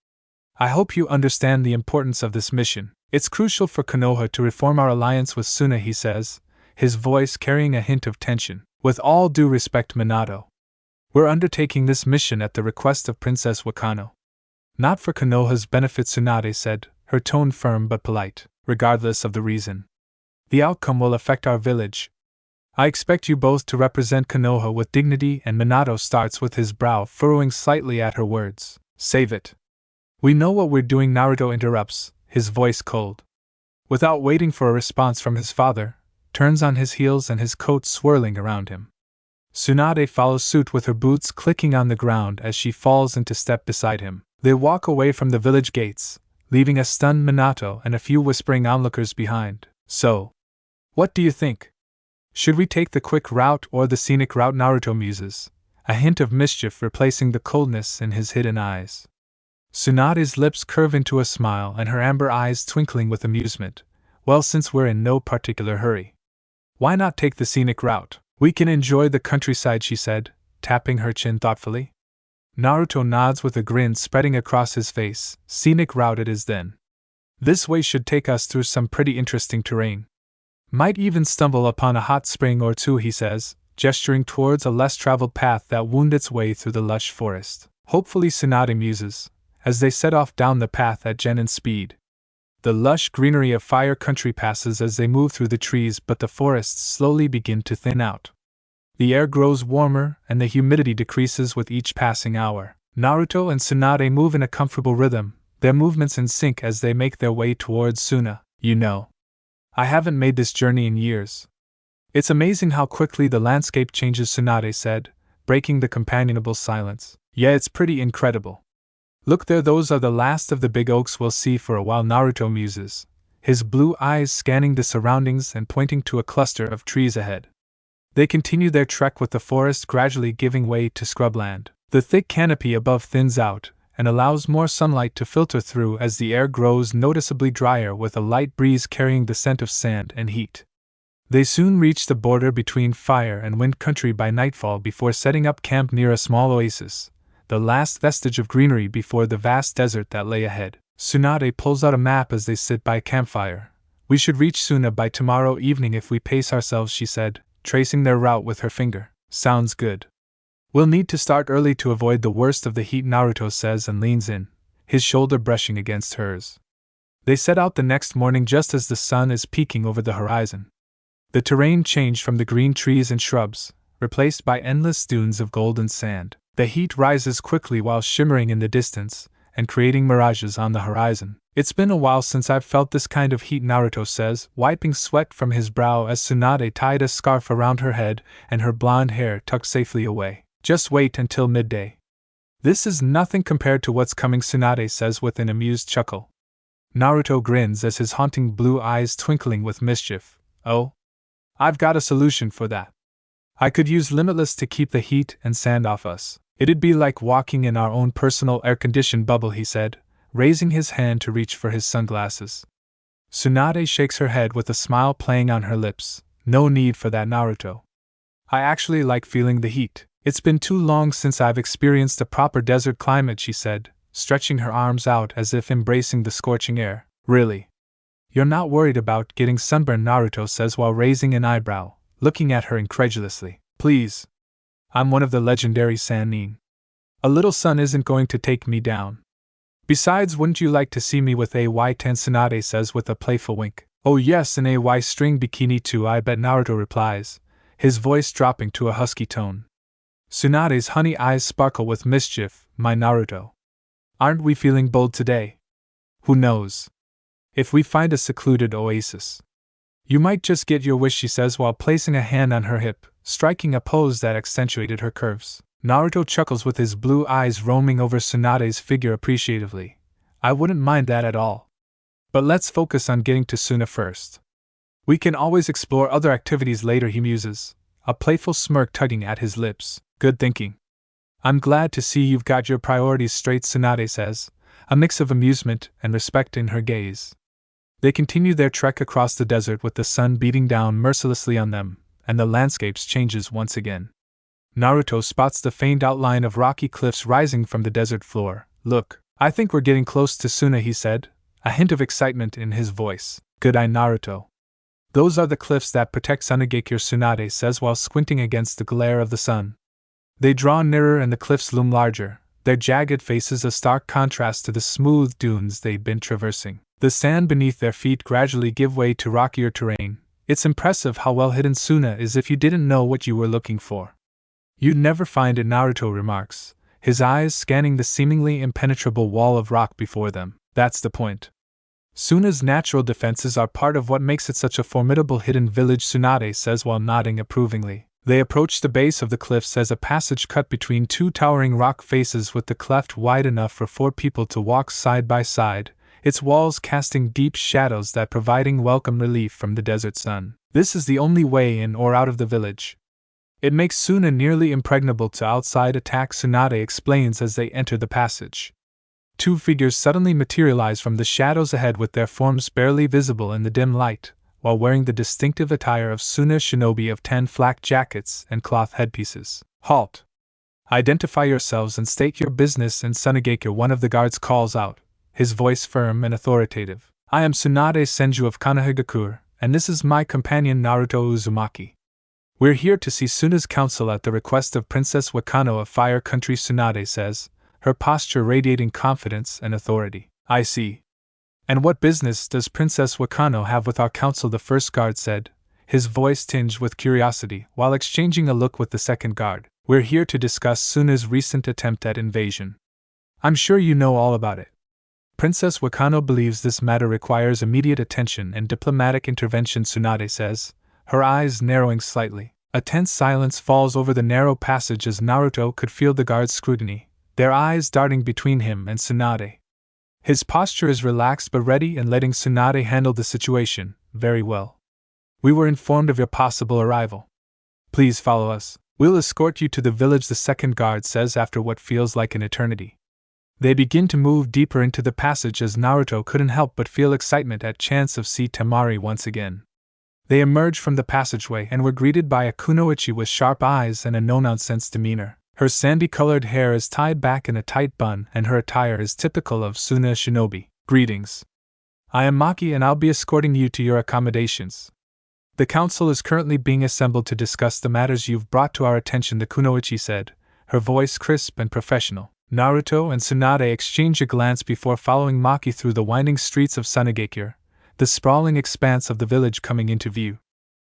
I hope you understand the importance of this mission. It's crucial for Konoha to reform our alliance with Suna, he says, his voice carrying a hint of tension. With all due respect, Minato. We're undertaking this mission at the request of Princess Wakano. Not for Konoha's benefit, Tsunade said, her tone firm but polite, regardless of the reason. The outcome will affect our village. I expect you both to represent Konoha with dignity, and Minato starts with his brow furrowing slightly at her words. Save it. We know what we're doing, Naruto interrupts, his voice cold. Without waiting for a response from his father, turns on his heels and his coat swirling around him. Tsunade follows suit with her boots clicking on the ground as she falls into step beside him. They walk away from the village gates, leaving a stunned Minato and a few whispering onlookers behind. So, what do you think? Should we take the quick route or the scenic route? Naruto muses, a hint of mischief replacing the coldness in his hidden eyes. Tsunade's lips curve into a smile and her amber eyes twinkling with amusement. Well, since we're in no particular hurry, why not take the scenic route? We can enjoy the countryside, she said, tapping her chin thoughtfully. Naruto nods with a grin spreading across his face. Scenic route it is then. This way should take us through some pretty interesting terrain. Might even stumble upon a hot spring or two, he says, gesturing towards a less traveled path that wound its way through the lush forest. Hopefully, Tsunade muses, as they set off down the path at genin speed. The lush greenery of Fire Country passes as they move through the trees, but the forests slowly begin to thin out. The air grows warmer and the humidity decreases with each passing hour. Naruto and Tsunade move in a comfortable rhythm, their movements in sync as they make their way towards Suna. You know, I haven't made this journey in years. It's amazing how quickly the landscape changes, Tsunade said, breaking the companionable silence. Yeah, it's pretty incredible. Look there, those are the last of the big oaks we'll see for a while, Naruto muses, his blue eyes scanning the surroundings and pointing to a cluster of trees ahead. They continue their trek with the forest gradually giving way to scrubland. The thick canopy above thins out and allows more sunlight to filter through as the air grows noticeably drier with a light breeze carrying the scent of sand and heat. They soon reach the border between fire and wind country by nightfall before setting up camp near a small oasis, the last vestige of greenery before the vast desert that lay ahead. Tsunade pulls out a map as they sit by a campfire. We should reach Suna by tomorrow evening if we pace ourselves, she said, tracing their route with her finger. Sounds good. We'll need to start early to avoid the worst of the heat, Naruto says and leans in, his shoulder brushing against hers. They set out the next morning just as the sun is peeking over the horizon. The terrain changed from the green trees and shrubs, replaced by endless dunes of golden sand. The heat rises quickly while shimmering in the distance, and creating mirages on the horizon. It's been a while since I've felt this kind of heat, Naruto says, wiping sweat from his brow as Tsunade tied a scarf around her head and her blonde hair tucked safely away. Just wait until midday. This is nothing compared to what's coming, Tsunade says with an amused chuckle. Naruto grins as his haunting blue eyes twinkling with mischief. Oh? I've got a solution for that. I could use Limitless to keep the heat and sand off us. It'd be like walking in our own personal air-conditioned bubble, he said, raising his hand to reach for his sunglasses. Tsunade shakes her head with a smile playing on her lips. No need for that, Naruto. I actually like feeling the heat. It's been too long since I've experienced a proper desert climate, she said, stretching her arms out as if embracing the scorching air. Really? You're not worried about getting sunburned, Naruto says while raising an eyebrow, looking at her incredulously. Please. I'm one of the legendary Sannin. A little sun isn't going to take me down. Besides, wouldn't you like to see me with AY10? Tsunade says with a playful wink. Oh yes, an AY string bikini too, I bet, Naruto replies, his voice dropping to a husky tone. Tsunade's honey eyes sparkle with mischief. My Naruto. Aren't we feeling bold today? Who knows? If we find a secluded oasis. You might just get your wish, she says while placing a hand on her hip, striking a pose that accentuated her curves. Naruto chuckles with his blue eyes roaming over Tsunade's figure appreciatively. I wouldn't mind that at all. But let's focus on getting to Suna first. We can always explore other activities later, he muses, a playful smirk tugging at his lips. Good thinking. I'm glad to see you've got your priorities straight, Tsunade says, a mix of amusement and respect in her gaze. They continue their trek across the desert with the sun beating down mercilessly on them, and the landscape changes once again. Naruto spots the faint outline of rocky cliffs rising from the desert floor. Look, I think we're getting close to Suna, he said, a hint of excitement in his voice. Good eye, Naruto. Those are the cliffs that protect Sunagakure, Tsunade says while squinting against the glare of the sun. They draw nearer and the cliffs loom larger, their jagged faces a stark contrast to the smooth dunes they'd been traversing. The sand beneath their feet gradually give way to rockier terrain. It's impressive how well hidden Suna is if you didn't know what you were looking for. You'd never find it, Naruto remarks, his eyes scanning the seemingly impenetrable wall of rock before them. That's the point. Suna's natural defenses are part of what makes it such a formidable hidden village, Tsunade says while nodding approvingly. They approach the base of the cliffs as a passage cut between two towering rock faces with the cleft wide enough for 4 people to walk side by side, its walls casting deep shadows that providing welcome relief from the desert sun. This is the only way in or out of the village. It makes Suna nearly impregnable to outside attacks, Tsunade explains as they enter the passage. 2 figures suddenly materialize from the shadows ahead with their forms barely visible in the dim light, while wearing the distinctive attire of Suna shinobi of 10 flak jackets and cloth headpieces. Halt! Identify yourselves and state your business in Sunagakure, one of the guards calls out, his voice firm and authoritative. I am Tsunade Senju of Kanahigakure, and this is my companion Naruto Uzumaki. We're here to see Suna's council at the request of Princess Wakano of Fire Country, Tsunade says, her posture radiating confidence and authority. I see. And what business does Princess Wakano have with our council? The first guard said, his voice tinged with curiosity, while exchanging a look with the second guard. We're here to discuss Suna's recent attempt at invasion. I'm sure you know all about it. Princess Wakano believes this matter requires immediate attention and diplomatic intervention, Tsunade says, her eyes narrowing slightly. A tense silence falls over the narrow passage as Naruto could feel the guard's scrutiny, their eyes darting between him and Tsunade. His posture is relaxed but ready and letting Tsunade handle the situation very well. We were informed of your possible arrival. Please follow us. We'll escort you to the village, the second guard says after what feels like an eternity. They begin to move deeper into the passage as Naruto couldn't help but feel excitement at chance of see Temari once again. They emerged from the passageway and were greeted by a kunoichi with sharp eyes and a no-nonsense demeanor. Her sandy-colored hair is tied back in a tight bun and her attire is typical of Suna shinobi. Greetings. I am Maki and I'll be escorting you to your accommodations. The council is currently being assembled to discuss the matters you've brought to our attention, the kunoichi said, her voice crisp and professional. Naruto and Tsunade exchange a glance before following Maki through the winding streets of Sunagakure, the sprawling expanse of the village coming into view.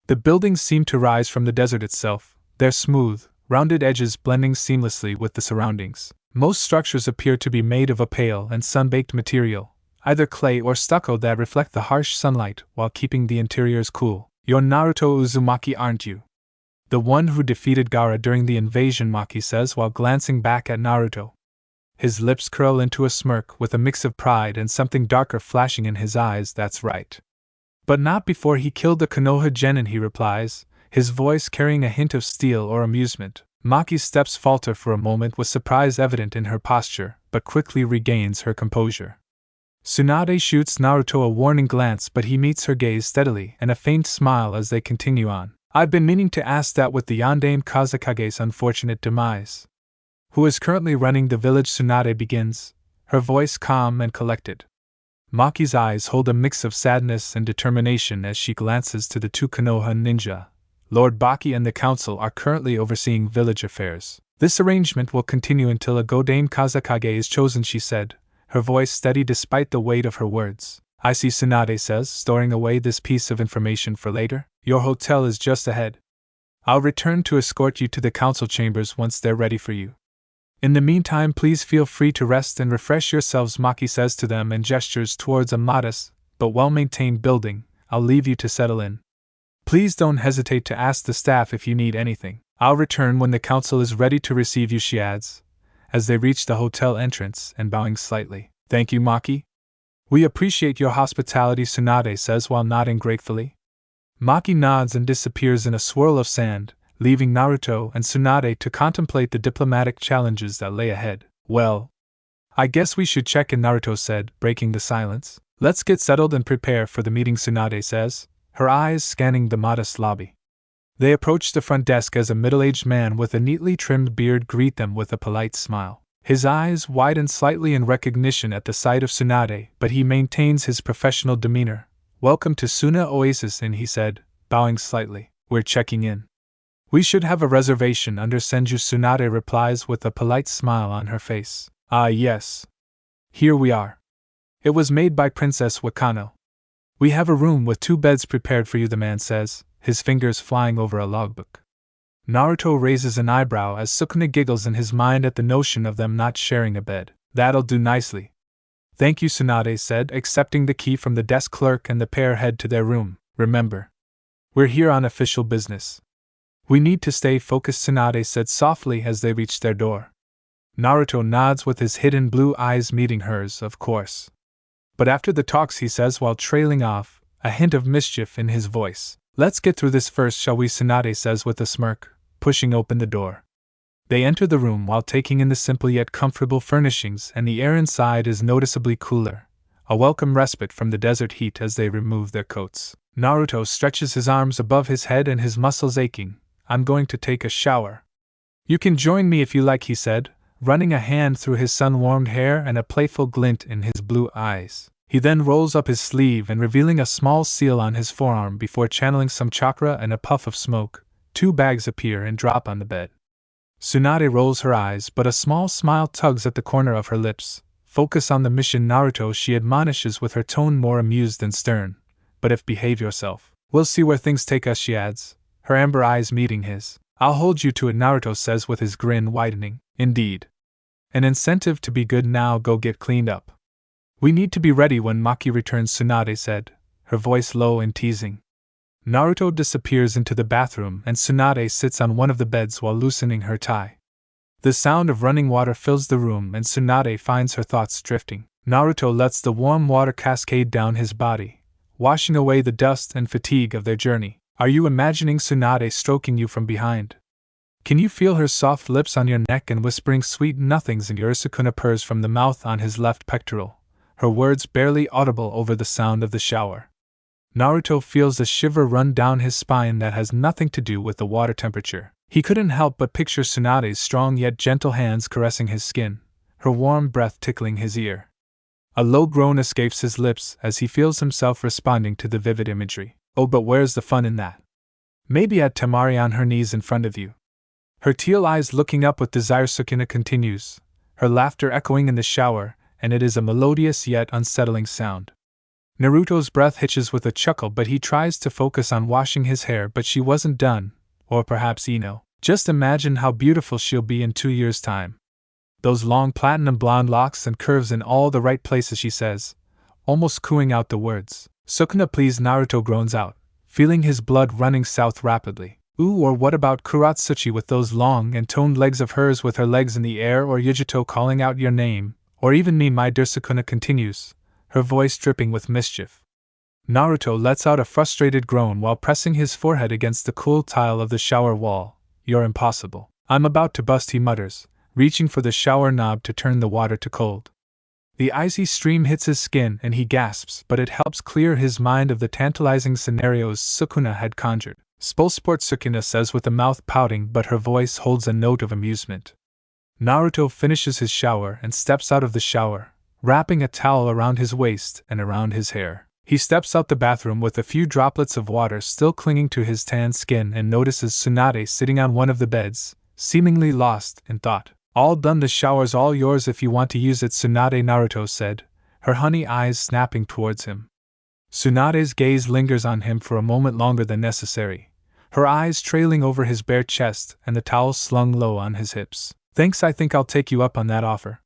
The buildings seem to rise from the desert itself, their smooth, rounded edges blending seamlessly with the surroundings. Most structures appear to be made of a pale and sun-baked material, either clay or stucco that reflect the harsh sunlight while keeping the interiors cool. You're Naruto Uzumaki, aren't you? The one who defeated Gaara during the invasion, Maki says while glancing back at Naruto. His lips curl into a smirk with a mix of pride and something darker flashing in his eyes. That's right. But not before he killed the Konoha genin, he replies, his voice carrying a hint of steel or amusement. Maki's steps falter for a moment with surprise evident in her posture, but quickly regains her composure. Tsunade shoots Naruto a warning glance, but he meets her gaze steadily and a faint smile as they continue on. I've been meaning to ask that with the Yondaime Kazekage's unfortunate demise. Who is currently running the village? Tsunade begins, her voice calm and collected. Maki's eyes hold a mix of sadness and determination as she glances to the two Konoha ninja. Lord Baki and the council are currently overseeing village affairs. This arrangement will continue until a Godaime Kazekage is chosen, she said, her voice steady despite the weight of her words. I see, Tsunade says, storing away this piece of information for later. Your hotel is just ahead. I'll return to escort you to the council chambers once they're ready for you. In the meantime, please feel free to rest and refresh yourselves, Maki says to them and gestures towards a modest, but well-maintained building. I'll leave you to settle in. Please don't hesitate to ask the staff if you need anything. I'll return when the council is ready to receive you, she adds, as they reach the hotel entrance and bowing slightly. Thank you, Maki. We appreciate your hospitality, Tsunade says while nodding gratefully. Maki nods and disappears in a swirl of sand, leaving Naruto and Tsunade to contemplate the diplomatic challenges that lay ahead. Well, I guess we should check in, Naruto said, breaking the silence. Let's get settled and prepare for the meeting, Tsunade says, her eyes scanning the modest lobby. They approach the front desk as a middle-aged man with a neatly trimmed beard greet them with a polite smile. His eyes widen slightly in recognition at the sight of Tsunade, but he maintains his professional demeanor. Welcome to Suna Oasis Inn, he said, bowing slightly. We're checking in. We should have a reservation under Senju, Tsunade replies with a polite smile on her face. Ah yes. Here we are. It was made by Princess Wakano. We have a room with 2 beds prepared for you, the man says, his fingers flying over a logbook. Naruto raises an eyebrow as Sukuna giggles in his mind at the notion of them not sharing a bed. That'll do nicely. Thank you, Tsunade said, accepting the key from the desk clerk, and the pair head to their room. Remember, we're here on official business. We need to stay focused, Tsunade said softly as they reached their door. Naruto nods with his hidden blue eyes meeting hers, of course. But after the talks, he says while trailing off, a hint of mischief in his voice. Let's get through this first, shall we? Tsunade says with a smirk, pushing open the door. They enter the room while taking in the simple yet comfortable furnishings, and the air inside is noticeably cooler, a welcome respite from the desert heat as they remove their coats. Naruto stretches his arms above his head and his muscles aching. I'm going to take a shower. You can join me if you like, he said, running a hand through his sun-warmed hair and a playful glint in his blue eyes. He then rolls up his sleeve and revealing a small seal on his forearm before channeling some chakra and a puff of smoke. 2 bags appear and drop on the bed. Tsunade rolls her eyes, but a small smile tugs at the corner of her lips. Focus on the mission, Naruto, she admonishes with her tone more amused than stern. But if behave yourself, we'll see where things take us, she adds, her amber eyes meeting his. I'll hold you to it, Naruto says with his grin widening. Indeed. An incentive to be good. Now go get cleaned up. We need to be ready when Maki returns, Tsunade said, her voice low and teasing. Naruto disappears into the bathroom and Tsunade sits on one of the beds while loosening her tie. The sound of running water fills the room and Tsunade finds her thoughts drifting. Naruto lets the warm water cascade down his body, washing away the dust and fatigue of their journey. Are you imagining Tsunade stroking you from behind? Can you feel her soft lips on your neck and whispering sweet nothings in your ear? Sukuna purrs from the mouth on his left pectoral, her words barely audible over the sound of the shower. Naruto feels a shiver run down his spine that has nothing to do with the water temperature. He couldn't help but picture Tsunade's strong yet gentle hands caressing his skin, her warm breath tickling his ear. A low groan escapes his lips as he feels himself responding to the vivid imagery. Oh, but where's the fun in that? Maybe add Temari on her knees in front of you. Her teal eyes looking up with desire, Sukuna continues, her laughter echoing in the shower, and it is a melodious yet unsettling sound. Naruto's breath hitches with a chuckle, but he tries to focus on washing his hair, but she wasn't done, or perhaps Ino. Just imagine how beautiful she'll be in 2 years' time. Those long platinum blonde locks and curves in all the right places, she says, almost cooing out the words. Sukuna, please, Naruto groans out, feeling his blood running south rapidly. Ooh, or what about Kuratsuchi with those long and toned legs of hers with her legs in the air, or Yujito calling out your name, or even me, my dear. Sukuna continues, her voice dripping with mischief. Naruto lets out a frustrated groan while pressing his forehead against the cool tile of the shower wall. You're impossible. I'm about to bust, he mutters, reaching for the shower knob to turn the water to cold. The icy stream hits his skin and he gasps, but it helps clear his mind of the tantalizing scenarios Sukuna had conjured. Sport, Sukuna says with a mouth pouting, but her voice holds a note of amusement. Naruto finishes his shower and steps out of the shower, wrapping a towel around his waist and around his hair. He steps out the bathroom with a few droplets of water still clinging to his tan skin and notices Tsunade sitting on one of the beds, seemingly lost in thought. All done, the shower's all yours if you want to use it, Tsunade, Naruto said, her honey eyes snapping towards him. Tsunade's gaze lingers on him for a moment longer than necessary, her eyes trailing over his bare chest and the towel slung low on his hips. Thanks, I think I'll take you up on that offer.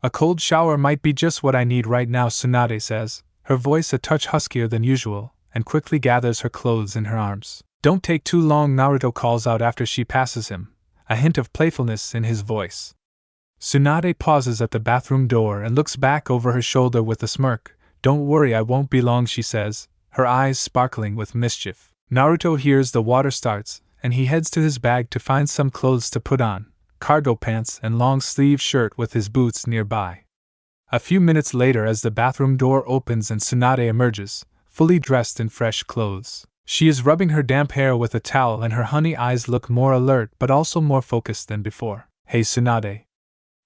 A cold shower might be just what I need right now, Tsunade says, her voice a touch huskier than usual, and quickly gathers her clothes in her arms. Don't take too long, Naruto calls out after she passes him, a hint of playfulness in his voice. Tsunade pauses at the bathroom door and looks back over her shoulder with a smirk. Don't worry, I won't be long, she says, her eyes sparkling with mischief. Naruto hears the water starts, and he heads to his bag to find some clothes to put on, cargo pants and long-sleeved shirt with his boots nearby. A few minutes later, as the bathroom door opens and Tsunade emerges, fully dressed in fresh clothes. She is rubbing her damp hair with a towel and her honey eyes look more alert but also more focused than before. Hey Tsunade.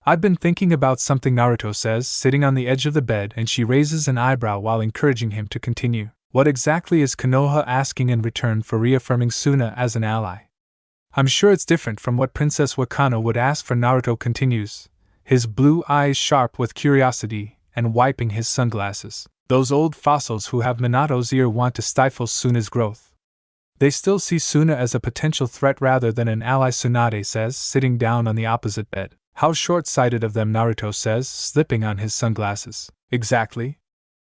I've been thinking about something, Naruto says, sitting on the edge of the bed, and she raises an eyebrow while encouraging him to continue. What exactly is Konoha asking in return for reaffirming Suna as an ally? I'm sure it's different from what Princess Wakano would ask for, Naruto continues, his blue eyes sharp with curiosity, and wiping his sunglasses. Those old fossils who have Minato's ear want to stifle Suna's growth. They still see Suna as a potential threat rather than an ally, Tsunade says, sitting down on the opposite bed. How short-sighted of them, Naruto says, slipping on his sunglasses. Exactly.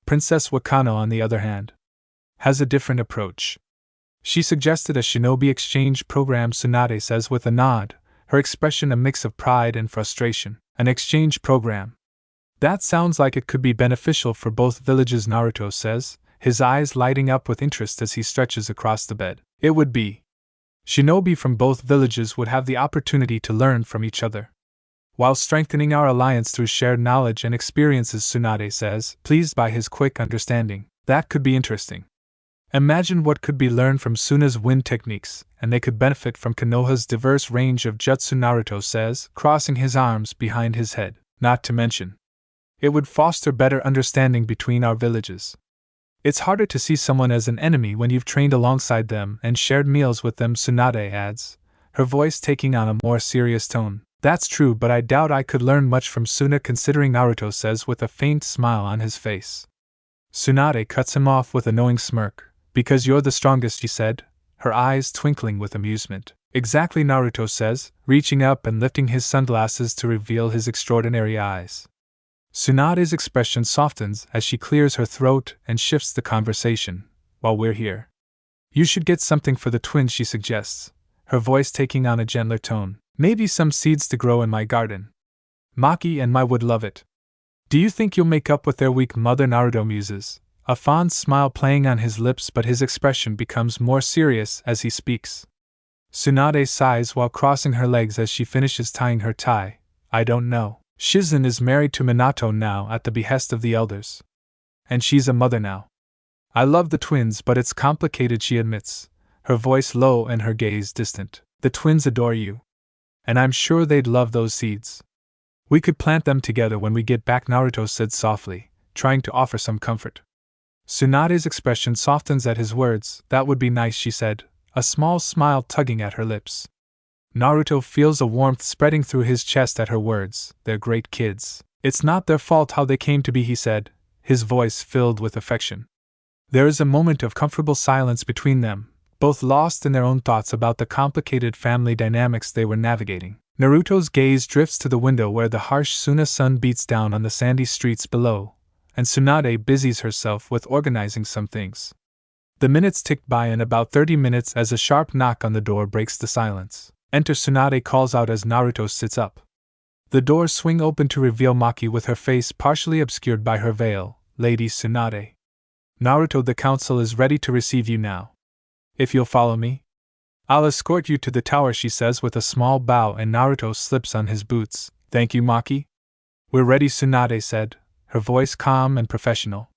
Princess Wakano, on the other hand, has a different approach. She suggested a shinobi exchange program, Tsunade says with a nod, her expression a mix of pride and frustration. An exchange program. That sounds like it could be beneficial for both villages, Naruto says, his eyes lighting up with interest as he stretches across the bed. It would be. Shinobi from both villages would have the opportunity to learn from each other, while strengthening our alliance through shared knowledge and experiences, Tsunade says, pleased by his quick understanding. That could be interesting. Imagine what could be learned from Suna's wind techniques, and they could benefit from Konoha's diverse range of jutsu, Naruto says, crossing his arms behind his head. Not to mention, it would foster better understanding between our villages. It's harder to see someone as an enemy when you've trained alongside them and shared meals with them, Tsunade adds, her voice taking on a more serious tone. That's true, but I doubt I could learn much from Suna considering, Naruto says with a faint smile on his face. Tsunade cuts him off with a knowing smirk. Because you're the strongest, she said, her eyes twinkling with amusement. Exactly, Naruto says, reaching up and lifting his sunglasses to reveal his extraordinary eyes. Tsunade's expression softens as she clears her throat and shifts the conversation. While we're here, you should get something for the twins, she suggests, her voice taking on a gentler tone. Maybe some seeds to grow in my garden. Maki and Mai would love it. Do you think you'll make up with their weak mother, Naruto muses, a fond smile playing on his lips, but his expression becomes more serious as he speaks. Tsunade sighs while crossing her legs as she finishes tying her tie. I don't know. Shizen is married to Minato now at the behest of the elders. And she's a mother now. I love the twins, but it's complicated, she admits, her voice low and her gaze distant. The twins adore you. And I'm sure they'd love those seeds. We could plant them together when we get back, Naruto said softly, trying to offer some comfort. Tsunade's expression softens at his words. That would be nice, she said, a small smile tugging at her lips. Naruto feels a warmth spreading through his chest at her words. They're great kids. It's not their fault how they came to be, he said, his voice filled with affection. There is a moment of comfortable silence between them, both lost in their own thoughts about the complicated family dynamics they were navigating. Naruto's gaze drifts to the window where the harsh Suna sun beats down on the sandy streets below, and Tsunade busies herself with organizing some things. The minutes tick by in about 30 minutes as a sharp knock on the door breaks the silence. Enter Tsunade calls out as Naruto sits up. The doors swing open to reveal Maki with her face partially obscured by her veil. Lady Tsunade. Naruto, the council is ready to receive you now. If you'll follow me, I'll escort you to the tower, she says with a small bow, and Naruto slips on his boots. Thank you, Maki. We're ready, Tsunade said, her voice calm and professional.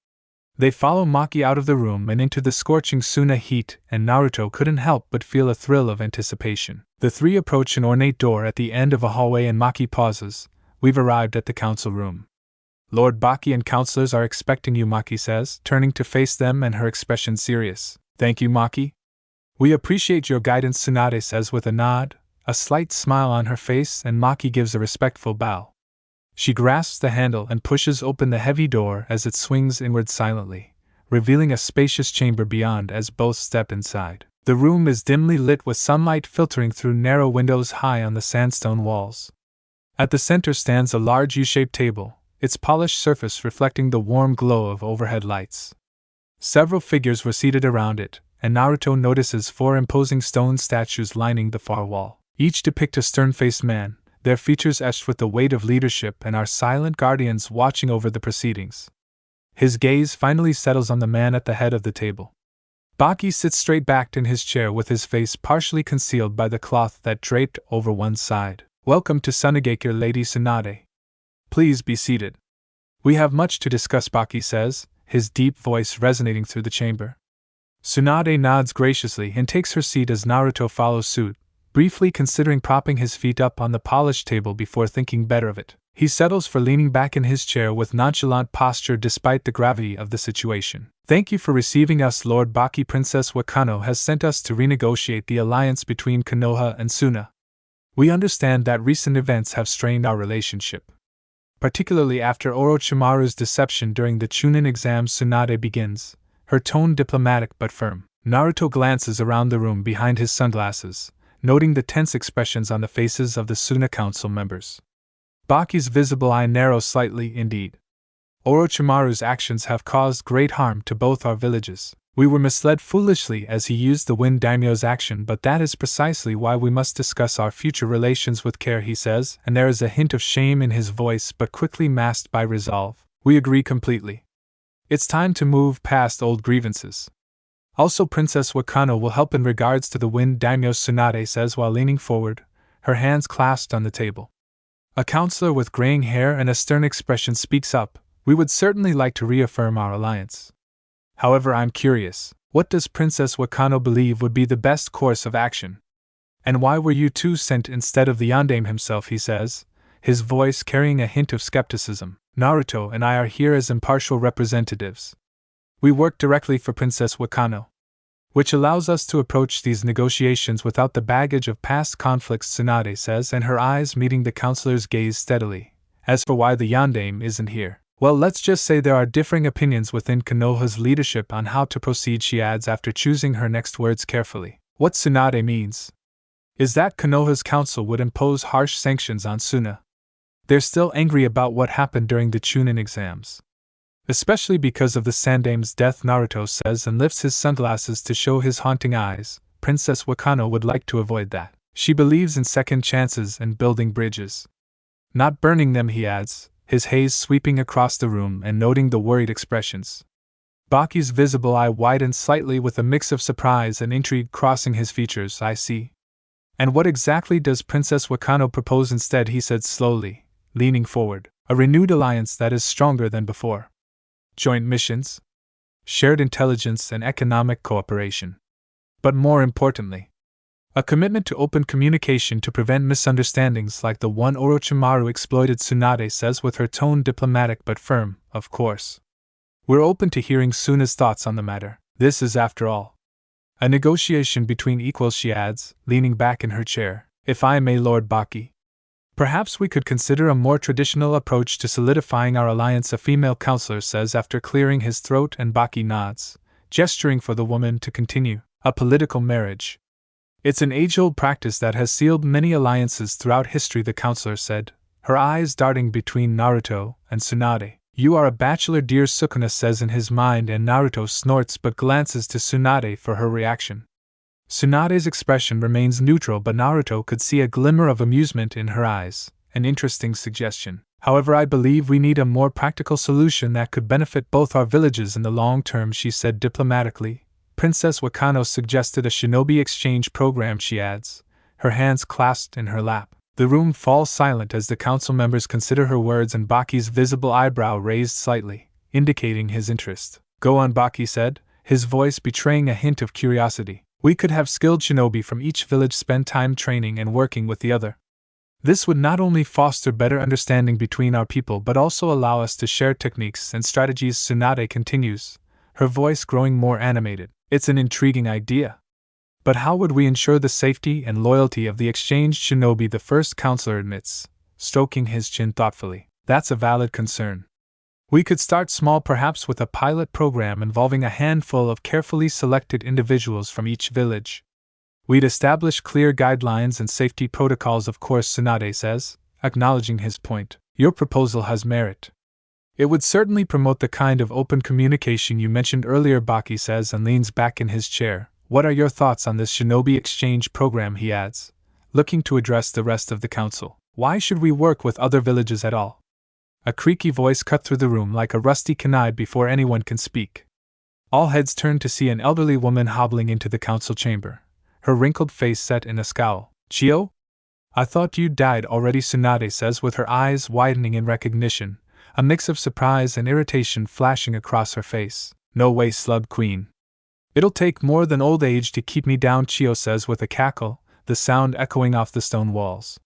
They follow Maki out of the room and into the scorching Suna heat, and Naruto couldn't help but feel a thrill of anticipation. The three approach an ornate door at the end of a hallway and Maki pauses. We've arrived at the council room. Lord Baki and councilors are expecting you, Maki says, turning to face them and her expression serious. Thank you, Maki. We appreciate your guidance, Tsunade says with a nod, a slight smile on her face, and Maki gives a respectful bow. She grasps the handle and pushes open the heavy door as it swings inward silently, revealing a spacious chamber beyond as both step inside. The room is dimly lit with sunlight filtering through narrow windows high on the sandstone walls. At the center stands a large U-shaped table, its polished surface reflecting the warm glow of overhead lights. Several figures were seated around it, and Naruto notices 4 imposing stone statues lining the far wall. Each depict a stern-faced man, their features etched with the weight of leadership, and are silent guardians watching over the proceedings. His gaze finally settles on the man at the head of the table. Baki sits straight-backed in his chair with his face partially concealed by the cloth that draped over one side. Welcome to Sunagakure, Lady Tsunade. Please be seated. We have much to discuss, Baki says, his deep voice resonating through the chamber. Tsunade nods graciously and takes her seat as Naruto follows suit, briefly considering propping his feet up on the polished table before thinking better of it. He settles for leaning back in his chair with nonchalant posture despite the gravity of the situation. Thank you for receiving us, Lord Baki. Princess Wakano has sent us to renegotiate the alliance between Konoha and Suna. We understand that recent events have strained our relationship, particularly after Orochimaru's deception during the Chunin exams. Tsunade begins, her tone diplomatic but firm. Naruto glances around the room behind his sunglasses, noting the tense expressions on the faces of the Suna Council members. Baki's visible eye narrows slightly indeed. Orochimaru's actions have caused great harm to both our villages. We were misled foolishly as he used the Wind Daimyo's action, but that is precisely why we must discuss our future relations with care, he says, and there is a hint of shame in his voice but quickly masked by resolve. We agree completely. It's time to move past old grievances. Also, Princess Wakano will help in regards to the Wind Daimyo, Tsunade says while leaning forward, her hands clasped on the table. A counselor with graying hair and a stern expression speaks up. We would certainly like to reaffirm our alliance. However, I'm curious, what does Princess Wakano believe would be the best course of action? And why were you two sent instead of the Yondaime himself, he says, his voice carrying a hint of skepticism. Naruto and I are here as impartial representatives. We work directly for Princess Wakano, which allows us to approach these negotiations without the baggage of past conflicts, Tsunade says, and her eyes meeting the counselor's gaze steadily. As for why the Yondaime isn't here, well, let's just say there are differing opinions within Konoha's leadership on how to proceed, she adds after choosing her next words carefully. What Tsunade means is that Konoha's council would impose harsh sanctions on Suna. They're still angry about what happened during the Chunin exams, especially because of the Sandaime's death, Naruto says and lifts his sunglasses to show his haunting eyes. Princess Wakano would like to avoid that. She believes in second chances and building bridges, not burning them, he adds, his haze sweeping across the room and noting the worried expressions. Baki's visible eye widens slightly with a mix of surprise and intrigue crossing his features. I see. And what exactly does Princess Wakano propose instead, he said slowly, leaning forward. A renewed alliance that is stronger than before. Joint missions, shared intelligence and economic cooperation. But more importantly, a commitment to open communication to prevent misunderstandings like the one Orochimaru exploited, Tsunade says with her tone diplomatic but firm. Of course. We're open to hearing Suna's thoughts on the matter. This is, after all, a negotiation between equals, she adds, leaning back in her chair. If I may, Lord Baki. Perhaps we could consider a more traditional approach to solidifying our alliance, a female counselor says after clearing his throat, and Baki nods, gesturing for the woman to continue. A political marriage. It's an age-old practice that has sealed many alliances throughout history, the counselor said, her eyes darting between Naruto and Tsunade. You are a bachelor, dear, Sukuna says in his mind, and Naruto snorts but glances to Tsunade for her reaction. Tsunade's expression remains neutral, but Naruto could see a glimmer of amusement in her eyes, an interesting suggestion. However, I believe we need a more practical solution that could benefit both our villages in the long term, she said diplomatically. Princess Wakano suggested a shinobi exchange program, she adds, her hands clasped in her lap. The room falls silent as the council members consider her words, and Baki's visible eyebrow raised slightly, indicating his interest. Go on, Baki said, his voice betraying a hint of curiosity. We could have skilled shinobi from each village spend time training and working with the other. This would not only foster better understanding between our people but also allow us to share techniques and strategies, Tsunade continues, her voice growing more animated. It's an intriguing idea. But how would we ensure the safety and loyalty of the exchanged shinobi, the first counselor admits, stroking his chin thoughtfully. That's a valid concern. We could start small, perhaps with a pilot program involving a handful of carefully selected individuals from each village. We'd establish clear guidelines and safety protocols, of course, Tsunade says, acknowledging his point. Your proposal has merit. It would certainly promote the kind of open communication you mentioned earlier, Baki says, and leans back in his chair. What are your thoughts on this shinobi exchange program, he adds, looking to address the rest of the council. Why should we work with other villages at all? A creaky voice cut through the room like a rusty canide before anyone can speak. All heads turned to see an elderly woman hobbling into the council chamber, her wrinkled face set in a scowl. Chio? I thought you died already, Tsunade says with her eyes widening in recognition, a mix of surprise and irritation flashing across her face. No way, Slug Queen. It'll take more than old age to keep me down, Chio says with a cackle, the sound echoing off the stone walls.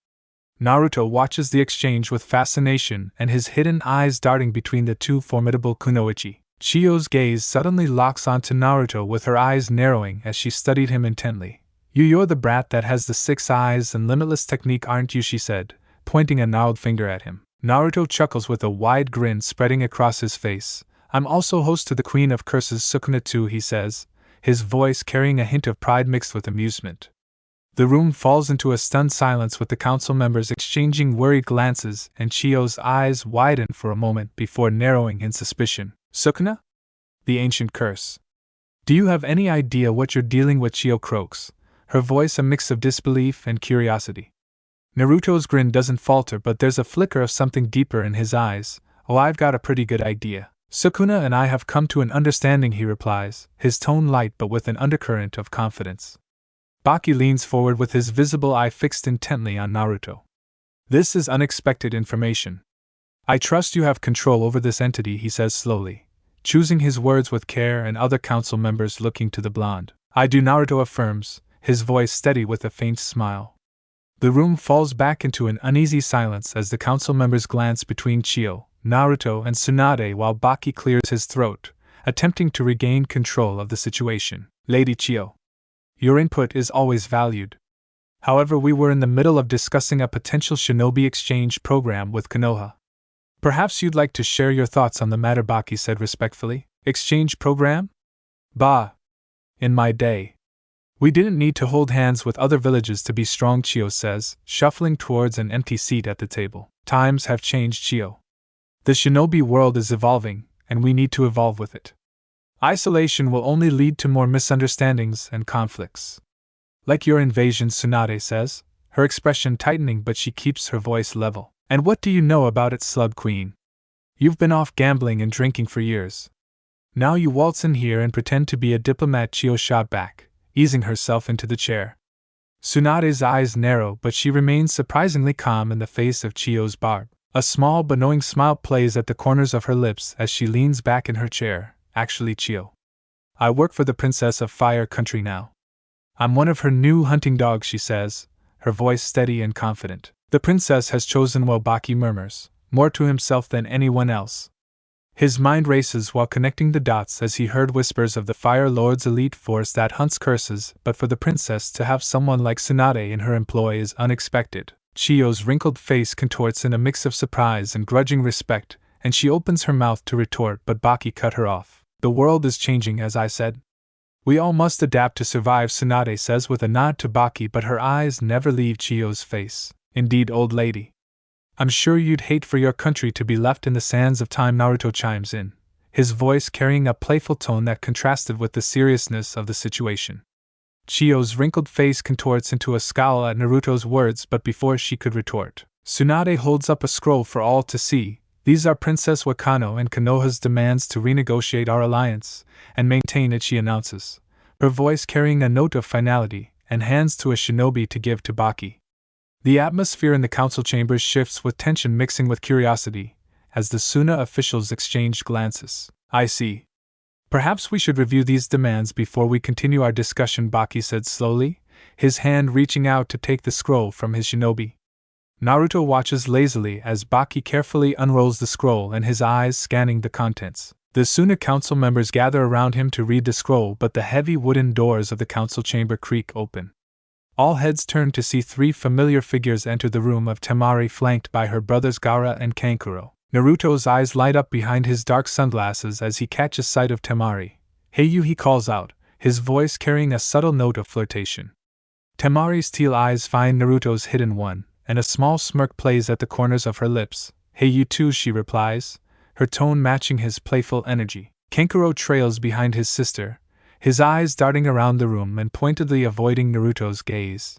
Naruto watches the exchange with fascination, and his hidden eyes darting between the two formidable kunoichi. Chio's gaze suddenly locks onto Naruto, with her eyes narrowing as she studied him intently. You're the brat that has the 6 eyes and limitless technique, aren't you, she said, pointing a gnarled finger at him. Naruto chuckles with a wide grin spreading across his face. I'm also host to the Queen of Curses, Sukuna too, he says, his voice carrying a hint of pride mixed with amusement. The room falls into a stunned silence, with the council members exchanging worried glances, and Chio's eyes widen for a moment before narrowing in suspicion. Sukuna? The ancient curse. Do you have any idea what you're dealing with, Chio croaks, her voice a mix of disbelief and curiosity. Naruto's grin doesn't falter, but there's a flicker of something deeper in his eyes. Oh, I've got a pretty good idea. Sukuna and I have come to an understanding, he replies, his tone light but with an undercurrent of confidence. Baki leans forward with his visible eye fixed intently on Naruto. This is unexpected information. I trust you have control over this entity, he says slowly, choosing his words with care, and other council members looking to the blonde. I do, Naruto affirms, his voice steady with a faint smile. The room falls back into an uneasy silence as the council members glance between Chio, Naruto, and Tsunade while Baki clears his throat, attempting to regain control of the situation. Lady Chio, your input is always valued. However, we were in the middle of discussing a potential shinobi exchange program with Konoha. Perhaps you'd like to share your thoughts on the matter, Baki said respectfully. Exchange program? Bah. In my day, we didn't need to hold hands with other villages to be strong, Chio says, shuffling towards an empty seat at the table. Times have changed, Chio. The shinobi world is evolving, and we need to evolve with it. Isolation will only lead to more misunderstandings and conflicts. Like your invasion, Tsunade says, her expression tightening, but she keeps her voice level. And what do you know about it, Slug Queen? You've been off gambling and drinking for years. Now you waltz in here and pretend to be a diplomat, Chio shot back, easing herself into the chair. Tsunade's eyes narrow, but she remains surprisingly calm in the face of Chio's barb. A small but knowing smile plays at the corners of her lips as she leans back in her chair. Actually, Chio, I work for the Princess of Fire Country now. I'm one of her new hunting dogs, she says, her voice steady and confident. The princess has chosen well, Baki murmurs, more to himself than anyone else. His mind races while connecting the dots as he heard whispers of the Fire Lord's elite force that hunts curses, but for the princess to have someone like Tsunade in her employ is unexpected. Chiyo's wrinkled face contorts in a mix of surprise and grudging respect, and she opens her mouth to retort, but Baki cut her off. The world is changing, as I said. We all must adapt to survive, Tsunade says with a nod to Baki, but her eyes never leave Chiyo's face. Indeed, old lady. I'm sure you'd hate for your country to be left in the sands of time, Naruto chimes in, his voice carrying a playful tone that contrasted with the seriousness of the situation. Chiyo's wrinkled face contorts into a scowl at Naruto's words, but before she could retort, Tsunade holds up a scroll for all to see. These are Princess Wakano and Konoha's demands to renegotiate our alliance and maintain it, she announces, her voice carrying a note of finality, and hands to a shinobi to give to Baki. The atmosphere in the council chambers shifts with tension mixing with curiosity, as the Suna officials exchange glances. I see. Perhaps we should review these demands before we continue our discussion, Baki said slowly, his hand reaching out to take the scroll from his shinobi. Naruto watches lazily as Baki carefully unrolls the scroll and his eyes scanning the contents. The Suna council members gather around him to read the scroll, but the heavy wooden doors of the council chamber creak open. All heads turn to see three familiar figures enter the room of Temari, flanked by her brothers Gaara and Kankuro. Naruto's eyes light up behind his dark sunglasses as he catches sight of Temari. "Hey you," he calls out, his voice carrying a subtle note of flirtation. Temari's teal eyes find Naruto's hidden one, and a small smirk plays at the corners of her lips. "Hey you too," she replies, her tone matching his playful energy. Kankuro trails behind his sister, his eyes darting around the room and pointedly avoiding Naruto's gaze.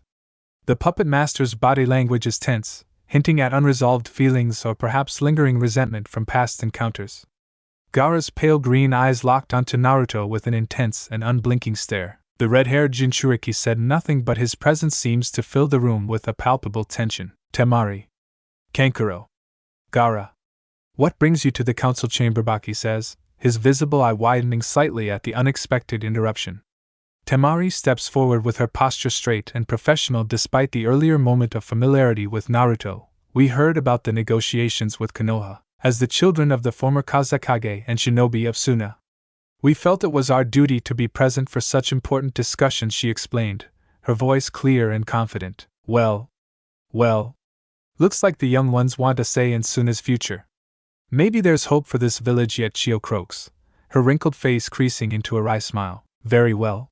The puppet master's body language is tense, hinting at unresolved feelings or perhaps lingering resentment from past encounters. Gaara's pale green eyes locked onto Naruto with an intense and unblinking stare. The red-haired Jinchuriki said nothing, but his presence seems to fill the room with a palpable tension. Temari. Kankuro. Gaara. What brings you to the council chamber? Baki says, his visible eye widening slightly at the unexpected interruption. Temari steps forward with her posture straight and professional despite the earlier moment of familiarity with Naruto. We heard about the negotiations with Konoha, as the children of the former Kazekage and shinobi of Suna. We felt it was our duty to be present for such important discussions, she explained, her voice clear and confident. Well, looks like the young ones want a say in Suna's future. Maybe there's hope for this village yet, Chiyo croaks, her wrinkled face creasing into a wry smile. Very well.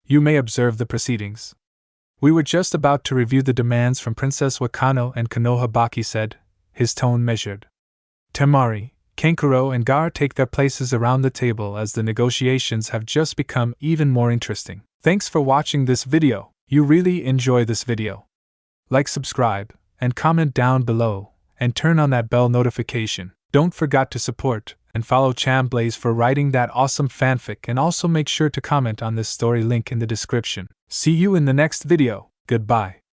You may observe the proceedings. We were just about to review the demands from Princess Wakano and Konoha, Baki said, his tone measured. Temari, Kankuro and Gaara take their places around the table as the negotiations have just become even more interesting. Thanks for watching this video. You really enjoy this video. Like, subscribe, and comment down below, and turn on that bell notification. Don't forget to support and follow Chamblaze for writing that awesome fanfic, and also make sure to comment on this story, link in the description. See you in the next video. Goodbye.